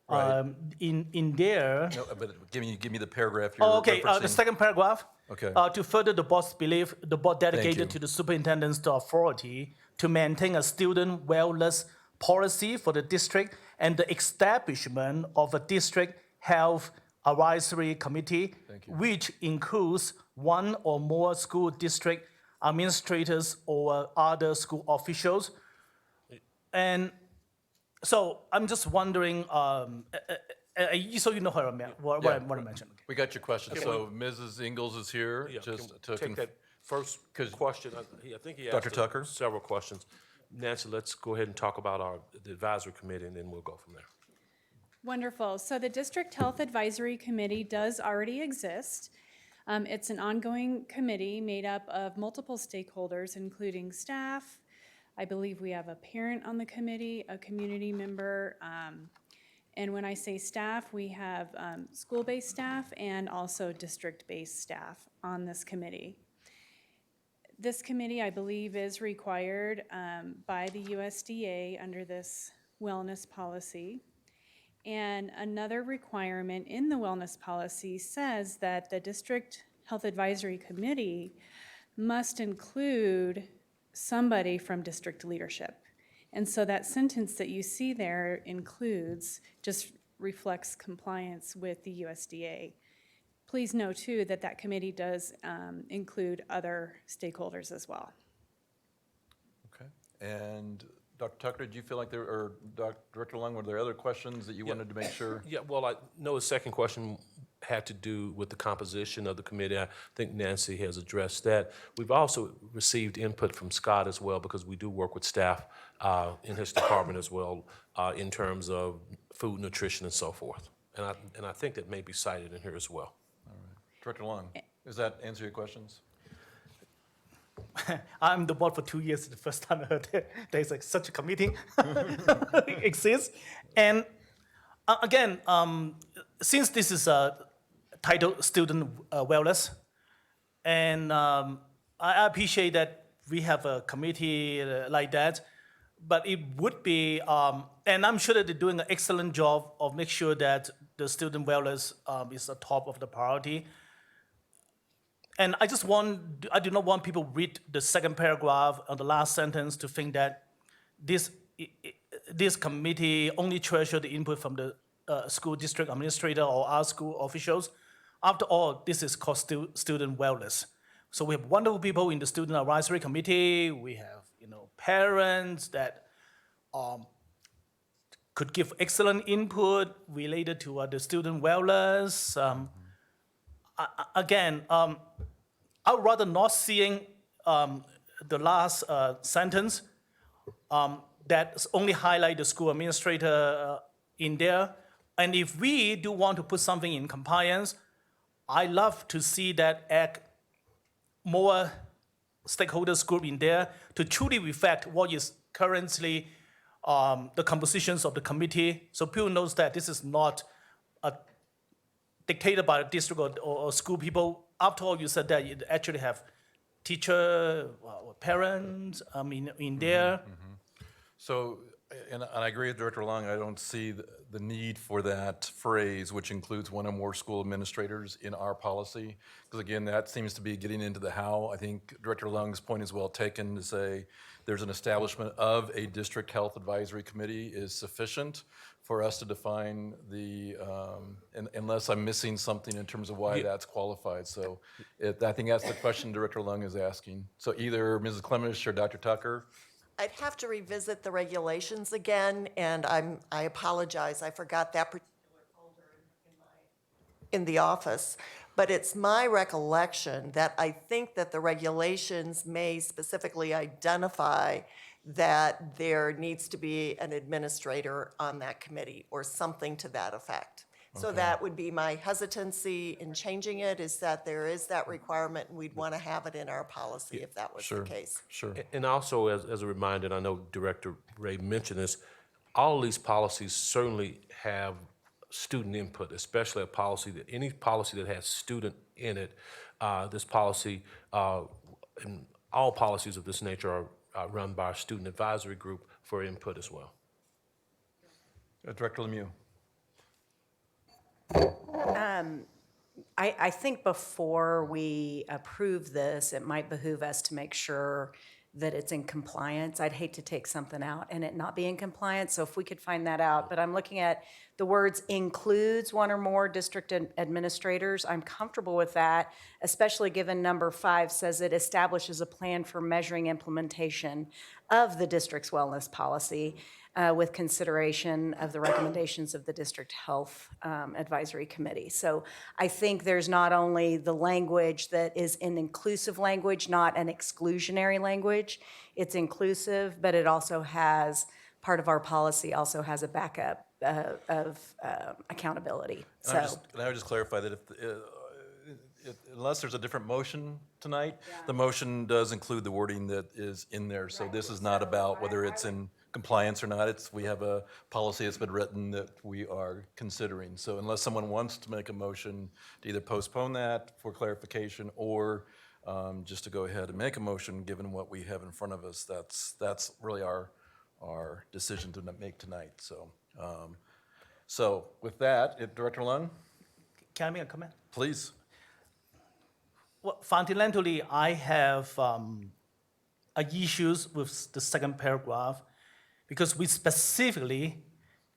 Speaker 1: Right.
Speaker 20: in there.
Speaker 1: No, but give me the paragraph you're
Speaker 20: Okay,
Speaker 1: referencing.
Speaker 20: the second paragraph.
Speaker 1: Okay.
Speaker 20: To further the board's belief, the board
Speaker 1: you.
Speaker 20: delegated to the superintendent's authority to maintain a student wellness policy for the district and the establishment of a district health advisory committee, which includes one or more school district administrators or other school officials. And so I'm just wondering, So you know what I mentioned.
Speaker 1: We got your question. So Mrs. Ingalls is here just to
Speaker 8: Take that first question. I think he
Speaker 1: Dr.
Speaker 8: asked
Speaker 1: Tucker?
Speaker 8: several questions. Nancy, let's go ahead and talk about the advisory committee, and then we'll go from there.
Speaker 23: Wonderful. So the District Health Advisory Committee does already exist. It's an ongoing committee made up of multiple stakeholders, including staff. I believe we have a parent on the committee, a community member, and when I say staff, we have school-based staff and also district-based staff on this committee. This committee, I believe, is required by the USDA under this wellness policy. And another requirement in the wellness policy says that the District Health Advisory Committee must include somebody from district leadership. And so that sentence that you see there includes, just reflects compliance with the USDA. Please know too that that committee does include other stakeholders as well.
Speaker 1: Okay. And Dr. Tucker, did you feel like or Director Lung, were there other questions that you wanted to make sure?
Speaker 8: Yeah, well, I know the second question had to do with the composition of the committee. I think Nancy has addressed that. We've also received input from Scott as well, because we do work with staff in his department as well in terms of food, nutrition, and so forth. And I think that may be cited in here as well.
Speaker 1: All right. Director Lung, does that answer your questions?
Speaker 20: I'm on the board for 2 years. The first time I heard there's like such a committee exists. And again, since this is a title student wellness, and I appreciate that we have a committee like that, but it would be, and I'm sure that they're doing an excellent job of make sure that the student wellness is the top of the priority. And I do not want people read the second paragraph or the last sentence to think that this committee only treasure the input from the school district administrator or our school officials. After all, this is called student wellness. So we have wonderful people in the student advisory committee. We have, parents that could give excellent input related to the student wellness. Again, I would rather not seeing the last sentence that only highlight the school administrator in there. And if we do want to put something in compliance, I love to see that add more stakeholders group in there to truly reflect what is currently the compositions of the committee, so people knows that this is not dictated by the district or school people. After all, you said that you actually have teacher, parents, in there.
Speaker 1: So, and I agree with Director Long, I don't see the need for that phrase, which includes one or more school administrators in our policy. Because again, that seems to be getting into the how. I think Director Long's point is well taken to say there's an establishment of a district health advisory committee is sufficient for us to define the, unless I'm missing something in terms of why that's qualified. So I think that's the question Director Lung is asking. So either Mrs. Clemish or Dr. Tucker.
Speaker 19: I'd have to revisit the regulations again, and I apologize, I forgot that particular folder in the office. But it's my recollection that I think that the regulations may specifically identify that there needs to be an administrator on that committee or something to that effect. So that would be my hesitancy in changing it, is that there is that requirement and we'd want to have it in our policy if that was the case.
Speaker 1: Sure.
Speaker 8: And also, as a reminder, and I know Director Ray mentioned this, all of these policies certainly have student input, especially any policy that has student in it. This policy, and all policies of this nature are run by our student advisory group for input as well.
Speaker 1: Director Lemieux.
Speaker 11: I think before we approve this, it might behoove us to make sure that it's in compliance. I'd hate to take something out and it not be in compliance, so if we could find that out. But I'm looking at The words includes one or more district administrators, I'm comfortable with that, especially given number 5 says it establishes a plan for measuring implementation of the district's wellness policy with consideration of the recommendations of the District Health Advisory Committee. So I think there's not only the language that is an inclusive language, not an exclusionary language. It's inclusive, but it also has, part of our policy also has a backup of accountability.
Speaker 1: And I would just clarify that unless there's a different motion tonight, the motion does include the wording that is in there. So this is not about whether it's in compliance or not. We have a policy that's been written that we are considering. So unless someone wants to make a motion to either postpone that for clarification or just to go ahead and make a motion, given what we have in front of us, that's really our decision to make tonight. So with that, Director Lung?
Speaker 20: Can I make a comment?
Speaker 1: Please.
Speaker 20: Well, fundamentally, I have issues with the second paragraph because we specifically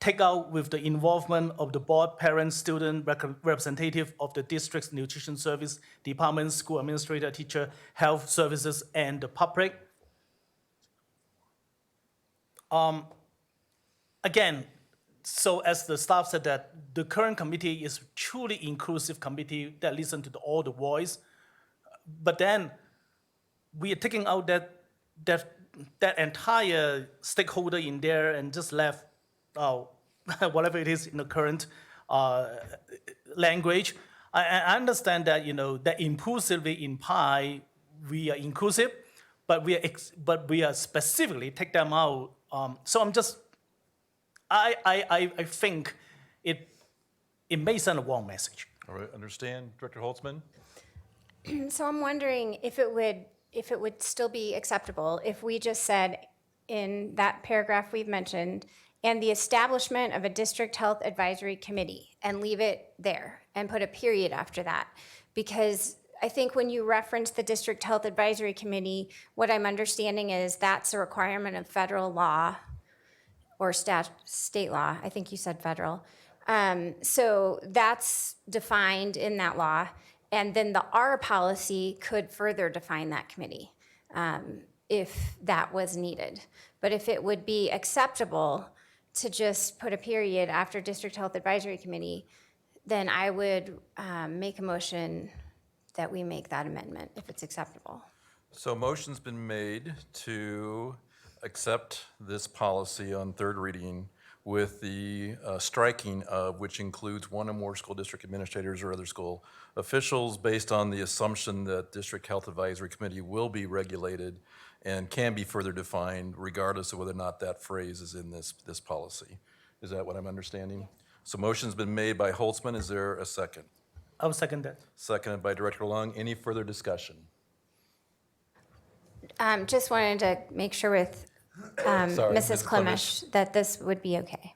Speaker 20: take out with the involvement of the board, parent, student, representative of the district's nutrition service, department, school administrator, teacher, health services, and the public. Again, so as the staff said that the current committee is truly inclusive committee that listen to all the voice, but then we are taking out that entire stakeholder in there and just left whatever it is in the current language. I understand that that impulsively in PI we are inclusive, but we are specifically take them out. So I think it may send a wrong message.
Speaker 1: All right, understand. Director Holtzman?
Speaker 4: So I'm wondering if it would still be acceptable if we just said in that paragraph we've mentioned, and the establishment of a district health advisory committee, and leave it there and put a period after that. Because I think when you reference the district health advisory committee, what I'm understanding is that's a requirement of federal law or state law. I think you said federal. So that's defined in that law. And then the R policy could further define that committee if that was needed. But if it would be acceptable to just put a period after District Health Advisory Committee, then I would make a motion that we make that amendment if it's acceptable.
Speaker 1: So a motion's been made to accept this policy on third reading with the striking of which includes one or more school district administrators or other school officials based on the assumption that District Health Advisory Committee will be regulated and can be further defined regardless of whether or not that phrase is in this policy. Is that what I'm understanding? So motion's been made by Holtzman. Is there a second?
Speaker 20: I will second that.
Speaker 1: Seconded by Director Lung. Any further discussion?
Speaker 4: Just wanted to make sure with Mrs. Klimish that this would be okay.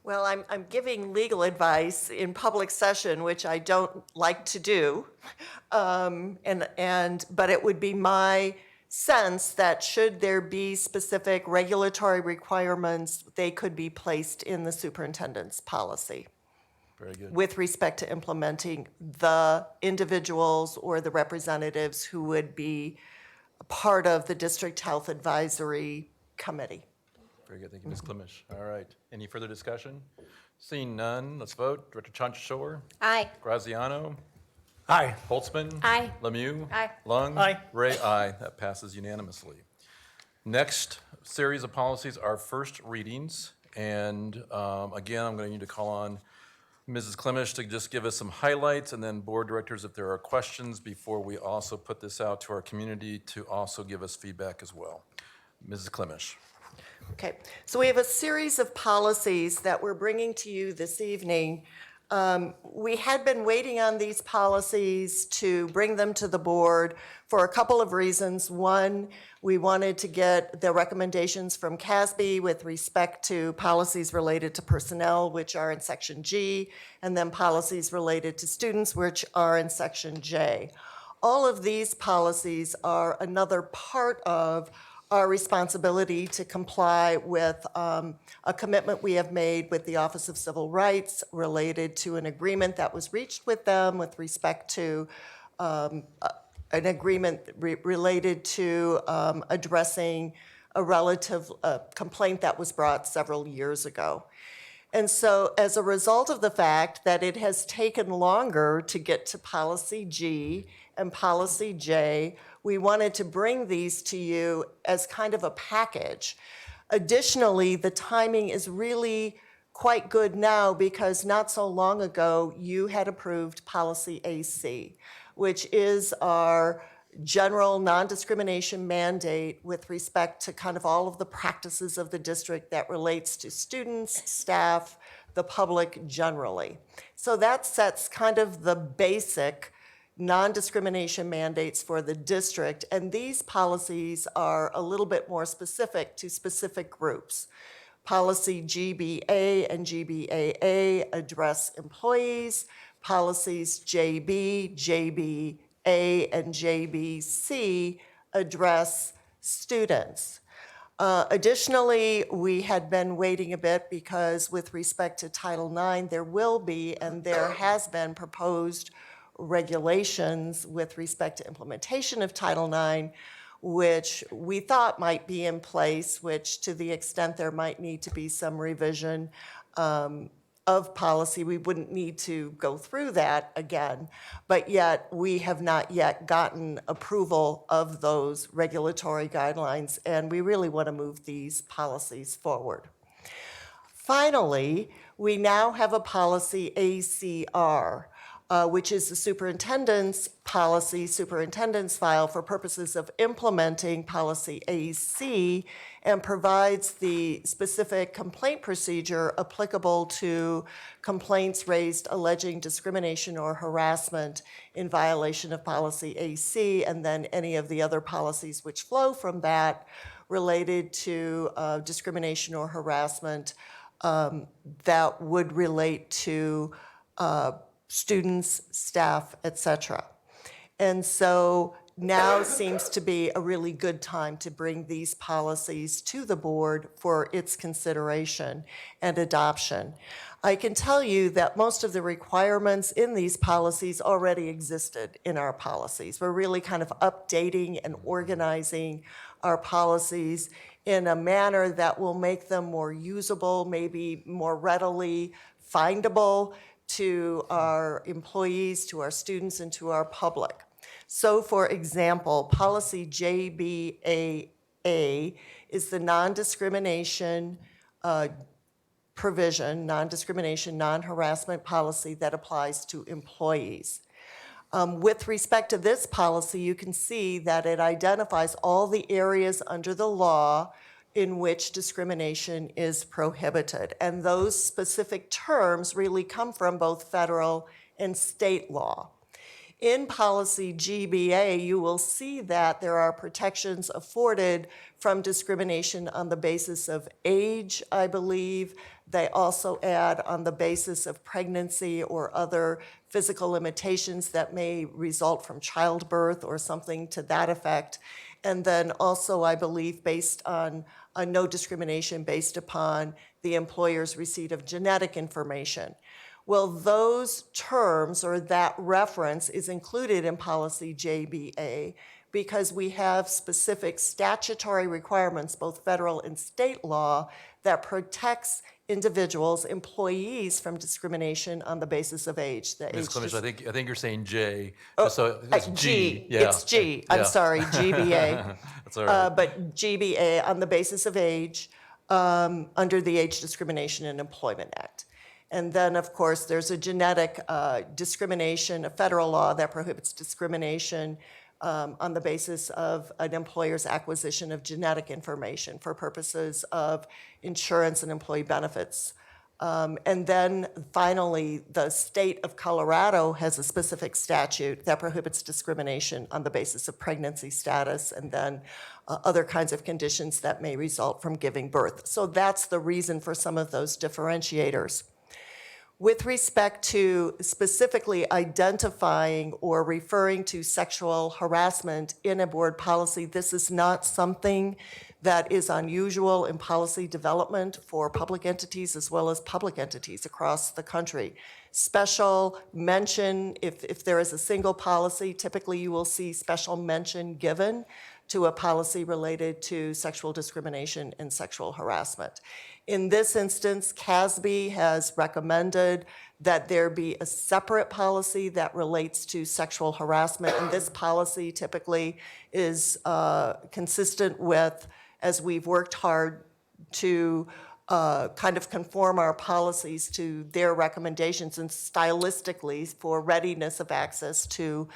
Speaker 19: Well, I'm giving legal advice in public session, which I don't like to do. But it would be my sense that should there be specific regulatory requirements, they could be placed in the superintendent's policy.
Speaker 1: Very good.
Speaker 19: With respect to implementing the individuals or the representatives who would be part of the District Health Advisory Committee.
Speaker 1: Very good. Thank you, Ms. Klimish. All right. Any further discussion? Seeing none, let's vote. Director Chanchashore?
Speaker 4: Aye.
Speaker 1: Graziano?
Speaker 20: Aye.
Speaker 1: Holtzman?
Speaker 4: Aye.
Speaker 1: Lemieux?
Speaker 4: Aye.
Speaker 1: Lung?
Speaker 20: Aye.
Speaker 1: Ray, aye. That passes unanimously. Next series of policies are first readings. And again, I'm going to need to call on Mrs. Klimish to just give us some highlights, and then board directors, if there are questions, before we also put this out to our community to also give us feedback as well. Mrs. Klimish.
Speaker 19: Okay, so we have a series of policies that we're bringing to you this evening. We had been waiting on these policies to bring them to the board for a couple of reasons. One, we wanted to get the recommendations from CASB with respect to policies related to personnel, which are in Section G, and then policies related to students, which are in Section J. All of these policies are another part of our responsibility to comply with a commitment we have made with the Office of Civil Rights related to an agreement that was reached with them with respect to an agreement related to addressing a relative complaint that was brought several years ago. And so as a result of the fact that it has taken longer to get to policy G and policy J, we wanted to bring these to you as kind of a package. Additionally, the timing is really quite good now because not so long ago, you had approved policy AC, which is our general non-discrimination mandate with respect to kind of all of the practices of the district that relates to students, staff, the public generally. So that sets kind of the basic non-discrimination mandates for the district, and these policies are a little bit more specific to specific groups. Policy GBA and GBAA address employees. Policies JB, JBA, and JBC address students. Additionally, we had been waiting a bit because with respect to Title IX, there will be and there has been proposed regulations with respect to implementation of Title IX, which we thought might be in place, which to the extent there might need to be some revision of policy, we wouldn't need to go through that again, but yet we have not yet gotten approval of those regulatory guidelines, and we really want to move these policies forward. Finally, we now have a policy ACR, which is the superintendent's policy, superintendent's file for purposes of implementing policy AC, and provides the specific complaint procedure applicable to complaints raised alleging discrimination or harassment in violation of policy AC, and then any of the other policies which flow from that related to discrimination or harassment that would relate to students, staff, etc. And so now seems to be a really good time to bring these policies to the board for its consideration and adoption. I can tell you that most of the requirements in these policies already existed in our policies. We're really kind of updating and organizing our policies in a manner that will make them more usable, maybe more readily findable to our employees, to our students, and to our public. So for example, policy JBAA is the non-discrimination provision, non-discrimination, non-harassment policy that applies to employees. With respect to this policy, you can see that it identifies all the areas under the law in which discrimination is prohibited. And those specific terms really come from both federal and state law. In policy GBA, you will see that there are protections afforded from discrimination on the basis of age, I believe. They also add on the basis of pregnancy or other physical limitations that may result from childbirth or something to that effect. And then also, I believe, based on no discrimination based upon the employer's receipt of genetic information. Well, those terms or that reference is included in policy JBA because we have specific statutory requirements, both federal and state law, that protects individuals, employees from discrimination on the basis of age.
Speaker 1: Ms. Clemish, I think you're saying J.
Speaker 19: Oh,
Speaker 1: so it's G. Yeah.
Speaker 19: It's G. I'm sorry, GBA.
Speaker 1: That's all right.
Speaker 19: But GBA on the basis of age under the Age Discrimination in Employment Act. And then, of course, there's a genetic discrimination, a federal law that prohibits discrimination on the basis of an employer's acquisition of genetic information for purposes of insurance and employee benefits. And then finally, the state of Colorado has a specific statute that prohibits discrimination on the basis of pregnancy status and then other kinds of conditions that may result from giving birth. So that's the reason for some of those differentiators. With respect to specifically identifying or referring to sexual harassment in a board policy, this is not something that is unusual in policy development for public entities as well as public entities across the country. Special mention, if there is a single policy, typically you will see special mention given to a policy related to sexual discrimination and sexual harassment. In this instance, CASB has recommended that there be a separate policy that relates to sexual harassment, and this policy typically is consistent with, as we've worked hard to kind of conform our policies to their recommendations and stylistically for readiness of access to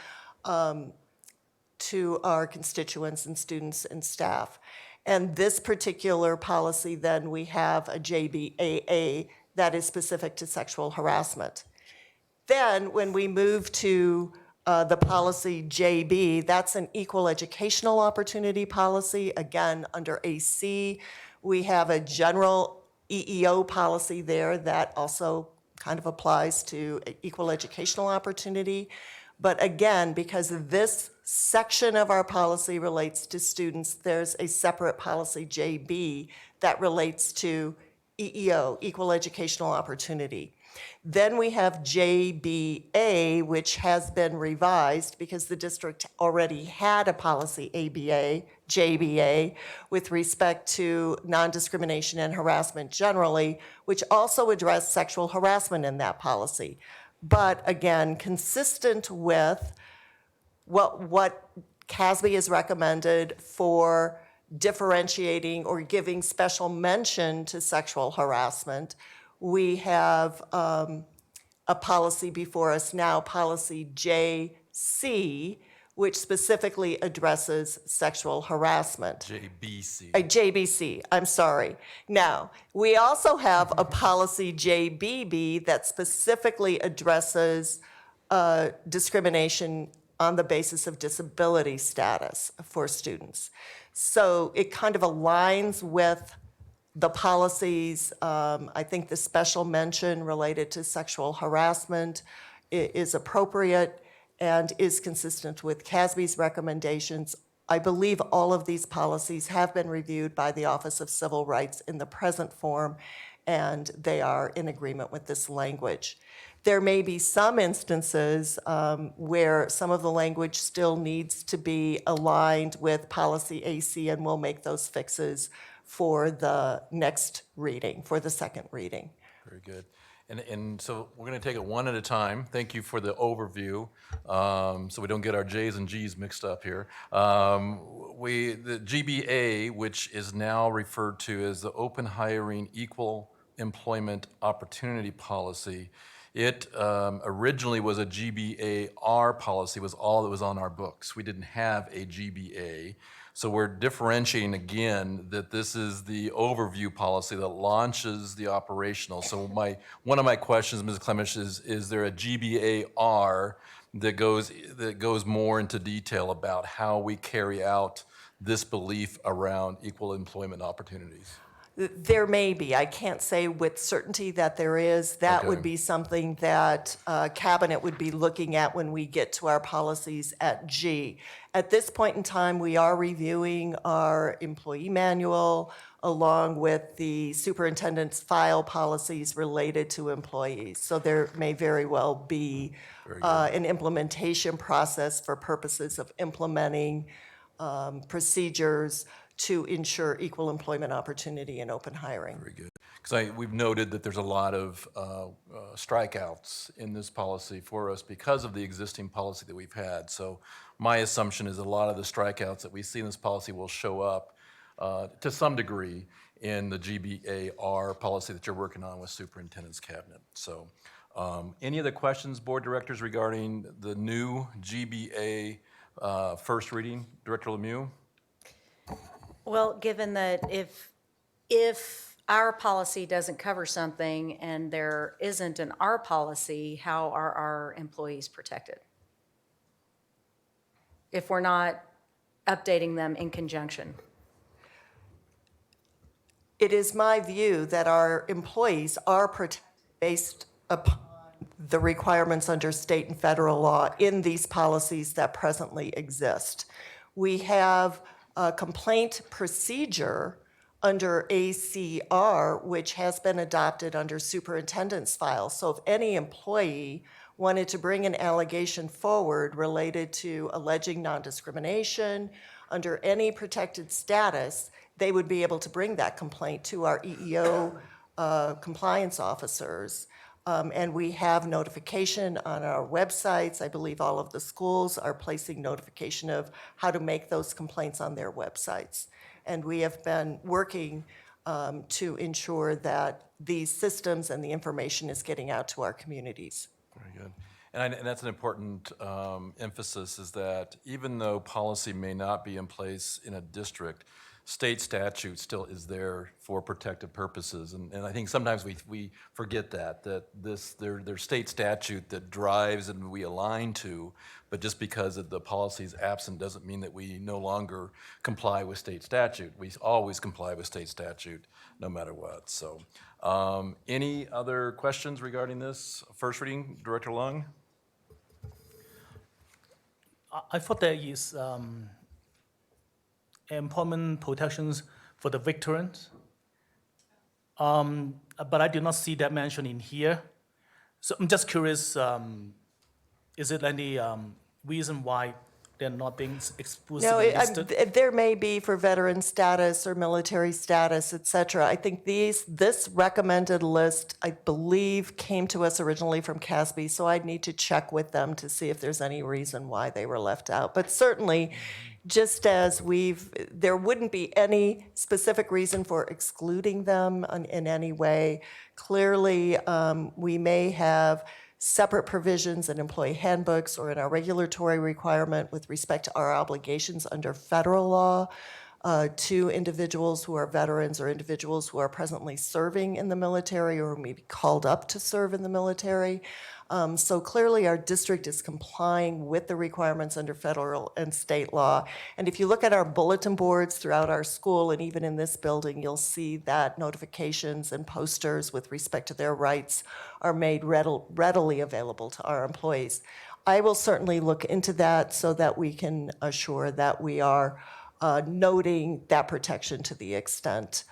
Speaker 19: our constituents and students and staff. And this particular policy, then we have a JBAA that is specific to sexual harassment. Then when we move to the policy JB, that's an equal educational opportunity policy. Again, under AC, we have a general EEO policy there that also kind of applies to equal educational opportunity. But again, because this section of our policy relates to students, there's a separate policy, JB, that relates to EEO, equal educational opportunity. Then we have JBA, which has been revised because the district already had a policy, ABA, JBA, with respect to non-discrimination and harassment generally, which also addressed sexual harassment in that policy. But again, consistent with what CASB has recommended for differentiating or giving special mention to sexual harassment, we have a policy before us now, policy JC, which specifically addresses sexual harassment.
Speaker 1: JBC.
Speaker 19: JBC, I'm sorry. Now, we also have a policy JBB that specifically addresses discrimination on the basis of disability status for students. So it kind of aligns with the policies. I think the special mention related to sexual harassment is appropriate and is consistent with CASB's recommendations. I believe all of these policies have been reviewed by the Office of Civil Rights in the present form, and they are in agreement with this language. There may be some instances where some of the language still needs to be aligned with policy AC, and we'll make those fixes for the next reading, for the second reading.
Speaker 1: Very good. And so we're going to take it one at a time. Thank you for the overview, so we don't get our J's and G's mixed up here. The GBA, which is now referred to as the Open Hiring Equal Employment Opportunity Policy, it originally was a GBAR policy, was all that was on our books. We didn't have a GBA. So we're differentiating again that this is the overview policy that launches the operational. So one of my questions, Ms. Clemish, is there a GBAR that goes more into detail about how we carry out this belief around equal employment opportunities?
Speaker 19: There may be. I can't say with certainty that there is. That would be something that Cabinet would be looking at when we get to our policies at G. At this point in time, we are reviewing our employee manual along with the superintendent's file policies related to employees. So there may very well be an implementation process for purposes of implementing procedures to ensure equal employment opportunity and open hiring.
Speaker 1: Very good. Because we've noted that there's a lot of strikeouts in this policy for us because of the existing policy that we've had. So my assumption is a lot of the strikeouts that we see in this policy will show up to some degree in the GBAR policy that you're working on with Superintendent's Cabinet. So any other questions, board directors, regarding the new GBA first reading? Director Lemieux?
Speaker 11: Well, given that if our policy doesn't cover something and there isn't an R policy, how are our employees protected? If we're not updating them in conjunction.
Speaker 19: It is my view that our employees are protected based upon the requirements under state and federal law in these policies that presently exist. We have a complaint procedure under ACR, which has been adopted under superintendent's file. So if any employee wanted to bring an allegation forward related to alleging non-discrimination under any protected status, they would be able to bring that complaint to our EEO compliance officers. And we have notification on our websites. I believe all of the schools are placing notification of how to make those complaints on their websites. And we have been working to ensure that these systems and the information is getting out to our communities.
Speaker 1: Very good. And that's an important emphasis, is that even though policy may not be in place in a district, state statute still is there for protective purposes. And I think sometimes we forget that there's state statute that drives and we align to, but just because the policy is absent doesn't mean that we no longer comply with state statute. We always comply with state statute no matter what. So any other questions regarding this? First reading, Director Lung?
Speaker 20: I thought there is employment protections for the veterans, but I did not see that mentioned in here. So I'm just curious, is it any reason why they're not being exclusively listed?
Speaker 19: There may be for veteran status or military status, et cetera. I think this recommended list, I believe, came to us originally from CASB, so I'd need to check with them to see if there's any reason why they were left out. But certainly, just as there wouldn't be any specific reason for excluding them in any way. Clearly, we may have separate provisions in employee handbooks or in our regulatory requirement with respect to our obligations under federal law to individuals who are veterans or individuals who are presently serving in the military or may be called up to serve in the military. So clearly our district is complying with the requirements under federal and state law. And if you look at our bulletin boards throughout our school and even in this building, you'll see that notifications and posters with respect to their rights are made readily available to our employees. I will certainly look into that so that we can assure that we are noting that protection to the extent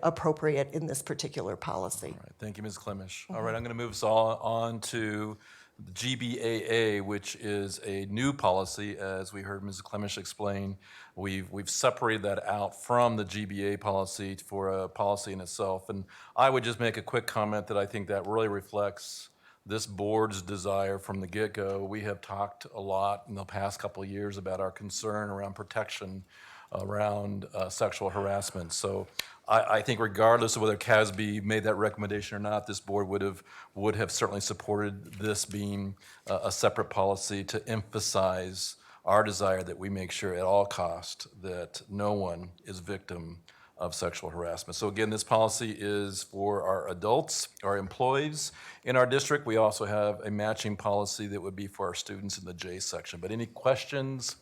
Speaker 19: appropriate in this particular policy.
Speaker 1: All right, thank you, Ms. Klimisch. All right, I'm going to move us all on to the GBAA, which is a new policy, as we heard Ms. Klimisch explain. We've separated that out from the GBA policy for a policy in itself. And I would just make a quick comment that I think that really reflects this board's desire from the get-go. We have talked a lot in the past couple of years about our concern around protection around sexual harassment. So I think regardless of whether CASB made that recommendation or not, this board would have certainly supported this being a separate policy to emphasize our desire that we make sure at all costs that no one is victim of sexual harassment. So again, this policy is for our adults, our employees in our district. We also have a matching policy that would be for our students in the J section. But any questions,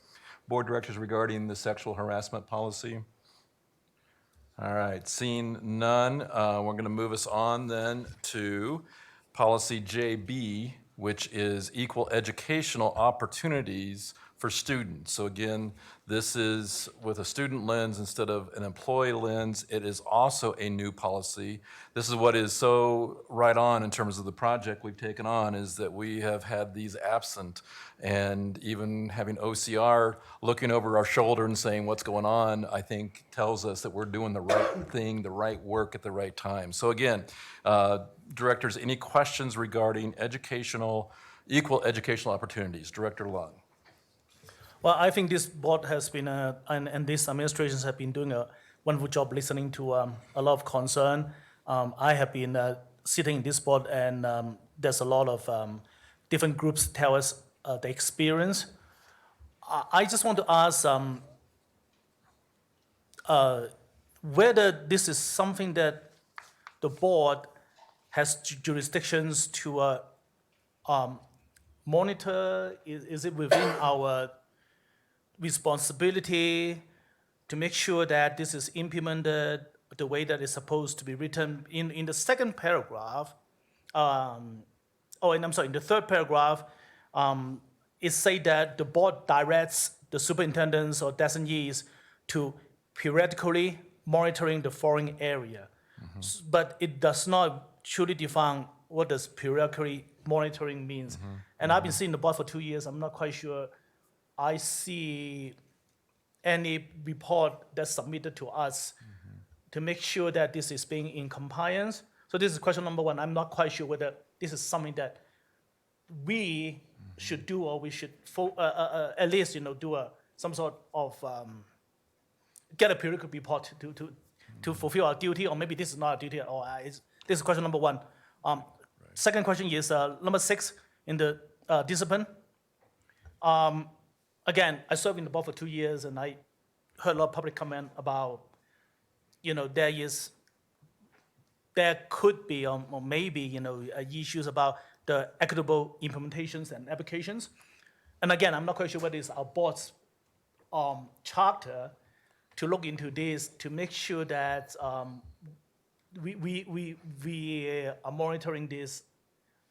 Speaker 1: board directors, regarding the sexual harassment policy? All right, seeing none, we're going to move us on then to policy JB, which is equal educational opportunities for students. So again, this is with a student lens instead of an employee lens. It is also a new policy. This is what is so right on in terms of the project we've taken on, is that we have had these absent, and even having OCR looking over our shoulder and saying what's going on, I think tells us that we're doing the right thing, the right work at the right time. So again, directors, any questions regarding equal educational opportunities? Director Lung.
Speaker 20: Well, I think this board has been, and these administrations have been doing a wonderful job listening to a lot of concern. I have been sitting in this board, and there's a lot of different groups tell us the experience. I just want to ask whether this is something that the board has jurisdictions to monitor. Is it within our responsibility to make sure that this is implemented the way that it's supposed to be written? In the second paragraph, and I'm sorry, in the third paragraph, it say that the board directs the superintendents or designees to periodically monitoring the following area. But it does not truly define what does periodically monitoring means. And I've been seeing the board for 2 years. I'm not quite sure I see any report that's submitted to us to make sure that this is being in compliance. So this is question number one. I'm not quite sure whether this is something that we should do, or we should at least do some sort of get a periodic report to fulfill our duty, or maybe this is not a duty at all. This is question number one. Second question is number 6 in the discipline. Again, I served in the board for 2 years, and I heard a lot of public comment about, there could be or maybe issues about the equitable implementations and applications. And again, I'm not quite sure whether it's our board's charter to look into this to make sure that we are monitoring this.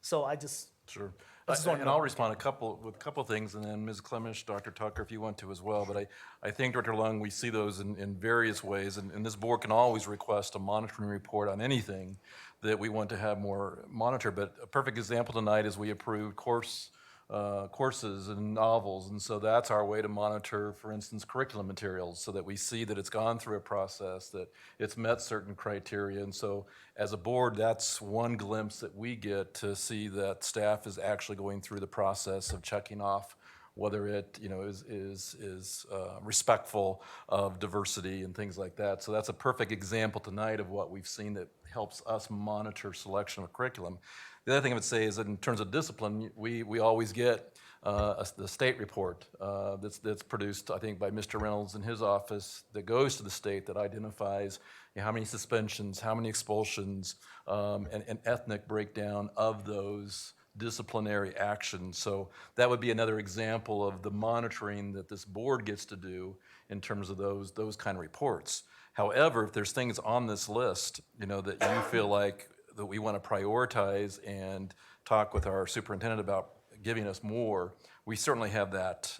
Speaker 20: So I just
Speaker 1: Sure.
Speaker 20: I just want
Speaker 1: And
Speaker 20: to
Speaker 1: I'll
Speaker 20: know.
Speaker 1: respond with a couple of things, and then Ms. Clemish, Dr. Tucker, if you want to as well. But I think, Dr. Lung, we see those in various ways, and this board can always request a monitoring report on anything that we want to have more monitor. But a perfect example tonight is we approved courses and novels, and so that's our way to monitor, for instance, curriculum materials, so that we see that it's gone through a process, that it's met certain criteria. And so as a board, that's one glimpse that we get to see that staff is actually going through the process of checking off whether it is respectful of diversity and things like that. So that's a perfect example tonight of what we've seen that helps us monitor selection of curriculum. The other thing I would say is that in terms of discipline, we always get the state report that's produced, I think, by Mr. Reynolds in his office, that goes to the state, that identifies how many suspensions, how many expulsions, and ethnic breakdown of those disciplinary actions. So that would be another example of the monitoring that this board gets to do in terms of those kind of reports. However, if there's things on this list, that you feel like that we want to prioritize and talk with our superintendent about giving us more, we certainly have that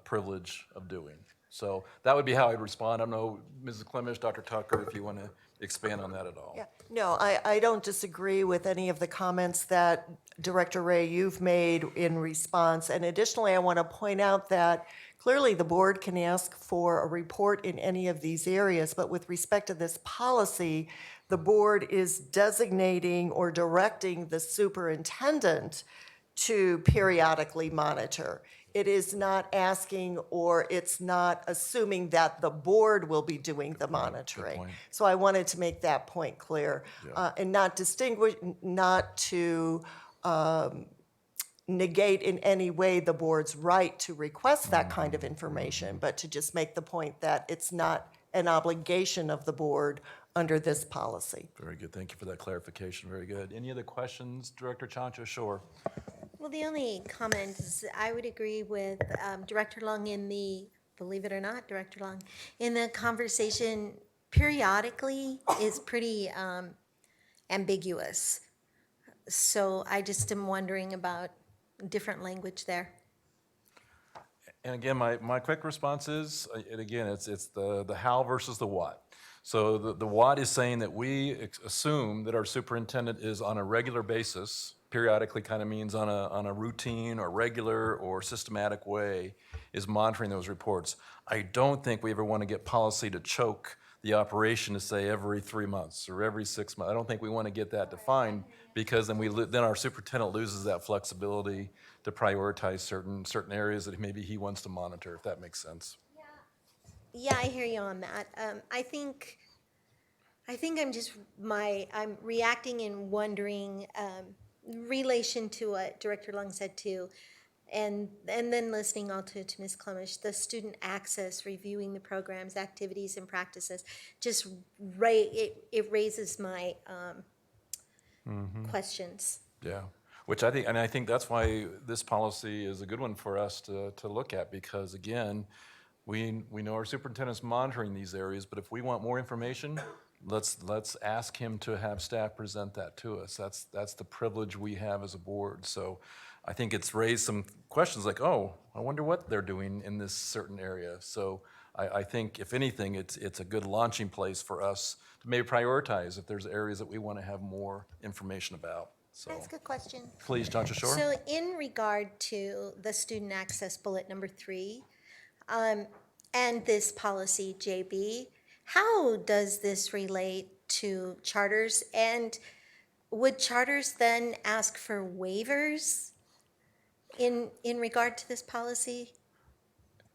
Speaker 1: privilege of doing. So that would be how I'd respond. I don't know, Mrs. Clemish, Dr. Tucker, if you want to expand on that at all.
Speaker 19: Yeah, no, I don't disagree with any of the comments that Director Ray, you've made in response. And additionally, I want to point out that clearly the board can ask for a report in any of these areas, but with respect to this policy, the board is designating or directing the superintendent to periodically monitor. It is not asking, or it's not assuming that the board will be doing the monitoring. So I wanted to make that point clear, and not to negate in any way the board's right to request that kind of information, but to just make the point that it's not an obligation of the board under this policy.
Speaker 1: Very good. Thank you for that clarification. Very good. Any other questions, Director Chancho? Sure.
Speaker 16: Well, the only comment is I would agree with Director Lung believe it or not, Director Lung, in the conversation, periodically is pretty ambiguous. So I just am wondering about different language there.
Speaker 1: And again, my quick response is, and again, it's the how versus the what. So the what is saying that we assume that our superintendent is on a regular basis, periodically kind of means on a routine or regular or systematic way, is monitoring those reports. I don't think we ever want to get policy to choke the operation to say every 3 months or every 6 months. I don't think we want to get that defined, because then our superintendent loses that flexibility to prioritize certain areas that maybe he wants to monitor, if that makes sense.
Speaker 16: Yeah, I hear you on that. I think I'm reacting and wondering relation to what Director Lung said too, and then listening also to Ms. Clemish, the student access, reviewing the programs, activities, and practices. Just it raises my questions.
Speaker 1: Yeah, which I think that's why this policy is a good one for us to look at, because again, we know our superintendent's monitoring these areas, but if we want more information, let's ask him to have staff present that to us. That's the privilege we have as a board. So I think it's raised some questions like, oh, I wonder what they're doing in this certain area. So I think if anything, it's a good launching place for us to maybe prioritize if there's areas that we want to have more information about. So
Speaker 16: That's a good question.
Speaker 1: please, Dr. Shore.
Speaker 16: So in regard to the student access bullet number 3, and this policy, JB, how does this relate to charters? And would charters then ask for waivers in regard to this policy?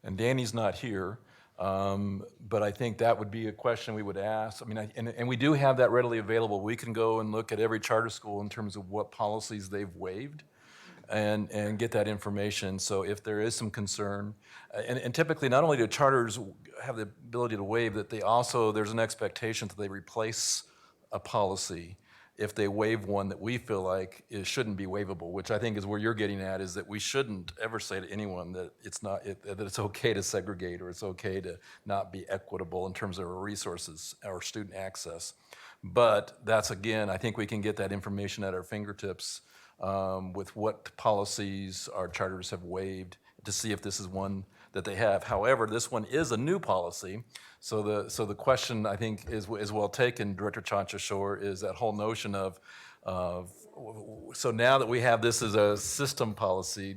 Speaker 1: And Danny's not here, but I think that would be a question we would ask. I mean, and we do have that readily available. We can go and look at every charter school in terms of what policies they've waived and get that information. So if there is some concern, and typically not only do charters have the ability to waive, that they also, there's an expectation that they replace a policy if they waive one that we feel like it shouldn't be waivable, which I think is where you're getting at, is that we shouldn't ever say to anyone that that it's okay to segregate or it's okay to not be equitable in terms of our resources or student access. But that's, again, I think we can get that information at our fingertips with what policies our charters have waived to see if this is one that they have. However, this one is a new policy, so the question, I think, is well taken, Director Chancha Shore, is that whole notion of so now that we have this as a system policy,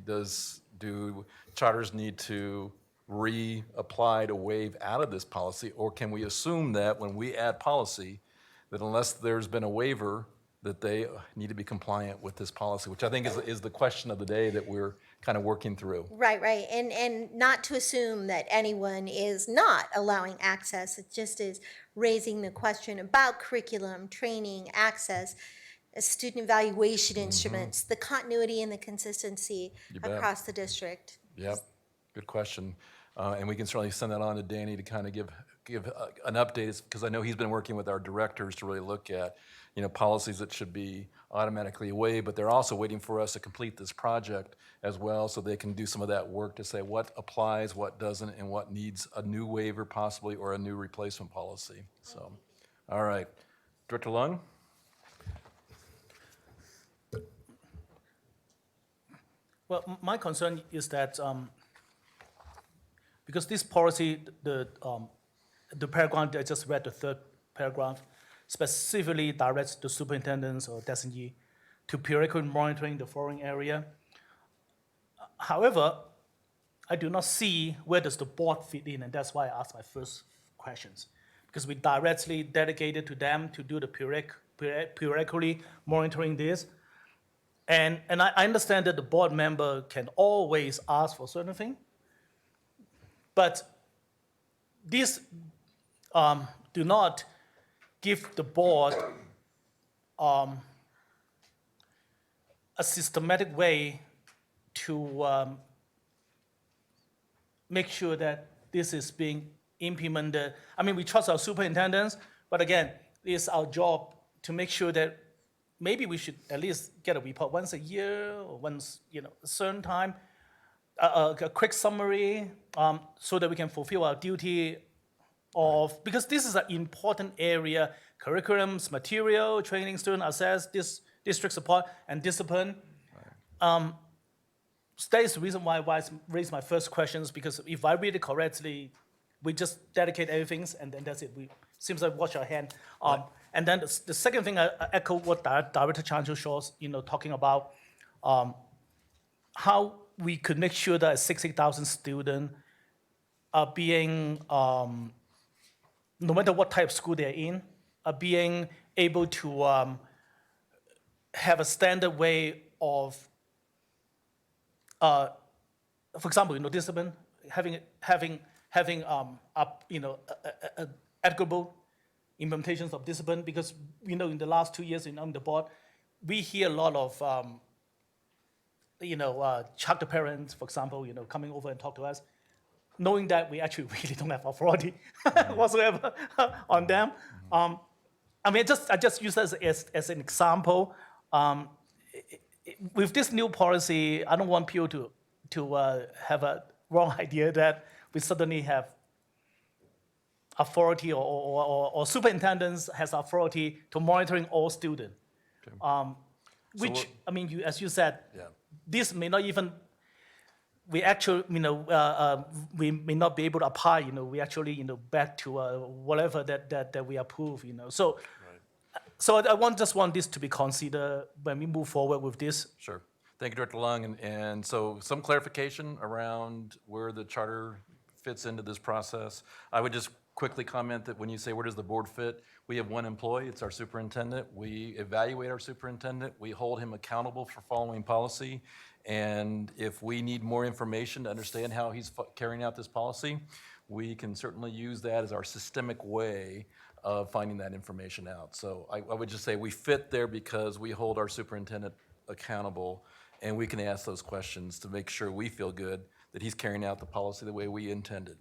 Speaker 1: do charters need to reapply to waive out of this policy, or can we assume that when we add policy, that unless there's been a waiver, that they need to be compliant with this policy, which I think is the question of the day that we're kind of working through.
Speaker 16: Right, right. And not to assume that anyone is not allowing access. It just is raising the question about curriculum, training, access, student evaluation instruments, the continuity and the consistency
Speaker 1: You bet.
Speaker 16: across the district.
Speaker 1: Yep, good question. And we can certainly send that on to Danny to kind of give an update, because I know he's been working with our directors to really look at, policies that should be automatically waived, but they're also waiting for us to complete this project as well, so they can do some of that work to say what applies, what doesn't, and what needs a new waiver possibly, or a new replacement policy. So, all right. Director Lung?
Speaker 20: Well, my concern is that because this policy, the paragraph I just read, the third paragraph, specifically directs the superintendents or designee to periodically monitoring the following area. However, I do not see where does the board fit in, and that's why I asked my first questions. Because we directly dedicated to them to do the periodically monitoring this. And I understand that the board member can always ask for certain things, but these do not give the board a systematic way to make sure that this is being implemented. I mean, we trust our superintendents, but again, it's our job to make sure that maybe we should at least get a report once a year or once, a certain time, a quick summary, so that we can fulfill our duty of, because this is an important area, curriculums, material, training, student access, district support, and discipline. So that is the reason why I raised my first questions, because if I read it correctly, we just dedicate everything and then that's it. We seems like wash our hand. And then the second thing, I echo what Director Chancho Shaw's, talking about, how we could make sure that 60,000 students are being, no matter what type of school they're in, are being able to have a standard way of, for example, discipline, having equitable implementations of discipline, because in the last 2 years on the board, we hear a lot of charter parents, for example, coming over and talk to us, knowing that we actually really don't have authority whatsoever on them. I just use that as an example. With this new policy, I don't want people to have a wrong idea that we suddenly have authority or superintendents has authority to monitoring all students. Which, I mean, as you said, this may not even, we actually, we may not be able to apply, we actually, back to whatever that we approve, So, so I just want this to be considered when we move forward with this.
Speaker 1: Sure. Thank you, Director Lung. And so some clarification around where the charter fits into this process. I would just quickly comment that when you say where does the board fit, we have one employee, it's our superintendent. We evaluate our superintendent. We hold him accountable for following policy. And if we need more information to understand how he's carrying out this policy, we can certainly use that as our systemic way of finding that information out. So I would just say we fit there because we hold our superintendent accountable, and we can ask those questions to make sure we feel good that he's carrying out the policy the way we intended.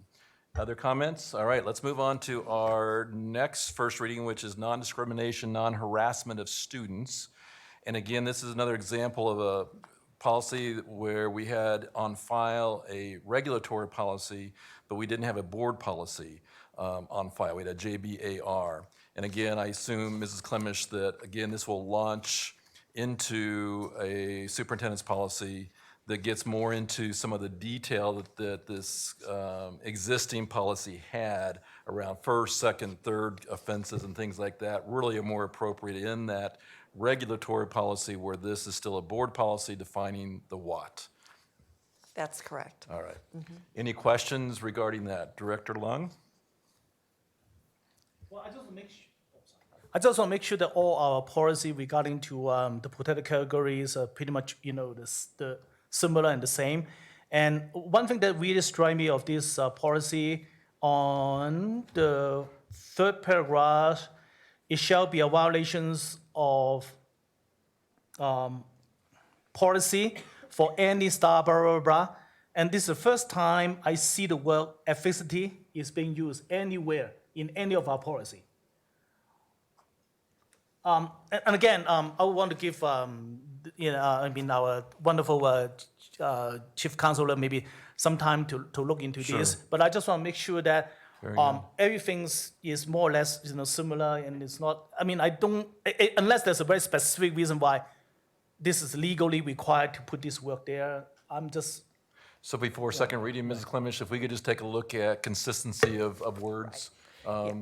Speaker 1: Other comments? All right, let's move on to our next first reading, which is non-discrimination, non-harassment of students. And again, this is another example of a policy where we had on file a regulatory policy, but we didn't have a board policy on file. We had a JBAR. And again, I assume, Mrs. Clemish, that again, this will launch into a superintendent's policy that gets more into some of the detail that this existing policy had around first, second, third offenses and things like that, really are more appropriate in that regulatory policy where this is still a board policy defining the what.
Speaker 19: That's correct.
Speaker 1: All right. Any questions regarding that? Director Lung?
Speaker 20: Well, I just want to make sure that all our policy regarding to the protected categories are pretty much, the similar and the same. And one thing that really struck me of this policy on the third paragraph, it shall be a violations of policy for any staff, blah, blah, blah. And this is the first time I see the word efficacy is being used anywhere in any of our policy. And again, I want to give, our wonderful chief counselor maybe some time to look into this. But I just want to make sure that everything is more or less similar, and it's not. I mean, I don't unless there's a very specific reason why this is legally required to put this work there. I'm just.
Speaker 1: So before second reading, Mrs. Clemish, if we could just take a look at consistency of words, that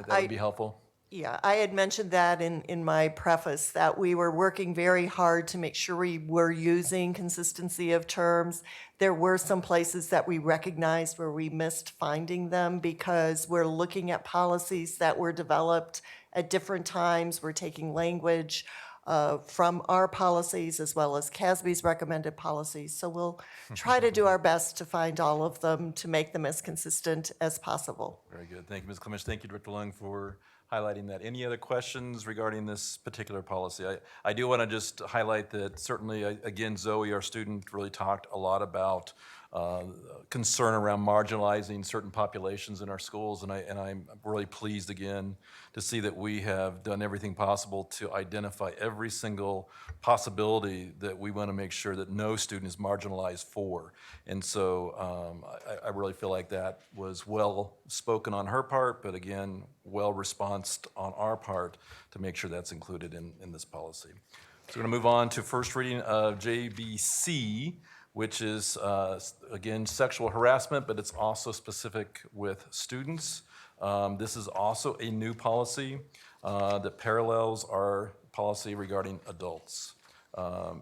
Speaker 1: would be helpful.
Speaker 19: Yeah, I had mentioned that in my preface, that we were working very hard to make sure we were using consistency of terms. There were some places that we recognized where we missed finding them because we're looking at policies that were developed at different times. We're taking language from our policies as well as CASB's recommended policies. So we'll try to do our best to find all of them to make them as consistent as possible.
Speaker 1: Very good. Thank you, Ms. Clemish. Thank you, Director Lung, for highlighting that. Any other questions regarding this particular policy? I do want to just highlight that certainly, again, Zoe, our student, really talked a lot about concern around marginalizing certain populations in our schools, and I'm really pleased again to see that we have done everything possible to identify every single possibility that we want to make sure that no student is marginalized for. And so I really feel like that was well spoken on her part, but again, well responsed on our part to make sure that's included in this policy. So we're going to move on to first reading of JBC, which is, again, sexual harassment, but it's also specific with students. This is also a new policy that parallels our policy regarding adults.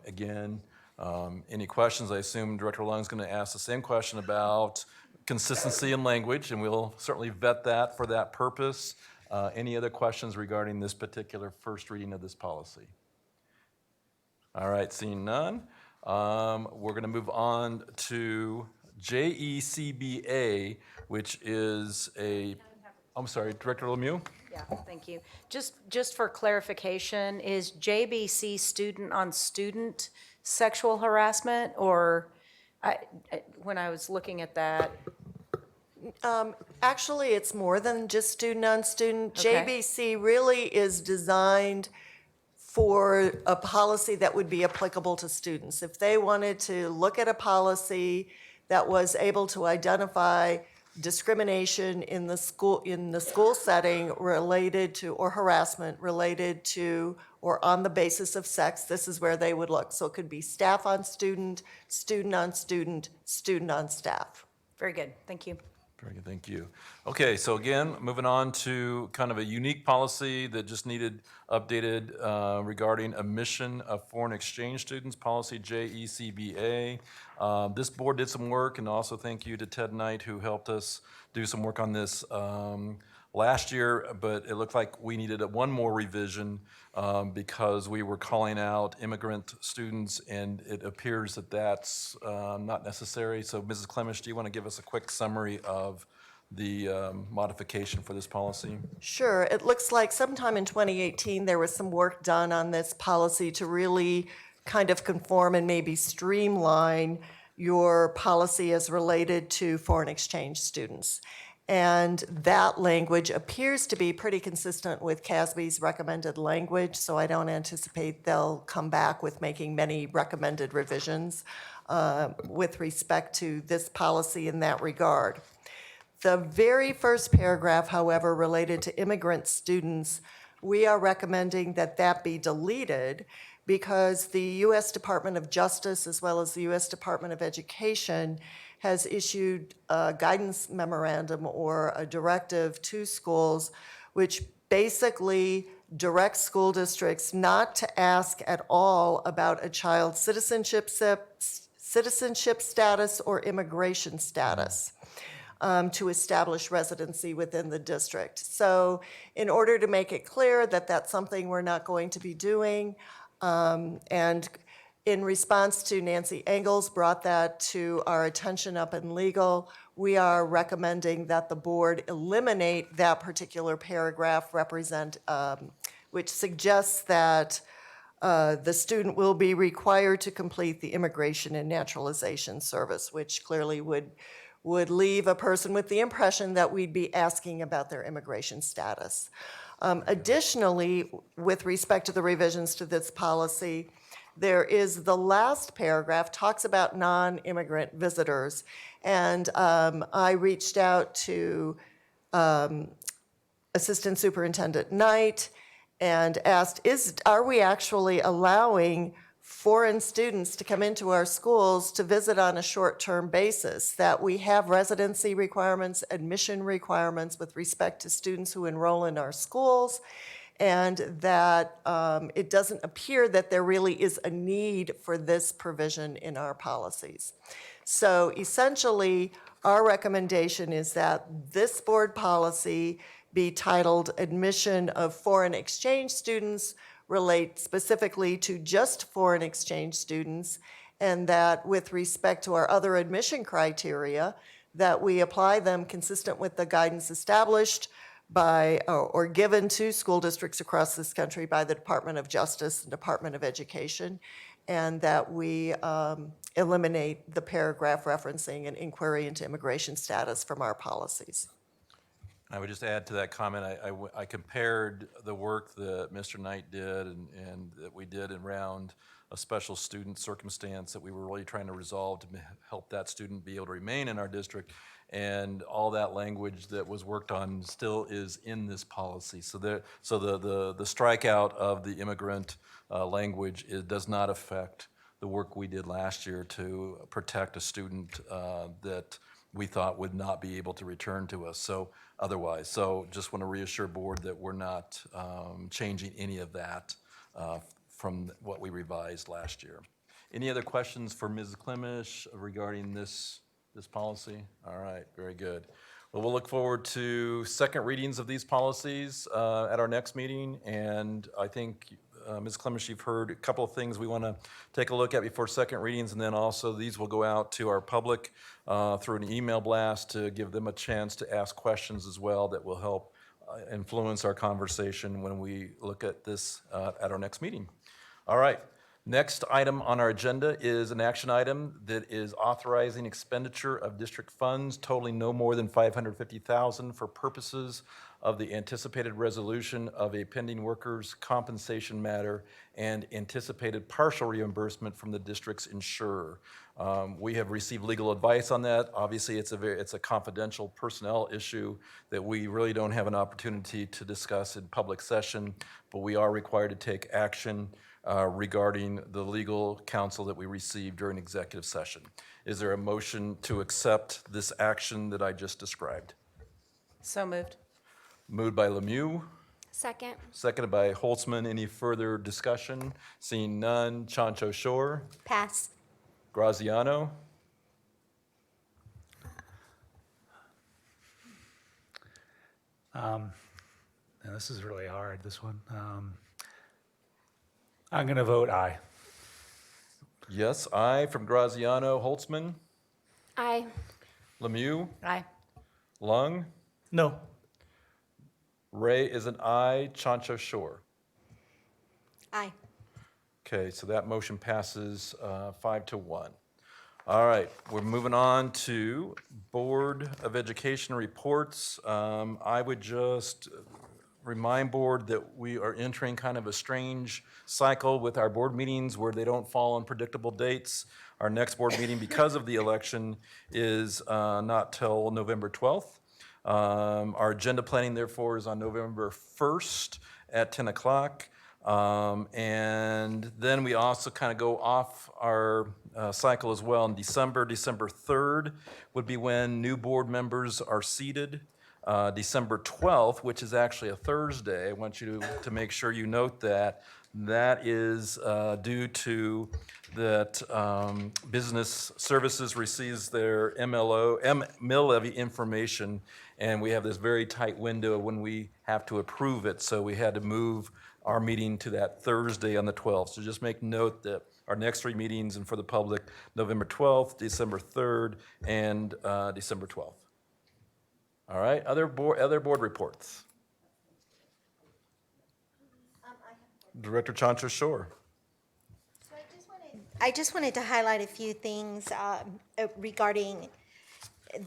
Speaker 1: Again, any questions? I assume Director Lung is going to ask the same question about consistency in language, and we'll certainly vet that for that purpose. Any other questions regarding this particular first reading of this policy? All right, seeing none. We're going to move on to JECBA, which is I'm sorry, Director Lemieux?
Speaker 11: Yeah, thank you. Just for clarification, is JBC student-on-student sexual harassment, or when I was looking at that?
Speaker 19: Actually, it's more than just student-on-student.
Speaker 11: Okay.
Speaker 19: JBC really is designed for a policy that would be applicable to students. If they wanted to look at a policy that was able to identify discrimination in the school setting related to, or harassment related to, or on the basis of sex, this is where they would look. So it could be staff on student, student on student, student on staff.
Speaker 11: Very good, thank you.
Speaker 1: Very good, thank you. Okay, so again, moving on to kind of a unique policy that just needed updated regarding admission of foreign exchange students, policy JECBA. This board did some work, and also thank you to Ted Knight who helped us do some work on this last year, but it looked like we needed one more revision because we were calling out immigrant students, and it appears that that's not necessary. So Mrs. Clemish, do you want to give us a quick summary of the modification for this policy?
Speaker 19: Sure. It looks like sometime in 2018, there was some work done on this policy to really kind of conform and maybe streamline your policy as related to foreign exchange students. And that language appears to be pretty consistent with CASB's recommended language, so I don't anticipate they'll come back with making many recommended revisions with respect to this policy in that regard. The very first paragraph, however, related to immigrant students, we are recommending that that be deleted because the U.S. Department of Justice, as well as the U.S. Department of Education, has issued a guidance memorandum or a directive to schools which basically directs school districts not to ask at all about a child's citizenship status or immigration status to establish residency within the district. So in order to make it clear that that's something we're not going to be doing, and in response to Nancy Engels brought that to our attention up in legal, we are recommending that the board eliminate that particular paragraph which suggests that the student will be required to complete the Immigration and Naturalization Service, which clearly would leave a person with the impression that we'd be asking about their immigration status. Additionally, with respect to the revisions to this policy, there is the last paragraph talks about non-immigrant visitors, and I reached out to Assistant Superintendent Knight and asked, are we actually allowing foreign students to come into our schools to visit on a short-term basis, that we have residency requirements, admission requirements with respect to students who enroll in our schools, and that it doesn't appear that there really is a need for this provision in our policies. So essentially, our recommendation is that this board policy be titled Admission of Foreign Exchange Students, relate specifically to just foreign exchange students, and that with respect to our other admission criteria, that we apply them consistent with the guidance established by or given to school districts across this country by the Department of Justice and Department of Education, and that we eliminate the paragraph referencing an inquiry into immigration status from our policies.
Speaker 1: I would just add to that comment, I compared the work that Mr. Knight did and that we did around a special student circumstance that we were really trying to resolve to help that student be able to remain in our district. And all that language that was worked on still is in this policy. So the strikeout of the immigrant language, it does not affect the work we did last year to protect a student that we thought would not be able to return to us otherwise. So just want to reassure board that we're not changing any of that from what we revised last year. Any other questions for Ms. Clemish regarding this policy? All right, very good. Well, we'll look forward to second readings of these policies at our next meeting, and I think Ms. Clemish, you've heard a couple of things we want to take a look at before second readings, and then also these will go out to our public through an email blast to give them a chance to ask questions as well that will help influence our conversation when we look at this at our next meeting. All right, Next item on our agenda is an action item that is authorizing expenditure of district funds totaling no more than $550,000 for purposes of the anticipated resolution of a pending workers' compensation matter and anticipated partial reimbursement from the district's insurer. We have received legal advice on that. Obviously, it's a confidential personnel issue that we really don't have an opportunity to discuss in public session, but we are required to take action regarding the legal counsel that we received during executive session. Is there a motion to accept this action that I just described?
Speaker 11: So moved.
Speaker 1: Moved by Lemieux,
Speaker 4: Second.
Speaker 1: seconded by Holtzman. Any further discussion? Seeing none. Chancho Shore,
Speaker 16: Pass.
Speaker 1: Graziano,
Speaker 6: Now, this is really hard, this one. I'm going to vote aye.
Speaker 1: yes, aye from Graziano. Holtzman,
Speaker 4: Aye.
Speaker 1: Lemieux,
Speaker 11: Aye.
Speaker 1: Lung,
Speaker 20: No.
Speaker 1: Ray is an aye. Chancho Shore.
Speaker 16: Aye.
Speaker 1: Okay, so that motion passes 5-1. All right, we're moving on to Board of Education reports. I would just remind board that we are entering kind of a strange cycle with our board meetings where they don't fall on predictable dates. Our next board meeting, because of the election, is not till November 12th. Our agenda planning, therefore, is on November 1st at 10 o'clock. And then we also kind of go off our cycle as well in December. December 3rd would be when new board members are seated. December 12th, which is actually a Thursday, I want you to make sure you note that. That is due to that Business Services receives their mill levy information, and we have this very tight window when we have to approve it, so we had to move our meeting to that Thursday on the 12th. So just make note that our next three meetings, and for the public, November 12th, December 3rd, and December 12th. All right, other board reports. Director Chancho Shore.
Speaker 16: I just wanted to highlight a few things regarding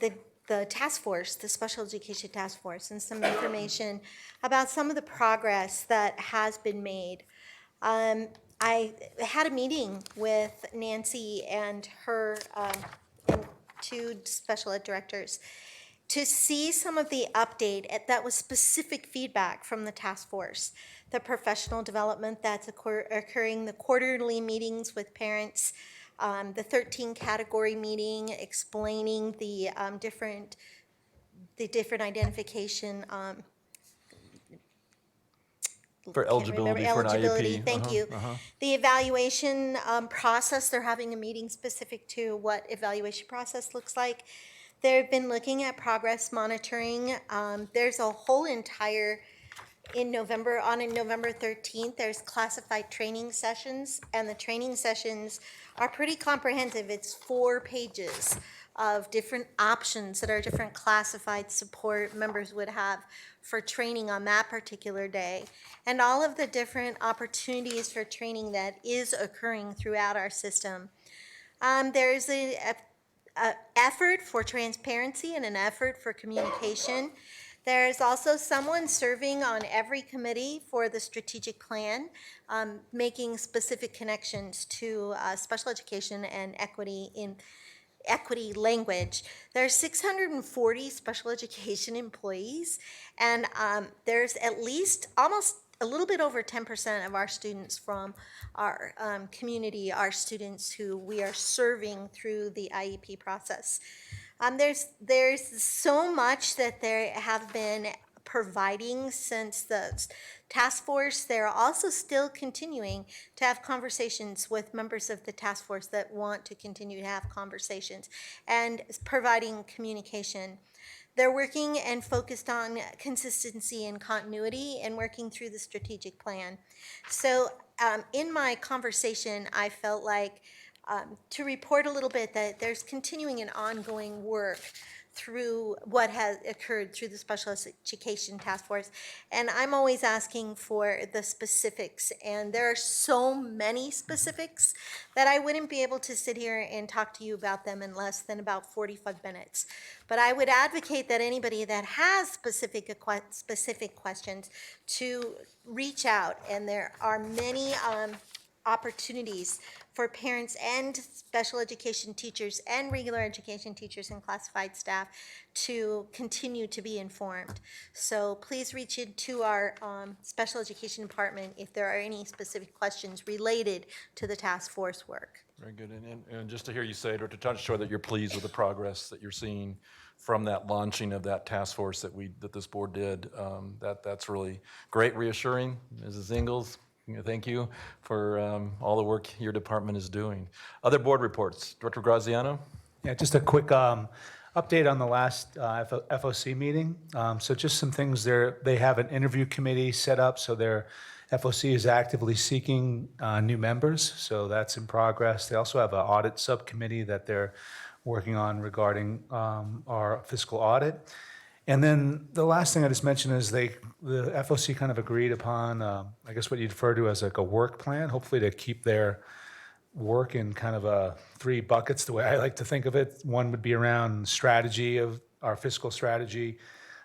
Speaker 16: the task force, the special education task force, and some information about some of the progress that has been made. I had a meeting with Nancy and her and two special ed directors to see some of the update that was specific feedback from the task force, the professional development that's occurring, the quarterly meetings with parents, the 13 category meeting explaining the different identification.
Speaker 1: For eligibility for an
Speaker 16: Eligibility,
Speaker 1: IEP.
Speaker 16: thank you. The evaluation process, they're having a meeting specific to what evaluation process looks like. They've been looking at progress monitoring. There's a whole entire, on November 13th, there's classified training sessions, and the training sessions are pretty comprehensive. It's 4 pages of different options that are different classified support members would have for training on that particular day, and all of the different opportunities for training that is occurring throughout our system. There's a effort for transparency and an effort for communication. There's also someone serving on every committee for the strategic plan, making specific connections to special education and equity language. There's 640 special education employees, and there's at least almost a little bit over 10% of our students from our community are students who we are serving through the IEP process. There's so much that they have been providing since the task force. They're also still continuing to have conversations with members of the task force that want to continue to have conversations and providing communication. They're working and focused on consistency and continuity and working through the strategic plan. So in my conversation, I felt like to report a little bit that there's continuing and ongoing work through what has occurred through the Special Education Task Force. And I'm always asking for the specifics, and there are so many specifics that I wouldn't be able to sit here and talk to you about them in less than about 45 minutes. But I would advocate that anybody that has specific questions to reach out, and there are many opportunities for parents and special education teachers and regular education teachers and classified staff to continue to be informed. So please reach into our special education department if there are any specific questions related to the task force work.
Speaker 1: Very good. And just to hear you say, Dr. Tunstall, that you're pleased with the progress that you're seeing from that launching of that task force that this board did, that's really great, reassuring. Mrs. Ingalls, thank you for all the work your department is doing. Other board reports, Director Graziano?
Speaker 6: Yeah, just a quick update on the last FOC meeting. So just some things there. They have an interview committee set up, so their FOC is actively seeking new members, so that's in progress. They also have an audit subcommittee that they're working on regarding our fiscal audit. And then the last thing I just mentioned is the FOC kind of agreed upon, I guess what you'd refer to as like a work plan, hopefully to keep their work in kind of 3 buckets, the way I like to think of it. One would be around strategy of our fiscal strategy,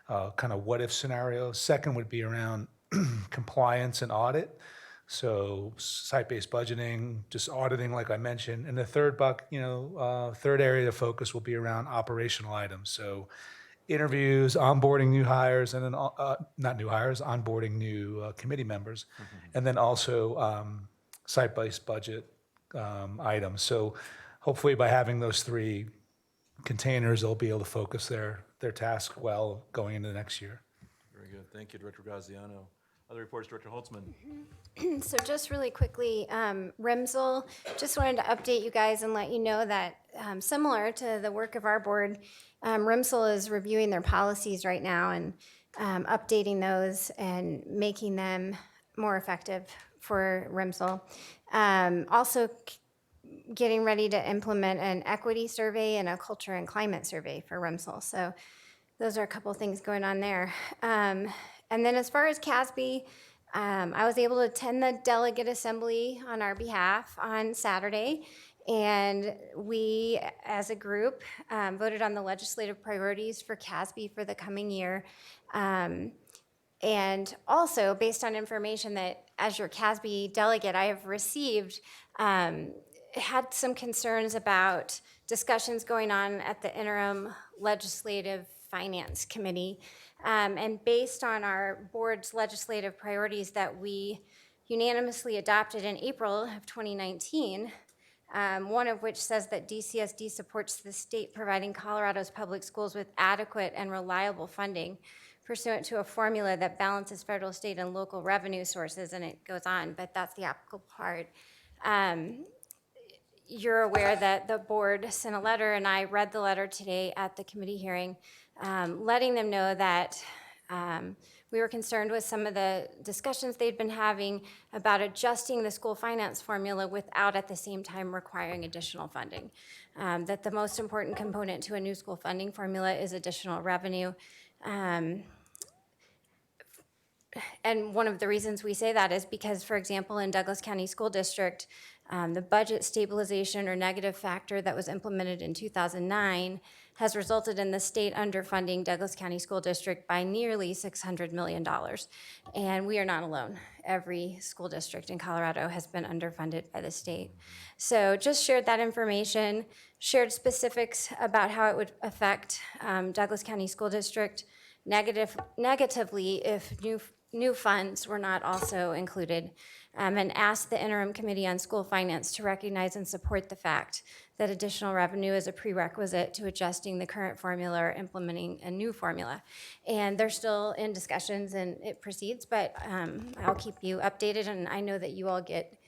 Speaker 6: kind of what if scenarios. Second would be around compliance and audit. So site-based budgeting, just auditing, like I mentioned. And the third third area of focus will be around operational items. So interviews, onboarding new hires, and then not new hires, onboarding new committee members, and then also site-based budget items. So hopefully by having those 3 containers, they'll be able to focus their task well going into the next year.
Speaker 1: Very good. Thank you, Director Graziano. Other reports, Director Holtzman.
Speaker 4: So just really quickly, RIMSL, just wanted to update you guys and let you know that similar to the work of our board, RIMSL is reviewing their policies right now and updating those and making them more effective for RIMSL. Also getting ready to implement an equity survey and a culture and climate survey for RIMSL. So those are a couple things going on there. And then as far as CASB, I was able to attend the delegate assembly on our behalf on Saturday, and we, as a group, voted on the legislative priorities for CASB for the coming year. And also, based on information that, as your CASB delegate, I have received, had some concerns about discussions going on at the interim legislative finance committee. And based on our board's legislative priorities that we unanimously adopted in April of 2019, one of which says that DCSD supports the state providing Colorado's public schools with adequate and reliable funding pursuant to a formula that balances federal, state, and local revenue sources, and it goes on, but that's the applicable part. You're aware that the board sent a letter, and I read the letter today at the committee hearing, letting them know that we were concerned with some of the discussions they'd been having about adjusting the school finance formula without at the same time requiring additional funding. That the most important component to a new school funding formula is additional revenue. And one of the reasons we say that is because, for example, in Douglas County School District, the budget stabilization or negative factor that was implemented in 2009 has resulted in the state underfunding Douglas County School District by nearly $600 million. And we are not alone. Every school district in Colorado has been underfunded by the state. So just shared that information, shared specifics about how it would affect Douglas County School District negatively if new funds were not also included, and asked the interim committee on school finance to recognize and support the fact that additional revenue is a prerequisite to adjusting the current formula or implementing a new formula. And they're still in discussions and it proceeds, but I'll keep you updated, and I know that you all get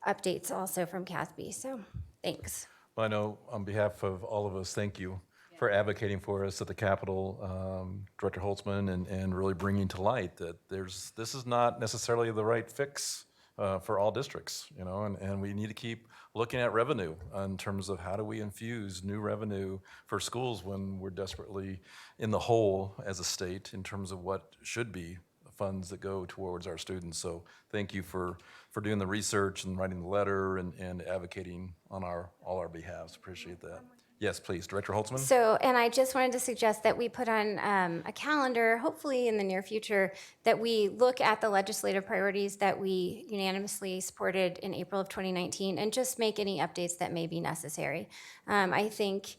Speaker 4: updates also from CASB, so thanks.
Speaker 1: Well, I know on behalf of all of us, thank you for advocating for us at the Capitol, Director Holtzman, and really bringing to light that this is not necessarily the right fix for all districts, and we need to keep looking at revenue in terms of how do we infuse new revenue for schools when we're desperately in the hole as a state in terms of what should be funds that go towards our students. So thank you for doing the research and writing the letter and advocating on all our behalves. Appreciate that. Yes, please, Director Holtzman.
Speaker 4: So, and I just wanted to suggest that we put on a calendar, hopefully in the near future, that we look at the legislative priorities that we unanimously supported in April of 2019 and just make any updates that may be necessary. I think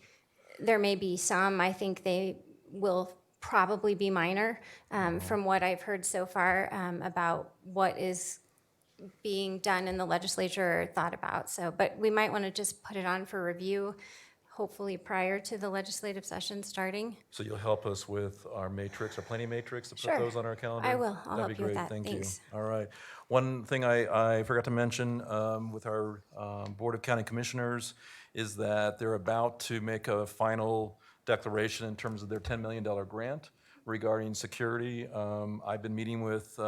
Speaker 4: there may be some, I think they will probably be minor from what I've heard so far about what is being done in the legislature or thought about. So, but we might want to just put it on for review, hopefully prior to the legislative session starting.
Speaker 1: So you'll help us with our matrix, our planning matrix, to put
Speaker 4: Sure.
Speaker 1: those on our calendar?
Speaker 4: I will. I'll
Speaker 1: That'd be
Speaker 4: help you with
Speaker 1: great.
Speaker 4: that.
Speaker 1: Thank
Speaker 4: Thanks.
Speaker 1: you. All right. One thing I forgot to mention with our Board of County Commissioners is that they're about to make a final declaration in terms of their $10 million grant regarding security. I've been meeting with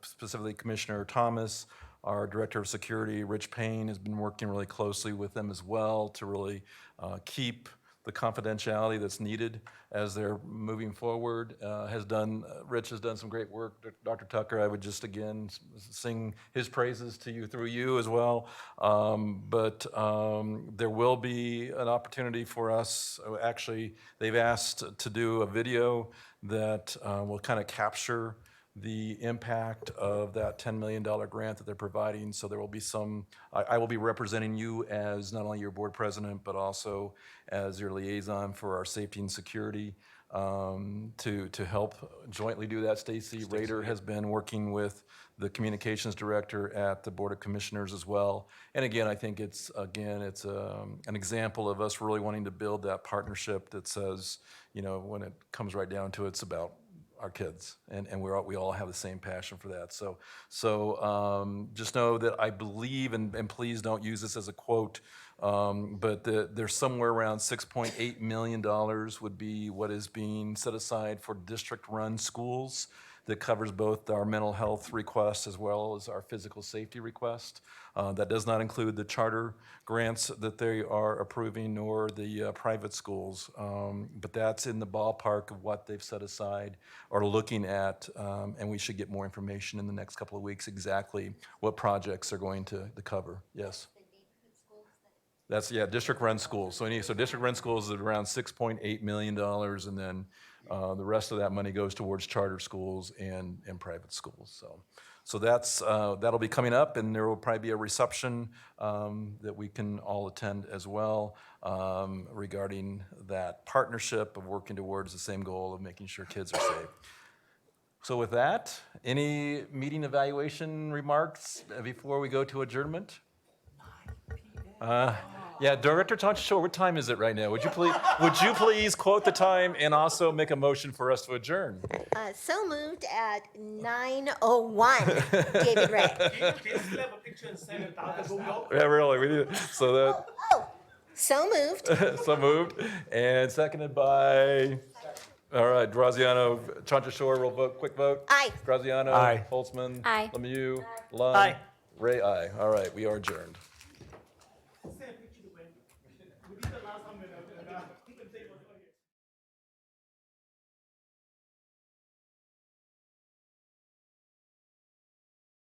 Speaker 1: specifically Commissioner Thomas. Our Director of Security, Rich Payne, has been working really closely with them as well to really keep the confidentiality that's needed as they're moving forward. Rich has done some great work. Dr. Tucker, I would just again sing his praises to you through you as well. But there will be an opportunity for us. Actually, they've asked to do a video that will kind of capture the impact of that $10 million grant that they're providing. So there will be I will be representing you as not only your board president, but also as your liaison for our safety and security to help jointly do that. Stacy Rader has been working with the communications director at the Board of Commissioners as well. And again, I think it's an example of us really wanting to build that partnership that says, when it comes right down to it, it's about our kids, and we all have the same passion for that. So just know that I believe, and please don't use this as a quote, but there's somewhere around $6.8 million would be what is being set aside for district-run schools that covers both our mental health requests as well as our physical safety request. That does not include the charter grants that they are approving nor the private schools, but that's in the ballpark of what they've set aside or looking at, and we should get more information in the next couple of weeks exactly what projects they're going to cover. Yes. That's, district-run schools. So district-run schools is around $6.8 million, and then the rest of that money goes towards charter schools and private schools. So that'll be coming up, and there will probably be a reception that we can all attend as well regarding that partnership of working towards the same goal of making sure kids are safe. So with that, any meeting evaluation remarks before we go to adjournment? Director Shore, what time is it right now? Would you please quote the time and also make a motion for us to adjourn?
Speaker 16: So moved at 9:01. David Ray.
Speaker 1: Yeah, really, we do. So that.
Speaker 16: So moved.
Speaker 1: So moved, and seconded by. All right, Graziano, Chancha Shore, roll vote, quick vote.
Speaker 16: Aye.
Speaker 1: Graziano.
Speaker 6: Aye.
Speaker 1: Holtzman.
Speaker 4: Aye.
Speaker 1: Lemieux. Lund.
Speaker 20: Aye.
Speaker 1: Ray, aye. All right, we are adjourned.
Speaker 20: We did the last one.